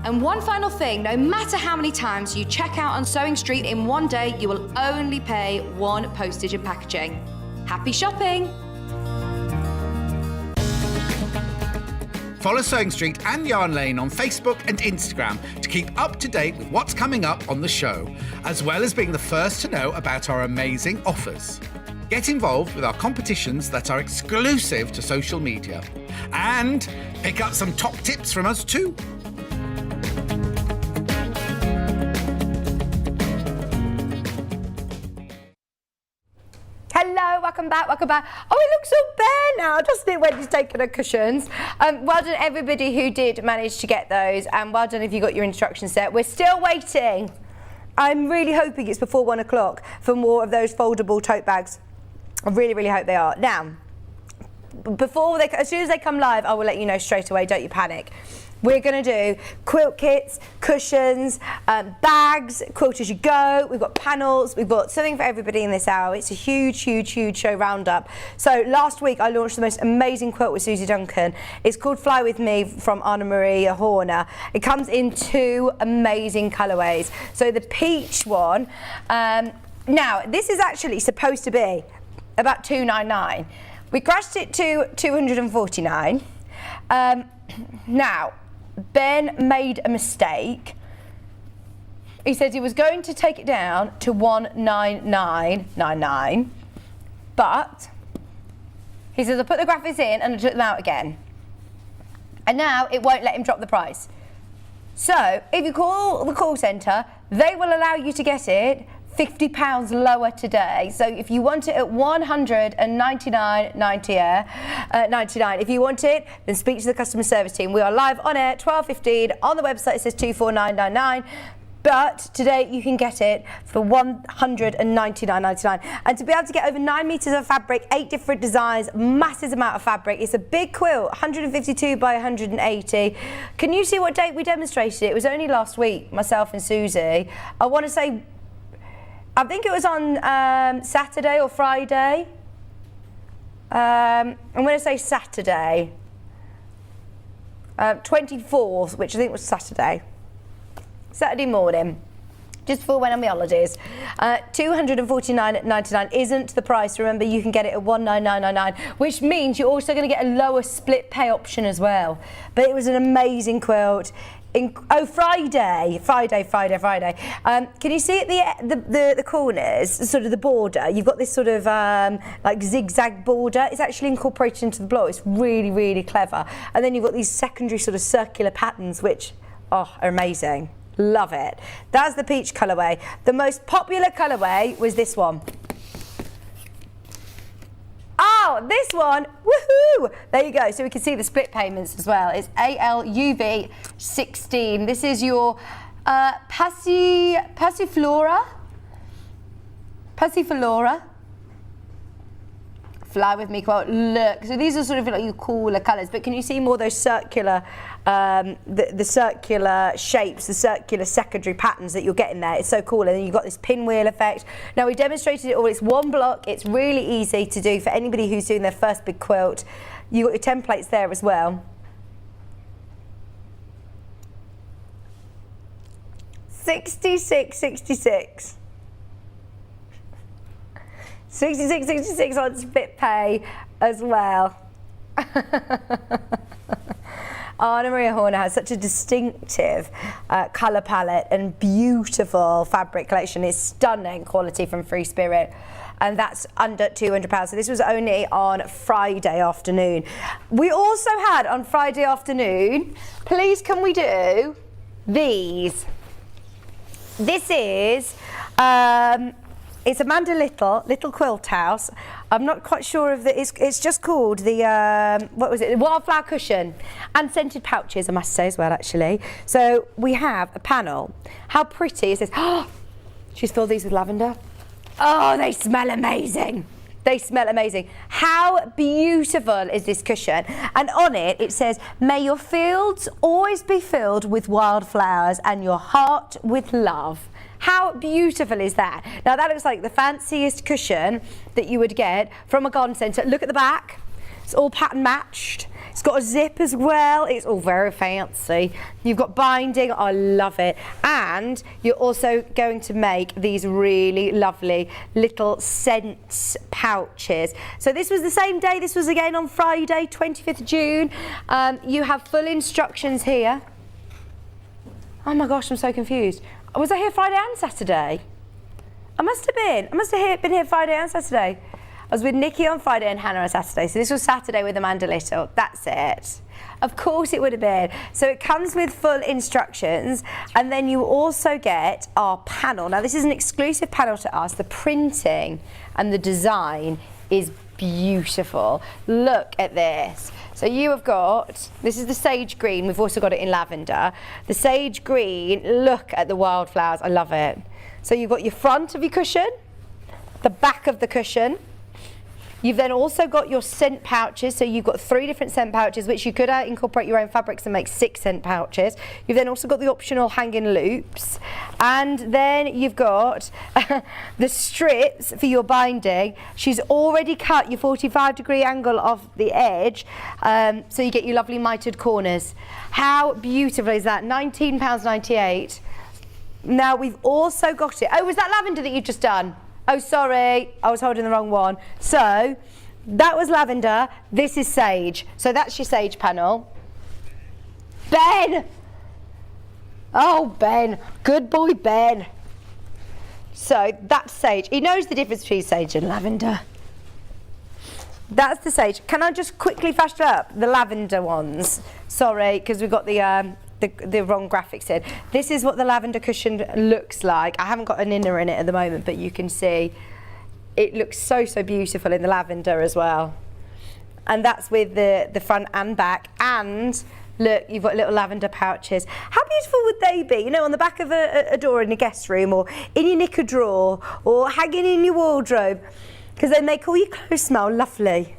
And one final thing, no matter how many times you check out on Sewing Street in one day, you will only pay one postage and packaging. Happy shopping! Follow Sewing Street and Yarn Lane on Facebook and Instagram to keep up to date with what's coming up on the show, as well as being the first to know about our amazing offers. Get involved with our competitions that are exclusive to social media. And pick up some top tips from us too. Hello, welcome back. Oh, it looks so bare now, doesn't it, when you've taken the cushions? Well done everybody who did manage to get those, and well done if you got your instruction set. We're still waiting. I'm really hoping it's before 1 o'clock for more of those foldable tote bags. I really, really hope they are. Now, as soon as they come live, I will let you know straight away, don't you panic. We're going to do quilt kits, cushions, bags, quilt as you go. We've got panels. We've got something for everybody in this hour. It's a huge, huge, huge show roundup. So last week I launched the most amazing quilt with Susie Duncan. It's called Fly With Me from Anna Maria Horner. It comes in 2 amazing colourways. So the peach one, now this is actually supposed to be about $299. We crashed it to $249. Now, Ben made a mistake. He said he was going to take it down to $199.99, but he says I put the graphics in and I took them out again, and now it won't let him drop the price. So if you call the call centre, they will allow you to get it £50 lower today. So if you want it at $199.99, if you want it, then speak to the customer service team. We are live on air 12:15. On the website it says $249.99. But today you can get it for $199.99. And to be able to get over 9 metres of fabric, 8 different designs, massive amount of fabric. It's a big quilt, 152 by 180. Can you see what date we demonstrated it? It was only last week, myself and Susie. I want to say, I think it was on Saturday or Friday. I'm going to say Saturday. 24th, which I think was Saturday. Saturday morning, just before when I'm on my holidays. $249.99 isn't the price. Remember, you can get it at $199.99, which means you're also going to get a lower split pay option as well. But it was an amazing quilt. Friday. Can you see at the corners, sort of the border? You've got this sort of like zigzag border. It's actually incorporated into the block. It's really, really clever. And then you've got these secondary sort of circular patterns, which are amazing. Love it. That's the peach colourway. The most popular colourway was this one. Oh, this one, woohoo! There you go. So we can see the split payments as well. It's ALUV 16. This is your Passiflora. Fly with me quote. Look, so these are sort of like your cooler colours, but can you see more of those circular, the circular shapes, the circular secondary patterns that you're getting there? It's so cool. And then you've got this pinwheel effect. Now we demonstrated it all. It's one block. It's really easy to do for anybody who's doing their first big quilt. You've got your templates there as well. 66.66. 66.66 on split pay as well. Anna Maria Horner has such a distinctive colour palette and beautiful fabric collection. It's stunning quality from Free Spirit. And that's under £200. So this was only on Friday afternoon. We also had on Friday afternoon, please can we do these? This is, it's Amanda Little Quilt House. I'm not quite sure of it's just called the, what was it? The Wildflower Cushion and scented pouches, I must say as well, actually. So we have a panel. How pretty is this? Oh, she's filled these with lavender. Oh, they smell amazing. They smell amazing. How beautiful is this cushion? And on it, it says, may your fields always be filled with wildflowers and your heart with love. How beautiful is that? Now that looks like the fanciest cushion that you would get from a garden centre. Look at the back. It's all pattern matched. It's got a zip as well. It's all very fancy. You've got binding. I love it. And you're also going to make these really lovely little scents pouches. So this was the same day. This was again on Friday, 25th June. You have full instructions here. Oh my gosh, I'm so confused. Was I here Friday and Saturday? I must have been. I must have been here Friday and Saturday. I was with Nikki on Friday and Hannah on Saturday. So this was Saturday with Amanda Little. That's it. Of course it would have been. So it comes with full instructions. And then you also get our panel. Now this is an exclusive panel to us. The printing and the design is beautiful. Look at this. So you have got, this is the sage green. We've also got it in lavender. The sage green, look at the wildflowers. I love it. So you've got your front of your cushion, the back of the cushion. You've then also got your scent pouches. So you've got 3 different scent pouches, which you could incorporate your own fabrics and make 6 scent pouches. You've then also got the optional hanging loops. And then you've got the strips for your binding. She's already cut your 45-degree angle off the edge. So you get your lovely mitered corners. How beautiful is that? £19.98. Now we've also got it. Oh, was that lavender that you've just done? Oh, sorry, I was holding the wrong one. So that was lavender. This is sage. So that's your sage panel. Ben! Oh, Ben. Good boy, Ben. So that's sage. He knows the difference between sage and lavender. That's the sage. Can I just quickly flash up the lavender ones? Sorry, because we've got the wrong graphics in. This is what the lavender cushion looks like. I haven't got an inner in it at the moment, but you can see it looks so, so beautiful in the lavender as well. And that's with the front and back. And look, you've got little lavender pouches. How beautiful would they be? You know, on the back of a door in a guest room, or in your knicker drawer, or hanging in your wardrobe, because they make all your clothes smell lovely.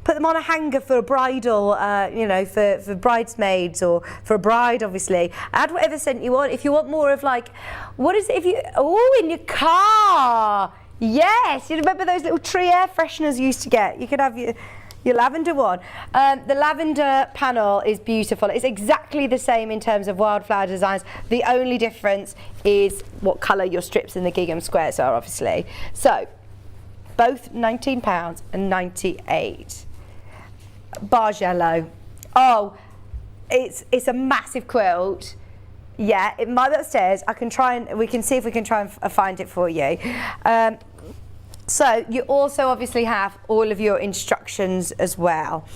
Put them on a hanger for a bridal, you know, for bridesmaids or for a bride, obviously. Add whatever scent you want. If you want more of like, what is it if you, oh, in your car. Yes, you remember those little tree air fresheners you used to get? You could have your lavender one. The lavender panel is beautiful. It's exactly the same in terms of wildflower designs. The only difference is what colour your strips and the gingham squares are, obviously. So, both £19.98. Bargello. Oh, it's a massive quilt. Yeah, it might be upstairs. We can see if we can try and find it for you. So you also obviously have all of your instructions as well.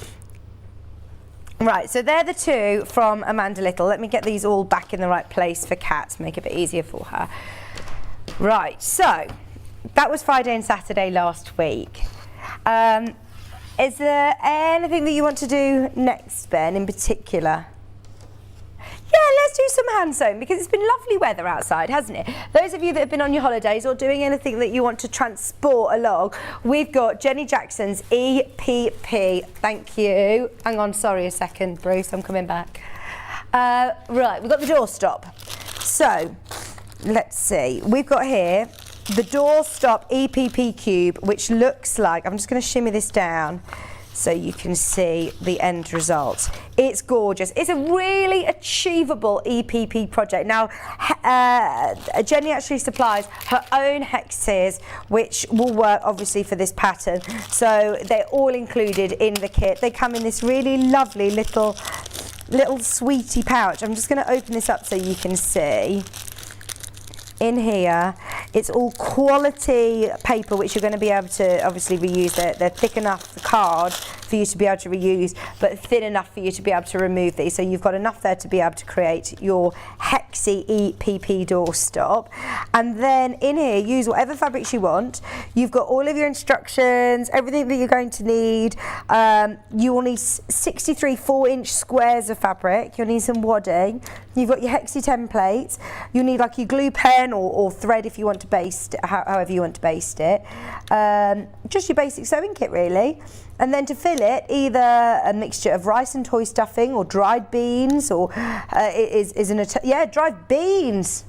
Right, so they're the 2 from Amanda Little. Let me get these all back in the right place for Kat to make it a bit easier for her. Right, so that was Friday and Saturday last week. Is there anything that you want to do next, Ben, in particular? Yeah, let's do some hand sewing because it's been lovely weather outside, hasn't it? Those of you that have been on your holidays or doing anything that you want to transport along, we've got Jenny Jackson's EPP. Thank you. Hang on, sorry a second, Bruce, I'm coming back. Right, we've got the doorstop. So, let's see. We've got here the doorstop EPP cube, which looks like, I'm just going to shimmy this down so you can see the end result. It's gorgeous. It's a really achievable EPP project. Now, Jenny actually supplies her own hexes, which will work obviously for this pattern. So they're all included in the kit. They come in this really lovely little sweetie pouch. I'm just going to open this up so you can see. In here, it's all quality paper, which you're going to be able to obviously reuse. They're thick enough, the card, for you to be able to reuse, but thin enough for you to be able to remove these. So you've got enough there to be able to create your hexy EPP doorstop. And then in here, use whatever fabrics you want. You've got all of your instructions, everything that you're going to need. You will need 63 4-inch squares of fabric. You'll need some wadding. You've got your hexy templates. You'll need like your glue pen or thread if you want to baste it, however you want to baste it. Just your basic sewing kit really. And then to fill it, either a mixture of rice and toy stuffing or dried beans, or dried beans.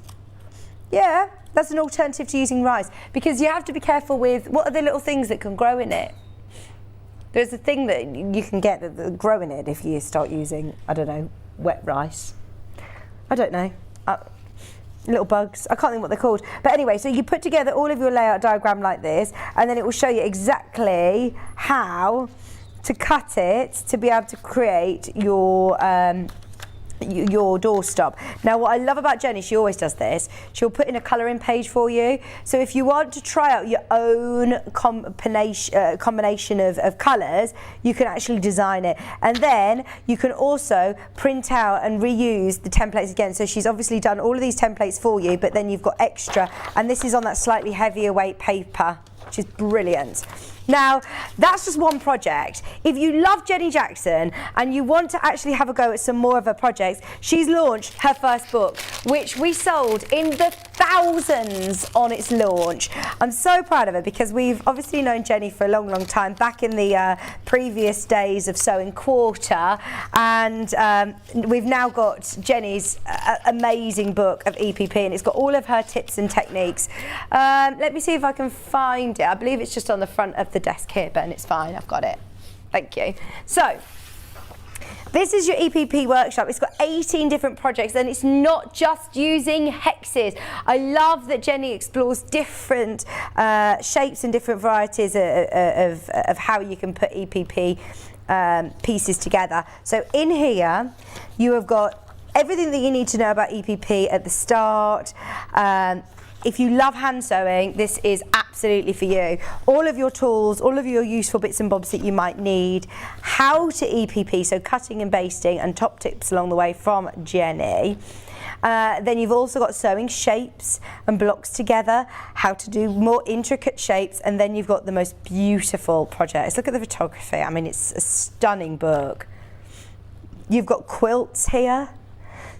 Yeah, that's an alternative to using rice, because you have to be careful with what are the little things that can grow in it. There's a thing that you can get that grow in it if you start using, I don't know, wet rice. I don't know. Little bugs, I can't think what they're called. But anyway, so you put together all of your layout diagram like this, and then it will show you exactly how to cut it to be able to create your doorstop. Now what I love about Jenny, she always does this, she'll put in a colouring page for you. So if you want to try out your own combination of colours, you can actually design it. And then you can also print out and reuse the templates again. So she's obviously done all of these templates for you, but then you've got extra, and this is on that slightly heavier weight paper, which is brilliant. Now, that's just one project. If you love Jenny Jackson and you want to actually have a go at some more of her projects, she's launched her first book, which we sold in the thousands on its launch. I'm so proud of her because we've obviously known Jenny for a long, long time, back in the previous days of Sewing Quarter, and we've now got Jenny's amazing book of EPP, and it's got all of her tips and techniques. Let me see if I can find it. I believe it's just on the front of the desk here, Ben. It's fine, I've got it. Thank you. So, this is your EPP workshop. It's got 18 different projects, and it's not just using hexes. I love that Jenny explores different shapes and different varieties of how you can put EPP pieces together. So in here, you have got everything that you need to know about EPP at the start. If you love hand sewing, this is absolutely for you. All of your tools, all of your useful bits and bobs that you might need, how to EPP, so cutting and basting, and top tips along the way from Jenny. Then you've also got sewing shapes and blocks together, how to do more intricate shapes, and then you've got the most beautiful projects. Look at the photography. I mean, it's a stunning book. You've got quilts here.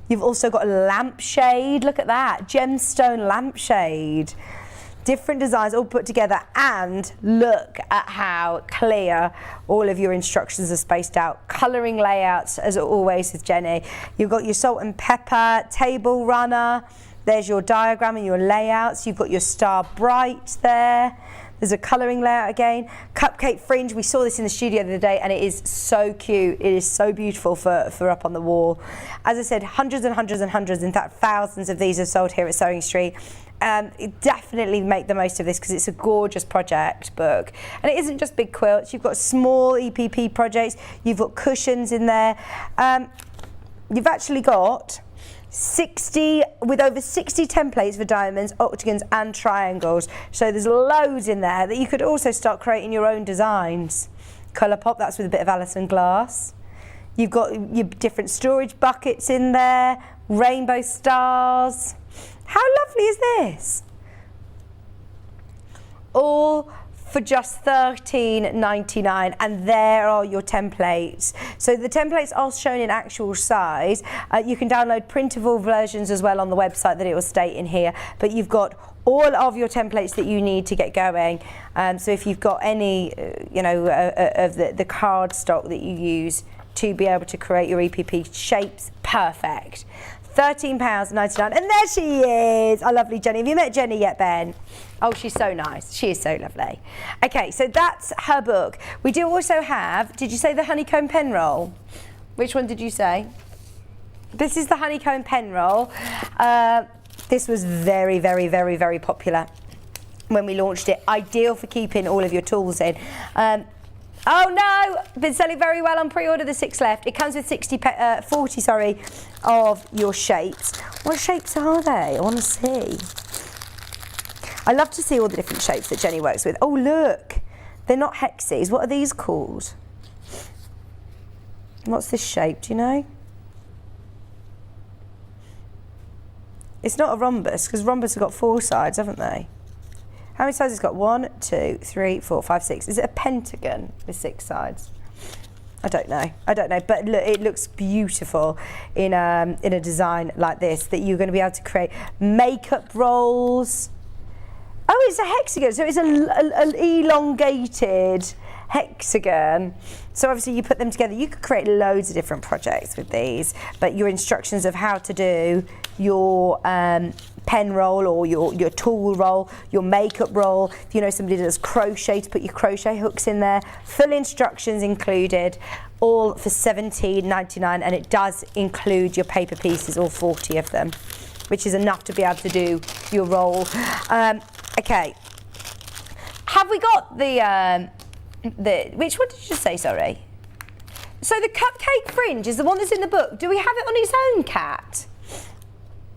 You've also got a lampshade, look at that, gemstone lampshade. Different designs all put together, and look at how clear all of your instructions are spaced out. Colouring layouts, as always with Jenny. You've got your salt and pepper, table runner, there's your diagram and your layouts. You've got your star bright there. There's a colouring layout again. Cupcake fringe, we saw this in the studio the other day, and it is so cute. It is so beautiful for up on the wall. As I said, hundreds and hundreds and hundreds, in fact thousands of these are sold here at Sewing Street. Definitely make the most of this because it's a gorgeous project book. And it isn't just big quilts, you've got small EPP projects, you've got cushions in there. You've actually got with over 60 templates for diamonds, octagons and triangles. So there's loads in there that you could also start creating your own designs. Colour pop, that's with a bit of Alison glass. You've got your different storage buckets in there, rainbow stars. How lovely is this? All for just $13.99, and there are your templates. So the templates are shown in actual size. You can download printable versions as well on the website that it will state in here, but you've got all of your templates that you need to get going. So if you've got any, of the card stock that you use to be able to create your EPP shapes, perfect. £13.99, and there she is, our lovely Jenny. Have you met Jenny yet, Ben? Oh, she's so nice. She is so lovely. Okay, so that's her book. We do also have, did you say the honeycomb pen roll? Which one did you say? This is the honeycomb pen roll. This was very, very, very, very popular when we launched it. Ideal for keeping all of your tools in. Oh no, been selling very well on pre-order, the 6 left. It comes with 40 of your shapes. What shapes are they? I want to see. I love to see all the different shapes that Jenny works with. Oh look, they're not hexes. What are these called? What's this shape, do you know? It's not a rhombus, because rhombus have got 4 sides, haven't they? How many sides has it got? 1, 2, 3, 4, 5, 6. Is it a pentagon with 6 sides? I don't know. But look, it looks beautiful in a design like this, that you're going to be able to create makeup rolls. Oh, it's a hexagon. So it's an elongated hexagon. So obviously you put them together. You could create loads of different projects with these, but your instructions of how to do your pen roll or your tool roll, your makeup roll, if you know somebody that does crochet, to put your crochet hooks in there, full instructions included, all for $17.99, and it does include your paper pieces, all 40 of them, which is enough to be able to do your roll. Okay, have we got the which one did you say, sorry? So the cupcake fringe is the one that's in the book. Do we have it on its own, Kat?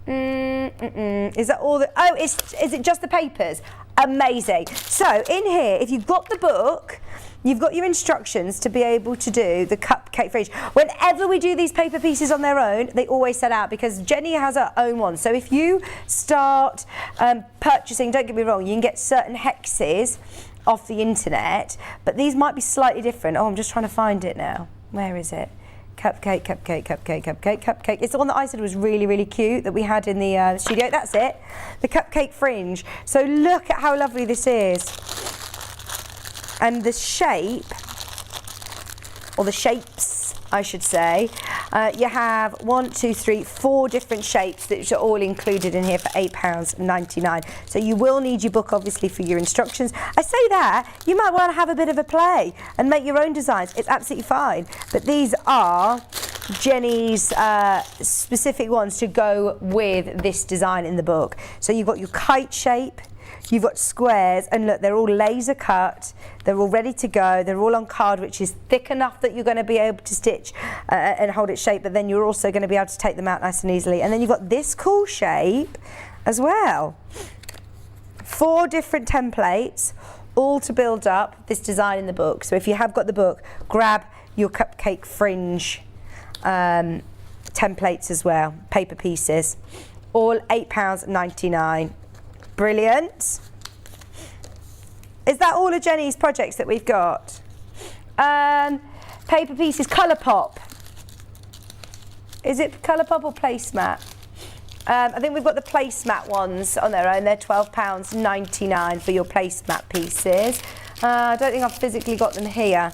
Is that all? Is it just the papers? Amazing. So in here, if you've got the book, you've got your instructions to be able to do the cupcake fringe. Whenever we do these paper pieces on their own, they always sell out because Jenny has her own one. So if you start purchasing, don't get me wrong, you can get certain hexes off the internet, but these might be slightly different. Oh, I'm just trying to find it now. Where is it? Cupcake. It's the one that I said was really, really cute that we had in the studio. That's it. The cupcake fringe. So look at how lovely this is. And the shape, or the shapes, I should say, you have 1, 2, 3, 4 different shapes that are all included in here for £8.99. So you will need your book, obviously, for your instructions. I say that, you might want to have a bit of a play and make your own designs. It's absolutely fine. But these are Jenny's specific ones to go with this design in the book. So you've got your kite shape, you've got squares, and look, they're all laser cut, they're all ready to go, they're all on card, which is thick enough that you're going to be able to stitch and hold its shape, but then you're also going to be able to take them out nice and easily. And then you've got this cool shape as well. 4 different templates, all to build up this design in the book. So if you have got the book, grab your cupcake fringe templates as well, paper pieces, all £8.99. Brilliant. Is that all of Jenny's projects that we've got? Paper pieces, Colourpop. Is it Colourpop or placemat? I think we've got the placemat ones on their own. They're £12.99 for your placemat pieces. I don't think I've physically got them here.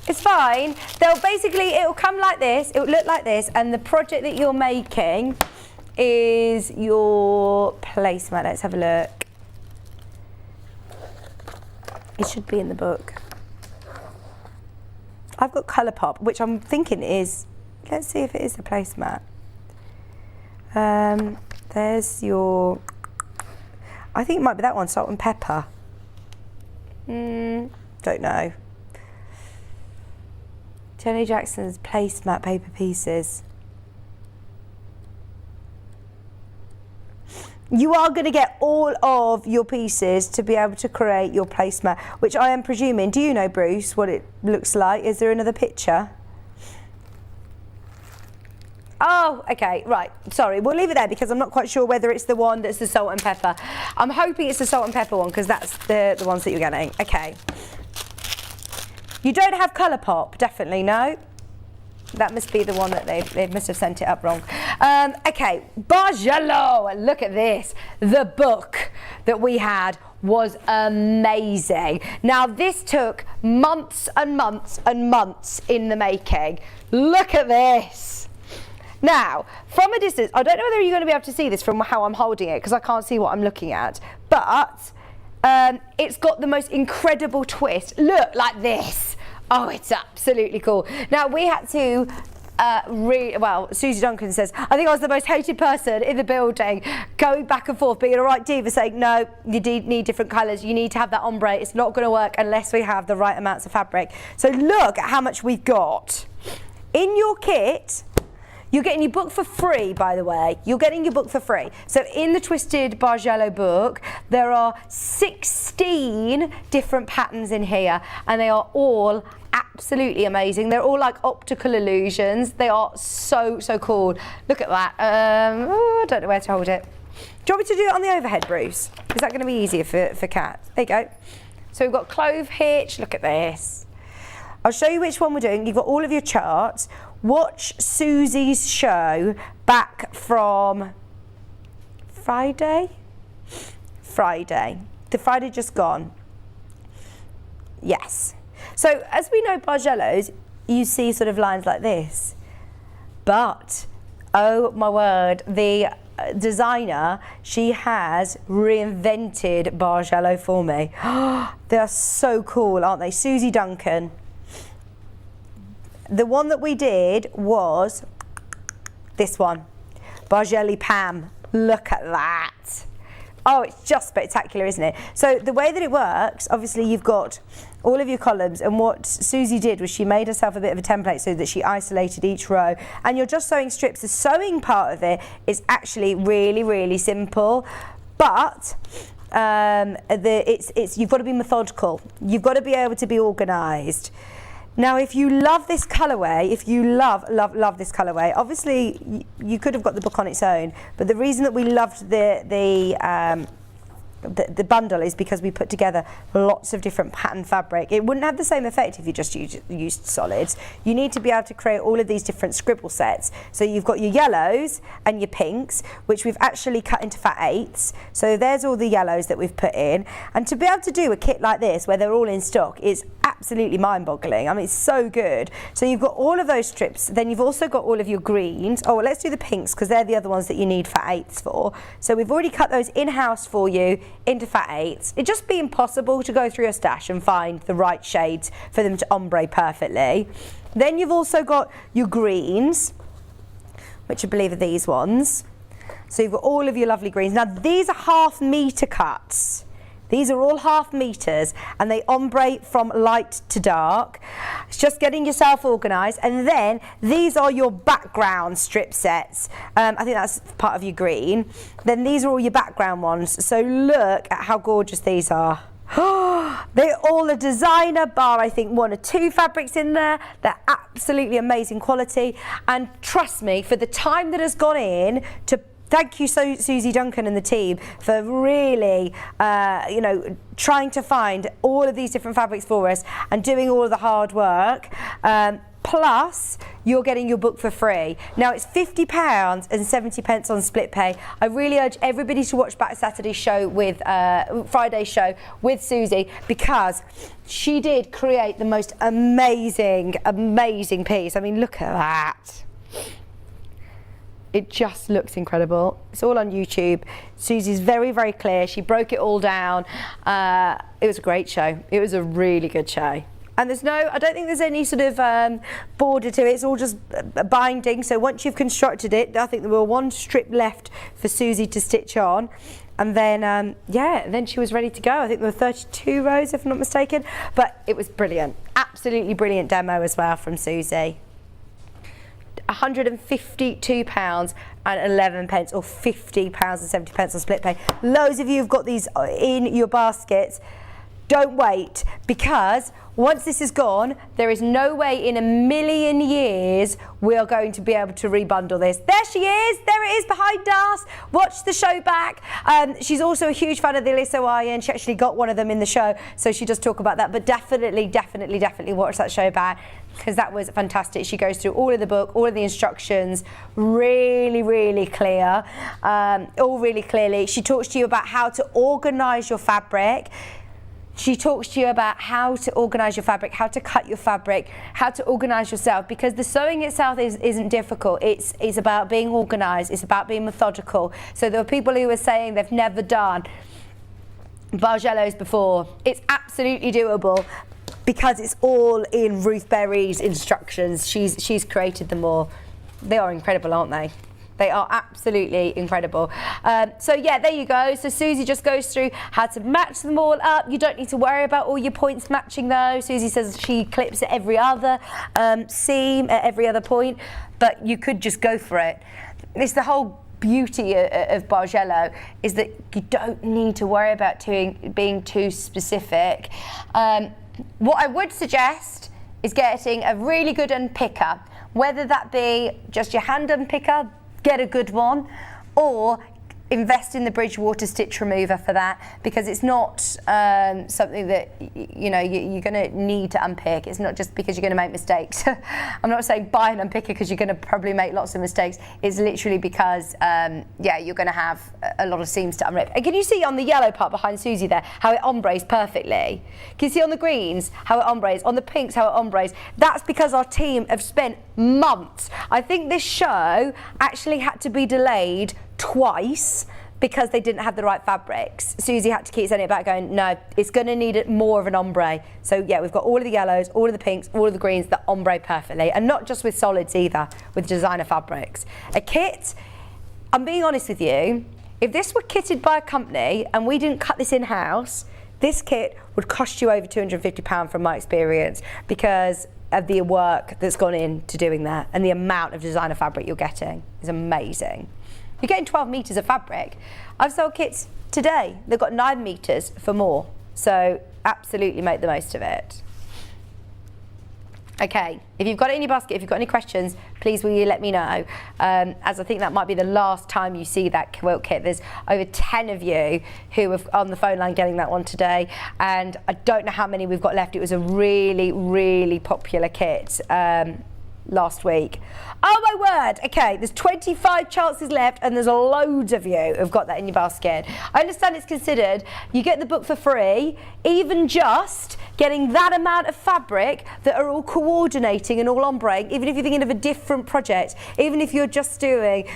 It's fine. It'll come like this, it'll look like this, and the project that you're making is your placemat. Let's have a look. It should be in the book. I've got Colourpop, which I'm thinking is, let's see if it is the placemat. There's your, I think it might be that one, salt and pepper. Don't know. Jenny Jackson's placemat paper pieces. You are going to get all of your pieces to be able to create your placemat, which I am presuming, do you know, Bruce, what it looks like? Is there another picture? Oh, okay, right. Sorry, we'll leave it there because I'm not quite sure whether it's the one that's the salt and pepper. I'm hoping it's the salt and pepper one because that's the ones that you're getting. Okay. You don't have colour pop, definitely, no? That must be the one that they must have sent it up wrong. Okay, Bargello, look at this. The book that we had was amazing. Now this took months and months and months in the making. Look at this. Now, from a distance, I don't know whether you're going to be able to see this from how I'm holding it because I can't see what I'm looking at, but it's got the most incredible twist. Look, like this. Oh, it's absolutely cool. Now, we had to well, Susie Duncan says, I think I was the most hated person in the building, going back and forth, being a right diva, saying, no, you need different colours, you need to have that ombre, it's not going to work unless we have the right amounts of fabric. So look at how much we've got. In your kit, you're getting your book for free, by the way. You're getting your book for free. So in the Twisted Bargello book, there are 16 different patterns in here, and they are all absolutely amazing. They're all like optical illusions. They are so, so cool. Look at that. I don't know where to hold it. Do you want me to do it on the overhead, Bruce? Is that going to be easier for Kat? There you go. So we've got clove hitch. Look at this. I'll show you which one we're doing. You've got all of your charts. Watch Susie's show back from Friday? The Friday just gone. Yes. So as we know, Bargellos, you see sort of lines like this. But, oh my word, the designer, she has reinvented Bargello for me. They're so cool, aren't they? Susie Duncan. The one that we did was this one, Bargello Pam. Look at that. Oh, it's just spectacular, isn't it? So the way that it works, obviously you've got all of your columns, and what Susie did was she made herself a bit of a template so that she isolated each row, and you're just sewing strips. The sewing part of it is actually really, really simple, but you've got to be methodical. You've got to be able to be organised. Now, if you love this colourway, if you love this colourway, obviously you could have got the book on its own, but the reason that we loved the bundle is because we put together lots of different pattern fabric. It wouldn't have the same effect if you just used solids. You need to be able to create all of these different scribble sets. So you've got your yellows and your pinks, which we've actually cut into fat eighths. So there's all the yellows that we've put in. And to be able to do a kit like this, where they're all in stock, is absolutely mind-boggling. I mean, it's so good. So you've got all of those strips. Then you've also got all of your greens. Oh, well, let's do the pinks because they're the other ones that you need fat eighths for. So we've already cut those in-house for you into fat eighths. It'd just be impossible to go through your stash and find the right shades for them to ombre perfectly. Then you've also got your greens, which I believe are these ones. So you've got all of your lovely greens. Now these are 1/2 metre cuts. These are all 1/2 meters, and they ombre from light to dark. It's just getting yourself organised. And then these are your background strip sets. I think that's part of your green. Then these are all your background ones. So look at how gorgeous these are. They're all a designer bar, I think 1 or 2 fabrics in there. They're absolutely amazing quality. And trust me, for the time that has gone in to thank you, Susie Duncan and the team, for really, trying to find all of these different fabrics for us and doing all of the hard work. Plus, you're getting your book for free. Now, it's £50 and 70 pence on split pay. I really urge everybody to watch back Saturday's show with Friday's show with Susie, because she did create the most amazing, amazing piece. I mean, look at that. It just looks incredible. It's all on YouTube. Susie's very, very clear. She broke it all down. It was a great show. It was a really good show. And I don't think there's any sort of border to it. It's all just binding. So once you've constructed it, I think there were 1 strip left for Susie to stitch on. And then, then she was ready to go. I think there were 32 rows, if I'm not mistaken. But it was brilliant. Absolutely brilliant demo as well from Susie. £152 and 11 pence, or £50 and 70 pence on split pay. Loads of you have got these in your baskets. don't wait, because once this is gone, there is no way in a million years we are going to be able to rebundle this. There she is, there it is behind us. Watch the show back. She's also a huge fan of the Aliso iron. She actually got one of them in the show, so she does talk about that, but definitely watch that show back, because that was fantastic. She goes through all of the book, all of the instructions, really clear, all really clearly. She talks to you about how to organise your fabric. She talks to you about how to organise your fabric, how to cut your fabric, how to organise yourself, because the sewing itself isn't difficult. It's about being organised, it's about being methodical. So there are people who are saying they've never done Bargellos before. It's absolutely doable, because it's all in Ruth Berry's instructions. She's created them all. They are incredible, aren't they? They are absolutely incredible. So yeah, there you go. So Susie just goes through how to match them all up. You don't need to worry about all your points matching though. Susie says she clips at every other seam, at every other point, but you could just go for it. It's the whole beauty of Bargello, is that you don't need to worry about being too specific. What I would suggest is getting a really good unpicker, whether that be just your hand unpicker, get a good one, or invest in the Bridgewater stitch remover for that, because it's not something that you're going to need to unpick. It's not just because you're going to make mistakes. I'm not saying buy an unpicker because you're going to probably make lots of mistakes. It's literally because you're going to have a lot of seams to unrip. And can you see on the yellow part behind Susie there how it ombres perfectly? Can you see on the greens how it ombres, on the pinks how it ombres? That's because our team have spent months. I think this show actually had to be delayed twice because they didn't have the right fabrics. Susie had to keep sending it back going, no, it's going to need more of an ombre. So yeah, we've got all of the yellows, all of the pinks, all of the greens that ombre perfectly, and not just with solids either, with designer fabrics. A kit, I'm being honest with you, if this were kitted by a company and we didn't cut this in-house, this kit would cost you over £250 from my experience, because of the work that's gone into doing that, and the amount of designer fabric you're getting is amazing. You're getting 12 metres of fabric. I've sold kits today, they've got 9 metres for more. So absolutely make the most of it. Okay, if you've got it in your basket, if you've got any questions, please will you let me know, as I think that might be the last time you see that quilt kit. There's over 10 of you who are on the phone line getting that one today, and I don't know how many we've got left. It was a really popular kit last week. Oh my word, okay, there's 25 chances left, and there's loads of you who've got that in your basket. I understand it's considered, you get the book for free, even just getting that amount of fabric that are all coordinating and all ombre, even if you're thinking of a different project, even if you're just doing,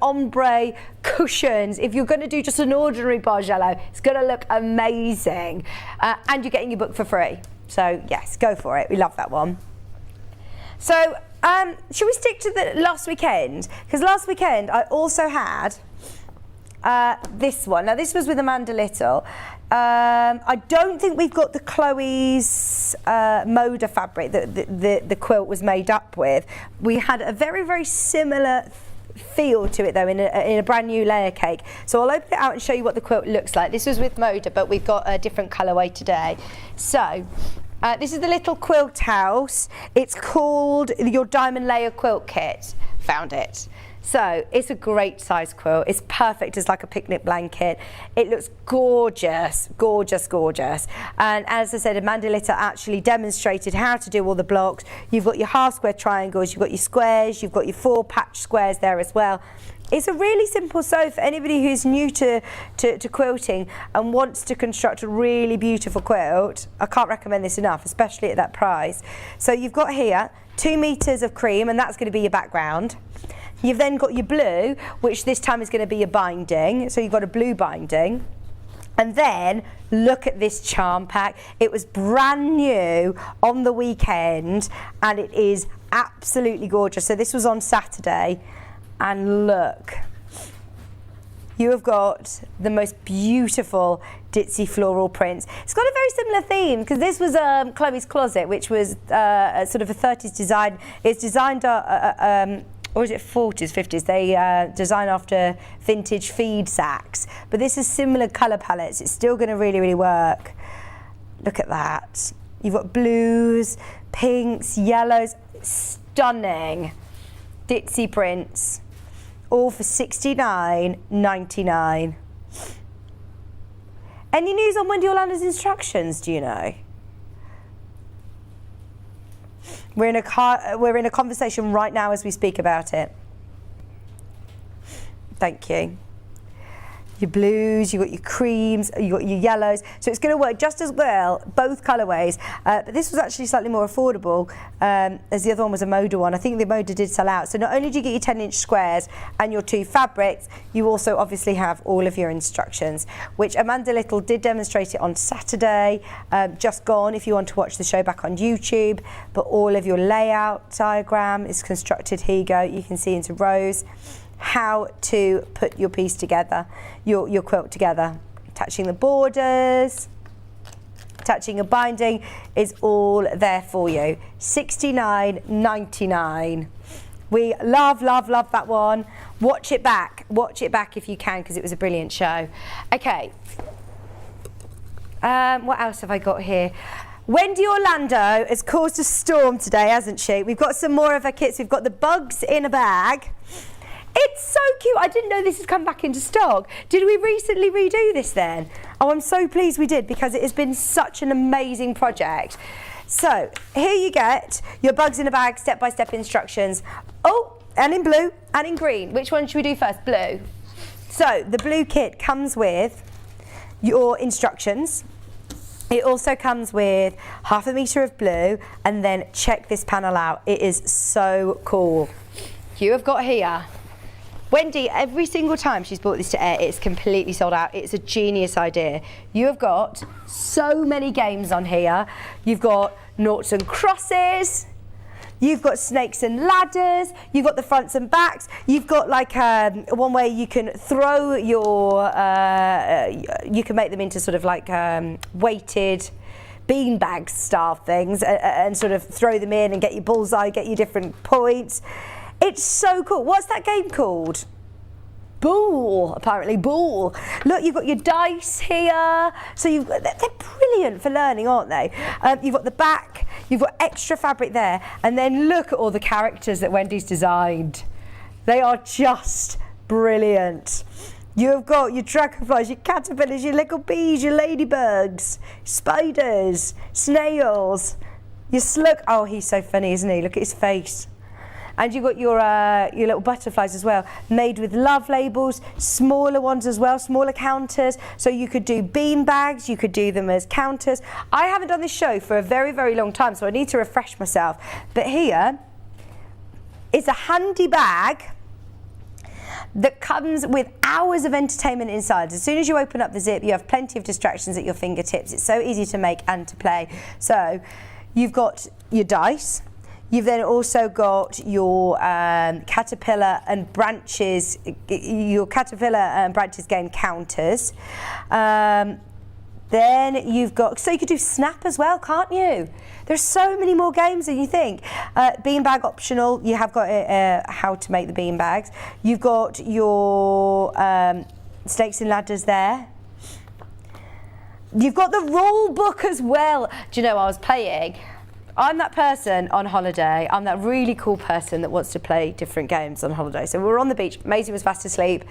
ombre cushions, if you're going to do just an ordinary Bargello, it's going to look amazing, and you're getting your book for free. So yes, go for it, we love that one. So should we stick to the last weekend? Because last weekend I also had this one. Now this was with Amanda Little. I don't think we've got the Chloe's Moda fabric that the quilt was made up with. We had a very similar feel to it though in a brand new layer cake. So I'll open it out and show you what the quilt looks like. This was with Moda, but we've got a different colourway today. So this is the little quilt house. It's called your Diamond Layer Quilt Kit. Found it. So it's a great size quilt. It's perfect as like a picnic blanket. It looks gorgeous. And as I said, Amanda Litter actually demonstrated how to do all the blocks. You've got your half square triangles, you've got your squares, you've got your 4 patch squares there as well. It's a really simple sew for anybody who's new to quilting and wants to construct a really beautiful quilt. I can't recommend this enough, especially at that price. So you've got here 2 meters of cream, and that's going to be your background. You've then got your blue, which this time is going to be your binding. So you've got a blue binding. And then look at this charm pack. It was brand new on the weekend, and it is absolutely gorgeous. So this was on Saturday. And look, you have got the most beautiful ditzy floral prints. It's got a very similar theme, because this was Chloe's Closet, which was sort of a 30s design. It's designed, or is it 40s, 50s? They design after vintage feed sacks. But this is similar colour palettes. It's still going to really work. Look at that. You've got blues, pinks, yellows, stunning ditzy prints, all for $69.99. Any news on Wendy Orlando's instructions, do you know? We're in a conversation right now as we speak about it. Thank you. Your blues, you've got your creams, you've got your yellows. So it's going to work just as well, both colourways. But this was actually slightly more affordable, as the other one was a Moda one. I think the Moda did sell out. So not only do you get your 10-inch squares and your 2 fabrics, you also obviously have all of your instructions, which Amanda Little did demonstrate it on Saturday, just gone if you want to watch the show back on YouTube. But all of your layout diagram is constructed. Here you go. You can see into rows how to put your piece together, your quilt together. Attaching the borders, attaching a binding is all there for you. $69.99. We love that one. Watch it back if you can, because it was a brilliant show. Okay, what else have I got here? Wendy Orlando has caused a storm today, hasn't she? We've got some more of her kits. We've got the bugs in a bag. It's so cute. I didn't know this has come back into stock. Did we recently redo this then? Oh, I'm so pleased we did, because it has been such an amazing project. So here you get your bugs in a bag step-by-step instructions. Oh, and in blue and in green. Which one should we do first? Blue. So the blue kit comes with your instructions. It also comes with 1/2 metre of blue, and then check this panel out. It is so cool. You have got here, Wendy, every single time she's brought this to air, it's completely sold out. It's a genius idea. You have got so many games on here. You've got noughts and crosses. You've got snakes and ladders. You've got the fronts and backs. You've got like one where you can throw your, you can make them into sort of like weighted beanbag style things and sort of throw them in and get your bullseye, get your different points. It's so cool. What's that game called? Ball, apparently, ball. Look, you've got your dice here. So they're brilliant for learning, aren't they? You've got the back, you've got extra fabric there, and then look at all the characters that Wendy's designed. They are just brilliant. You've got your dragonflies, your caterpillars, your little bees, your ladybugs, spiders, snails, your slug. Oh, he's so funny, isn't he? Look at his face. And you've got your little butterflies as well, made with love labels, smaller ones as well, smaller counters. So you could do bean bags, you could do them as counters. I haven't done this show for a very, very long time, so I need to refresh myself. But here is a handy bag that comes with hours of entertainment inside. As soon as you open up the zip, you have plenty of distractions at your fingertips. It's so easy to make and to play. So you've got your dice. You've then also got your caterpillar and branches, your caterpillar and branches game counters. Then you've got, so you could do snap as well, can't you? There's so many more games than you think. Beanbag optional, you have got how to make the beanbags. You've got your snakes and ladders there. You've got the rule book as well. Do you know, I was playing, I'm that person on holiday, I'm that really cool person that wants to play different games on holiday. So we were on the beach, Maisie was fast asleep.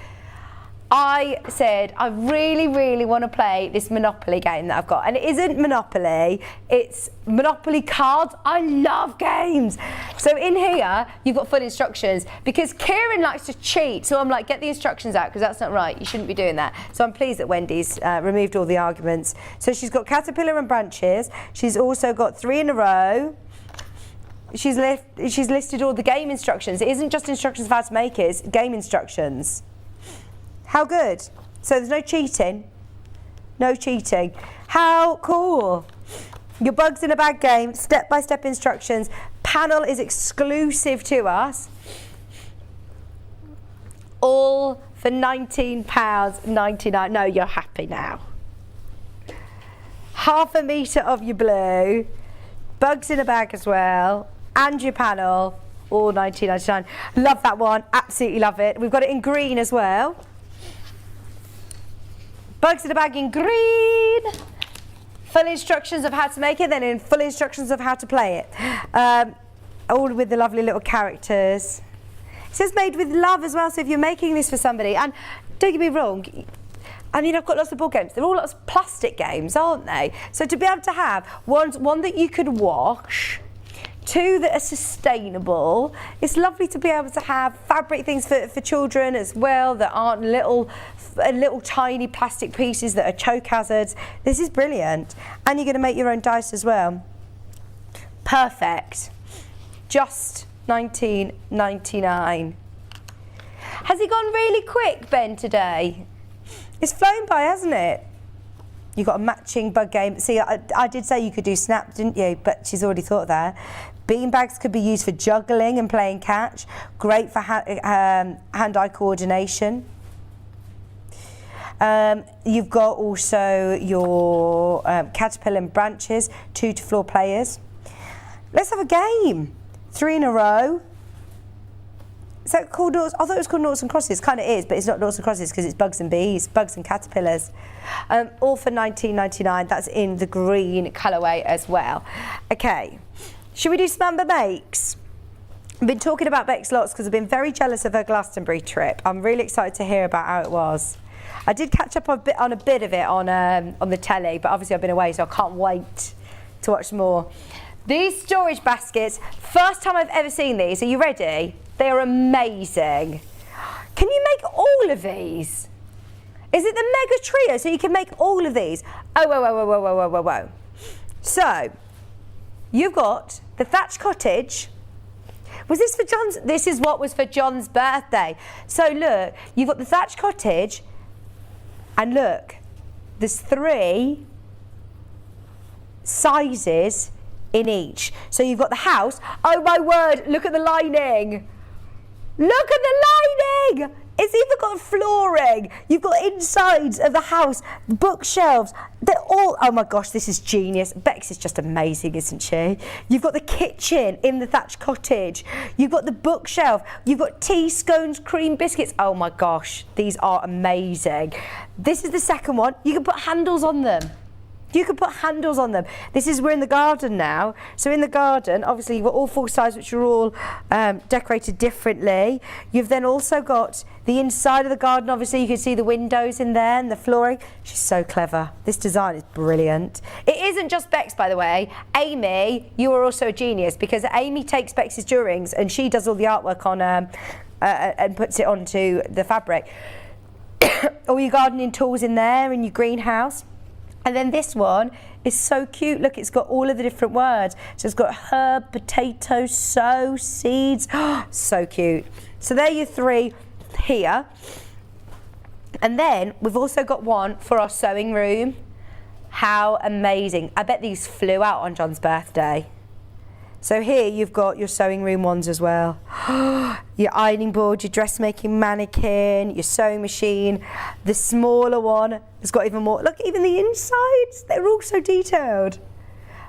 I said, I really, really want to play this Monopoly game that I've got. And it isn't Monopoly, it's Monopoly cards. I love games. So in here, you've got full instructions, because Kieran likes to cheat. So I'm like, get the instructions out, because that's not right. You shouldn't be doing that. So I'm pleased that Wendy's removed all the arguments. So she's got caterpillar and branches. She's also got 3 in a row. She's listed all the game instructions. It isn't just instructions for how to make it, it's game instructions. How good. So there's no cheating. No cheating. How cool. Your bugs in a bag game, step-by-step instructions. Panel is exclusive to us. All for £19.99. No, you're happy now. 1/2 metre of your blue. Bugs in a bag as well. And your panel. All £19.99. Love that one. Absolutely love it. We've got it in green as well. Bugs in a bag in green full instructions of how to make it, then in full instructions of how to play it. All with the lovely little characters. It says made with love as well, so if you're making this for somebody, and don't get me wrong, I mean, I've got lots of board games. They're all lots of plastic games, aren't they? So to be able to have one that you could wash, 2 that are sustainable. It's lovely to be able to have fabric things for children as well that aren't little tiny plastic pieces that are choke hazards. This is brilliant. And you're going to make your own dice as well. Perfect. Just $19.99. Has it gone really quick, Ben, today? It's flown by, hasn't it? You've got a matching bug game. See, I did say you could do snap, didn't you? But she's already thought of that. Beanbags could be used for juggling and playing catch. Great for hand-eye coordination. You've got also your caterpillar and branches, 2 to floor players. Let's have a game. 3 in a row. Is that called noughts? I thought it was called noughts and crosses. Kind of is, but it's not noughts and crosses because it's bugs and bees, bugs and caterpillars. All for $19.99. That's in the green colourway as well. Okay, should we do some Amber Makes? I've been talking about Bex lots because I've been very jealous of her Glastonbury trip. I'm really excited to hear about how it was. I did catch up on a bit of it on the telly, but obviously I've been away, so I can't wait to watch more. These storage baskets, first time I've ever seen these. Are you ready? They are amazing. Can you make all of these? Is it the mega trio so you can make all of these? Oh, whoa. So, you've got the thatched cottage. Was this for John's? This is what was for John's birthday. So look, you've got the thatched cottage, and look, there's 3 sizes in each. So you've got the house. Oh my word, look at the lining. Look at the lining! It's even got flooring. You've got insides of the house, bookshelves. They're all, oh my gosh, this is genius. Bex is just amazing, isn't she? You've got the kitchen in the thatched cottage. You've got the bookshelf. You've got tea, scones, cream biscuits. Oh my gosh, these are amazing. This is the second one. You can put handles on them. You can put handles on them. We're in the garden now. So in the garden, obviously you've got all 4 sides which are all decorated differently. You've then also got the inside of the garden. Obviously you can see the windows in there and the flooring. She's so clever. This design is brilliant. It isn't just Bex, by the way. Amy, you are also a genius because Amy takes Bex's drawings and she does all the artwork on and puts it onto the fabric. All your gardening tools in there in your greenhouse. And then this one is so cute. Look, it's got all of the different words. So it's got herb, potato, sow, seeds. So cute. So there are your 3 here. And then we've also got one for our sewing room. How amazing. I bet these flew out on John's birthday. So here you've got your sewing room ones as well. Your ironing board, your dressmaking mannequin, your sewing machine. The smaller one has got even more. Look, even the insides, they're all so detailed.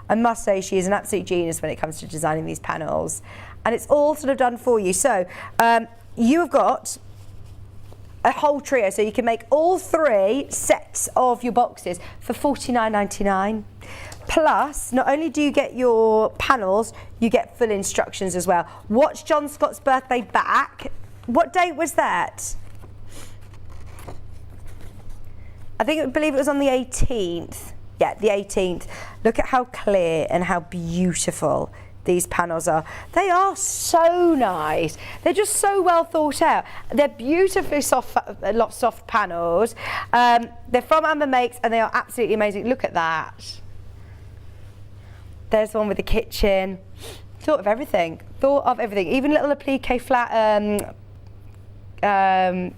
I must say she is an absolute genius when it comes to designing these panels. And it's all sort of done for you. So you have got a whole trio. So you can make all 3 sets of your boxes for $49.99. Plus, not only do you get your panels, you get full instructions as well. Watch John Scott's birthday back. What date was that? I believe it was on the 18th. Yeah, the 18th. Look at how clear and how beautiful these panels are. They are so nice. They're just so well thought out. They're beautifully soft panels. They're from Amber Makes and they are absolutely amazing. Look at that. There's one with the kitchen. Thought of everything. Even little applique flat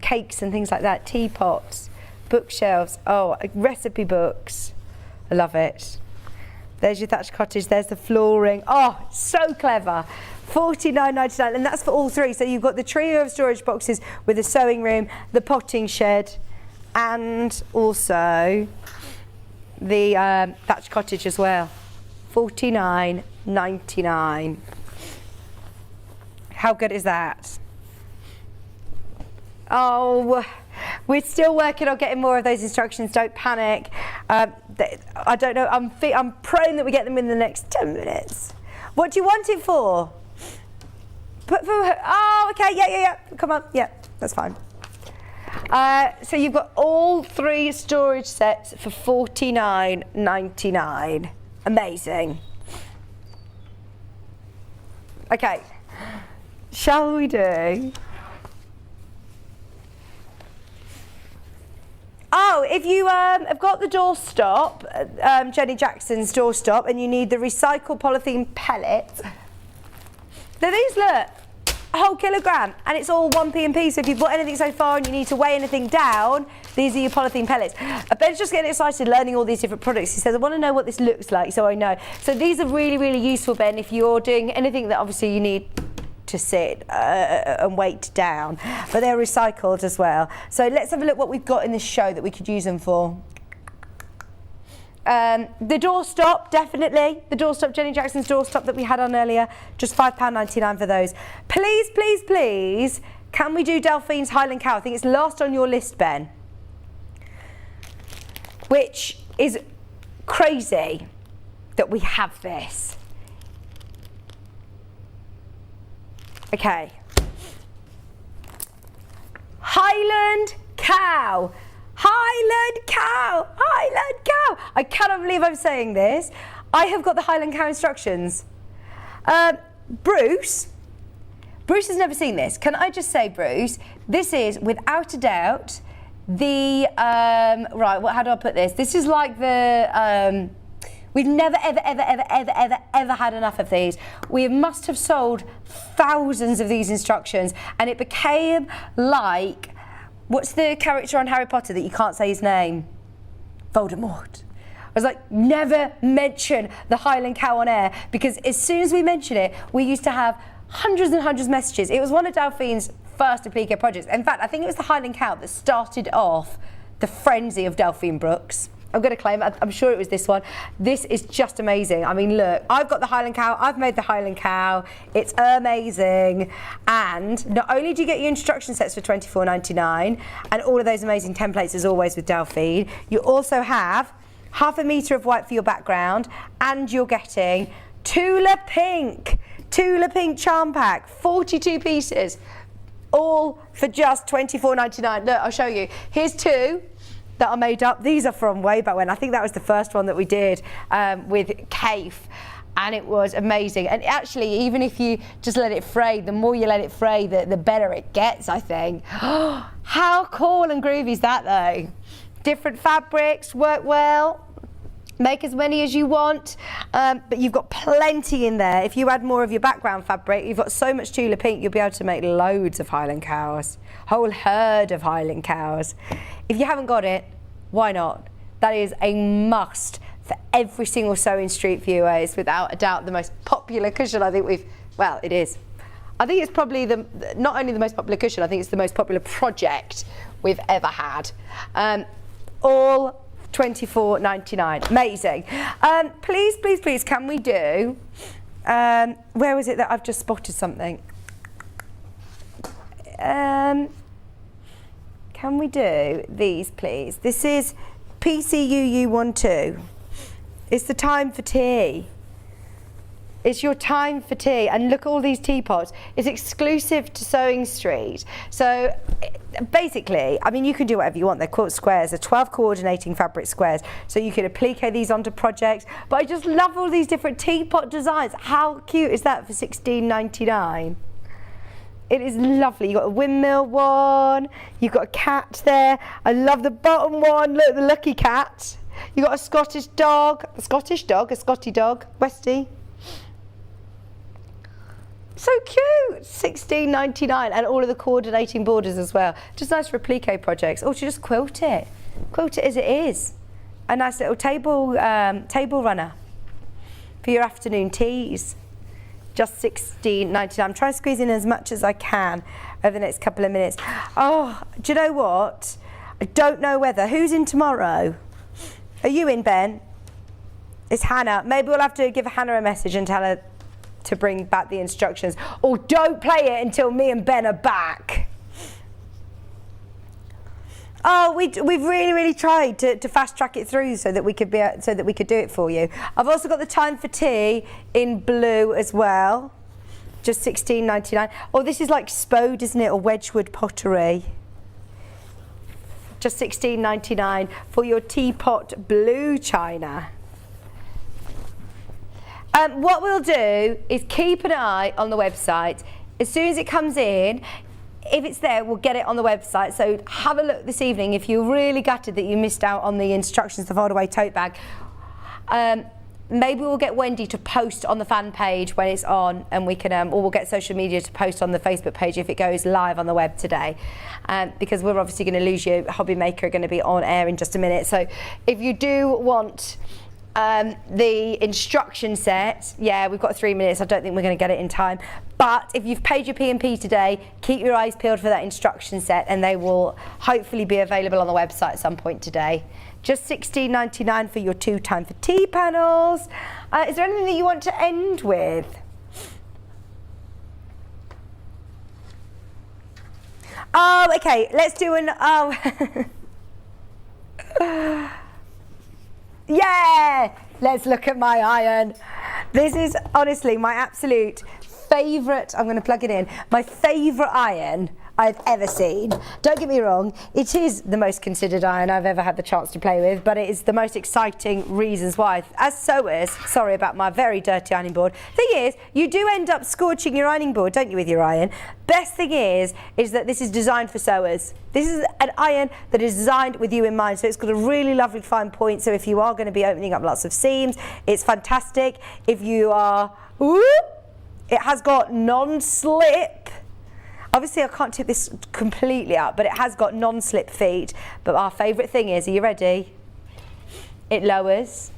cakes and things like that. Teapots, bookshelves. Oh, recipe books. I love it. There's your thatched cottage. There's the flooring. Oh, so clever. $49.99, and that's for all 3. So you've got the trio of storage boxes with the sewing room, the potting shed, and also the thatched cottage as well. $49.99. How good is that? Oh, we're still working on getting more of those instructions. Don't panic. I don't know. I'm praying that we get them in the next 10 minutes. What do you want it for? Oh, okay. Yeah. Come on. Yeah, that's fine. So you've got all 3 storage sets for $49.99. Amazing. Okay. Shall we do? Oh, if you have got the doorstop, Jenny Jackson's doorstop, and you need the recycled polythene pellets, now these, look, a whole kilogram, and it's all 1p and p. So if you've bought anything so far and you need to weigh anything down, these are your polythene pellets. Ben's just getting excited learning all these different products. He says, I want to know what this looks like, so I know. So these are really, really useful, Ben, if you're doing anything that obviously you need to sit and weight down, but they're recycled as well. So let's have a look what we've got in this show that we could use them for. The doorstop, definitely. The doorstop, Jenny Jackson's doorstop that we had on earlier, just £5.99 for those. Please, please, please, can we do Delphine's Highland Cow? I think it's last on your list, Ben. Which is crazy that we have this. Okay. Highland Cow. Highland Cow. Highland Cow. I cannot believe I'm saying this. I have got the Highland Cow instructions. Bruce has never seen this. Can I just say, Bruce, this is without a doubt the, right, how do I put this? This is like the, we've never, ever had enough of these. We must have sold thousands of these instructions, and it became like, what's the character on Harry Potter that you can't say his name? Voldemort. I was like, never mention the Highland Cow on air, because as soon as we mention it, we used to have hundreds and hundreds of messages. It was one of Delphine's first applique projects. In fact, I think it was the Highland Cow that started off the frenzy of Delphine Brooks. I'm going to claim it. I'm sure it was this one. This is just amazing. I mean, look, I've got the Highland Cow. I've made the Highland Cow. It's amazing. And not only do you get your instruction sets for £24.99 and all of those amazing templates as always with Delphine, you also have ½ metre of white for your background, and you're getting Tula Pink Charm Pack, 42 pieces, all for just £24.99. Look, I'll show you. Here's 2 that are made up. These are from way back when. I think that was the first one that we did with Kaif, and it was amazing. And actually, even if you just let it fray, the more you let it fray, the better it gets, I think. How cool and groovy is that, though? Different fabrics, work well. Make as many as you want, but you've got plenty in there. If you add more of your background fabric, you've got so much Tula Pink, you'll be able to make loads of Highland Cows. Whole herd of Highland Cows. If you haven't got it, why not? That is a must for every single Sewing Street viewer. It's without a doubt the most popular cushion I think we've, well, it is. I think it's probably not only the most popular cushion, I think it's the most popular project we've ever had. All £24.99. Amazing. Please, please, please, can we do, where was it that I've just spotted something? Can we do these, please? This is PCUU12. It's the time for tea. It's your time for tea, and look at all these teapots. It's exclusive to Sewing Street. So basically, I mean, you can do whatever you want. They're quilt squares, they're 12 coordinating fabric squares. So you can applique these onto projects. But I just love all these different teapot designs. How cute is that for £16.99? It is lovely. You've got a windmill one, you've got a cat there. I love the bottom one, look, the lucky cat. You've got a Scottish dog, a Scotty dog, Westie. So cute, £16.99, and all of the coordinating borders as well. Just nice for applique projects, or to just quilt it as it is. A nice little table runner for your afternoon teas. Just £16.99. I'm trying to squeeze in as much as I can over the next couple of minutes. Oh, do you know what? I don't know whether. Who's in tomorrow? Are you in, Ben? It's Hannah. Maybe we'll have to give Hannah a message and tell her to bring back the instructions. Or don't play it until me and Ben are back. Oh, we've really tried to fast track it through so that we could do it for you. I've also got the Time for Tea in blue as well, just $16.99. Oh, this is like Spode, isn't it, or Wedgwood pottery? Just $16.99 for your teapot blue china. What we'll do is keep an eye on the website. As soon as it comes in, if it's there, we'll get it on the website. So have a look this evening. If you're really gutted that you missed out on the instructions to fold away tote bag, maybe we'll get Wendy to post on the fan page when it's on, and we can, or we'll get social media to post on the Facebook page if it goes live on the web today, because we're obviously going to lose you. Hobby Maker are going to be on air in just a minute. So if you do want the instruction set, yeah, we've got 3 minutes. I don't think we're going to get it in time. But if you've paid your P&P today, keep your eyes peeled for that instruction set, and they will hopefully be available on the website at some point today. Just $16.99 for your 2 Time for Tea panels. Is there anything that you want to end with? Oh, okay. Let's do an. Oh. Yeah, let's look at my iron. This is honestly my absolute favourite. I'm going to plug it in. My favourite iron I've ever seen. Don't get me wrong, it is the most considered iron I've ever had the chance to play with, but it is the most exciting reasons why. As sewers, sorry about my very dirty ironing board. Thing is, you do end up scorching your ironing board, don't you, with your iron? Best thing is that this is designed for sewers. This is an iron that is designed with you in mind, so it's got a really lovely fine point, so if you are going to be opening up lots of seams, it's fantastic. If you are, it has got non-slip. Obviously I can't tip this completely up, but it has got non-slip feet. But our favourite thing is, are you ready? It lowers,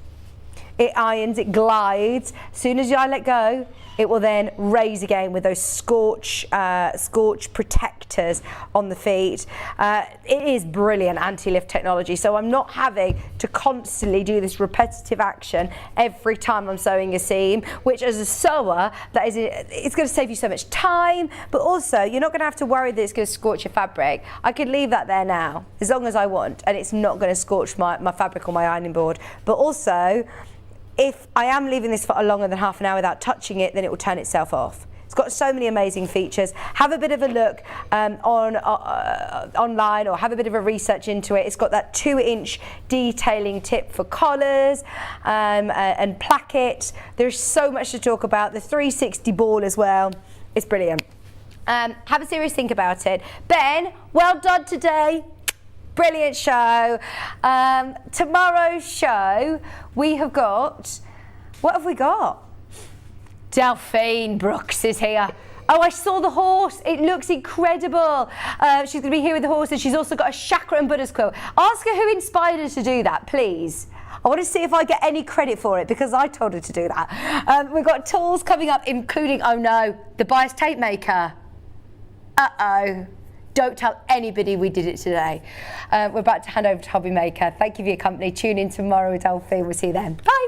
it irons, it glides. As soon as I let go, it will then raise again with those scorch protectors on the feet. It is brilliant anti-lift technology, so I'm not having to constantly do this repetitive action every time I'm sewing a seam, which as a sewer, it's going to save you so much time, but also you're not going to have to worry that it's going to scorch your fabric. I could leave that there now as long as I want, and it's not going to scorch my fabric or my ironing board. But also, if I am leaving this for longer than half an hour without touching it, then it will turn itself off. It's got so many amazing features. Have a bit of a look online, or have a bit of a research into it. It's got that 2-inch detailing tip for collars and placket. There's so much to talk about. The 360 ball as well. It's brilliant. Have a serious think about it. Ben, well done today. Brilliant show. Tomorrow's show, we have got, what have we got? Delphine Brooks is here. Oh, I saw the horse. It looks incredible. She's going to be here with the horse, and she's also got a chakra and Buddha's quilt. Ask her who inspired her to do that, please. I want to see if I get any credit for it, because I told her to do that. We've got tools coming up, including, oh no, the bias tape maker. Uh-oh. Don't tell anybody we did it today. We're about to hand over to Hobby Maker. Thank you for your company. Tune in tomorrow with Delphine. We'll see you then. Bye.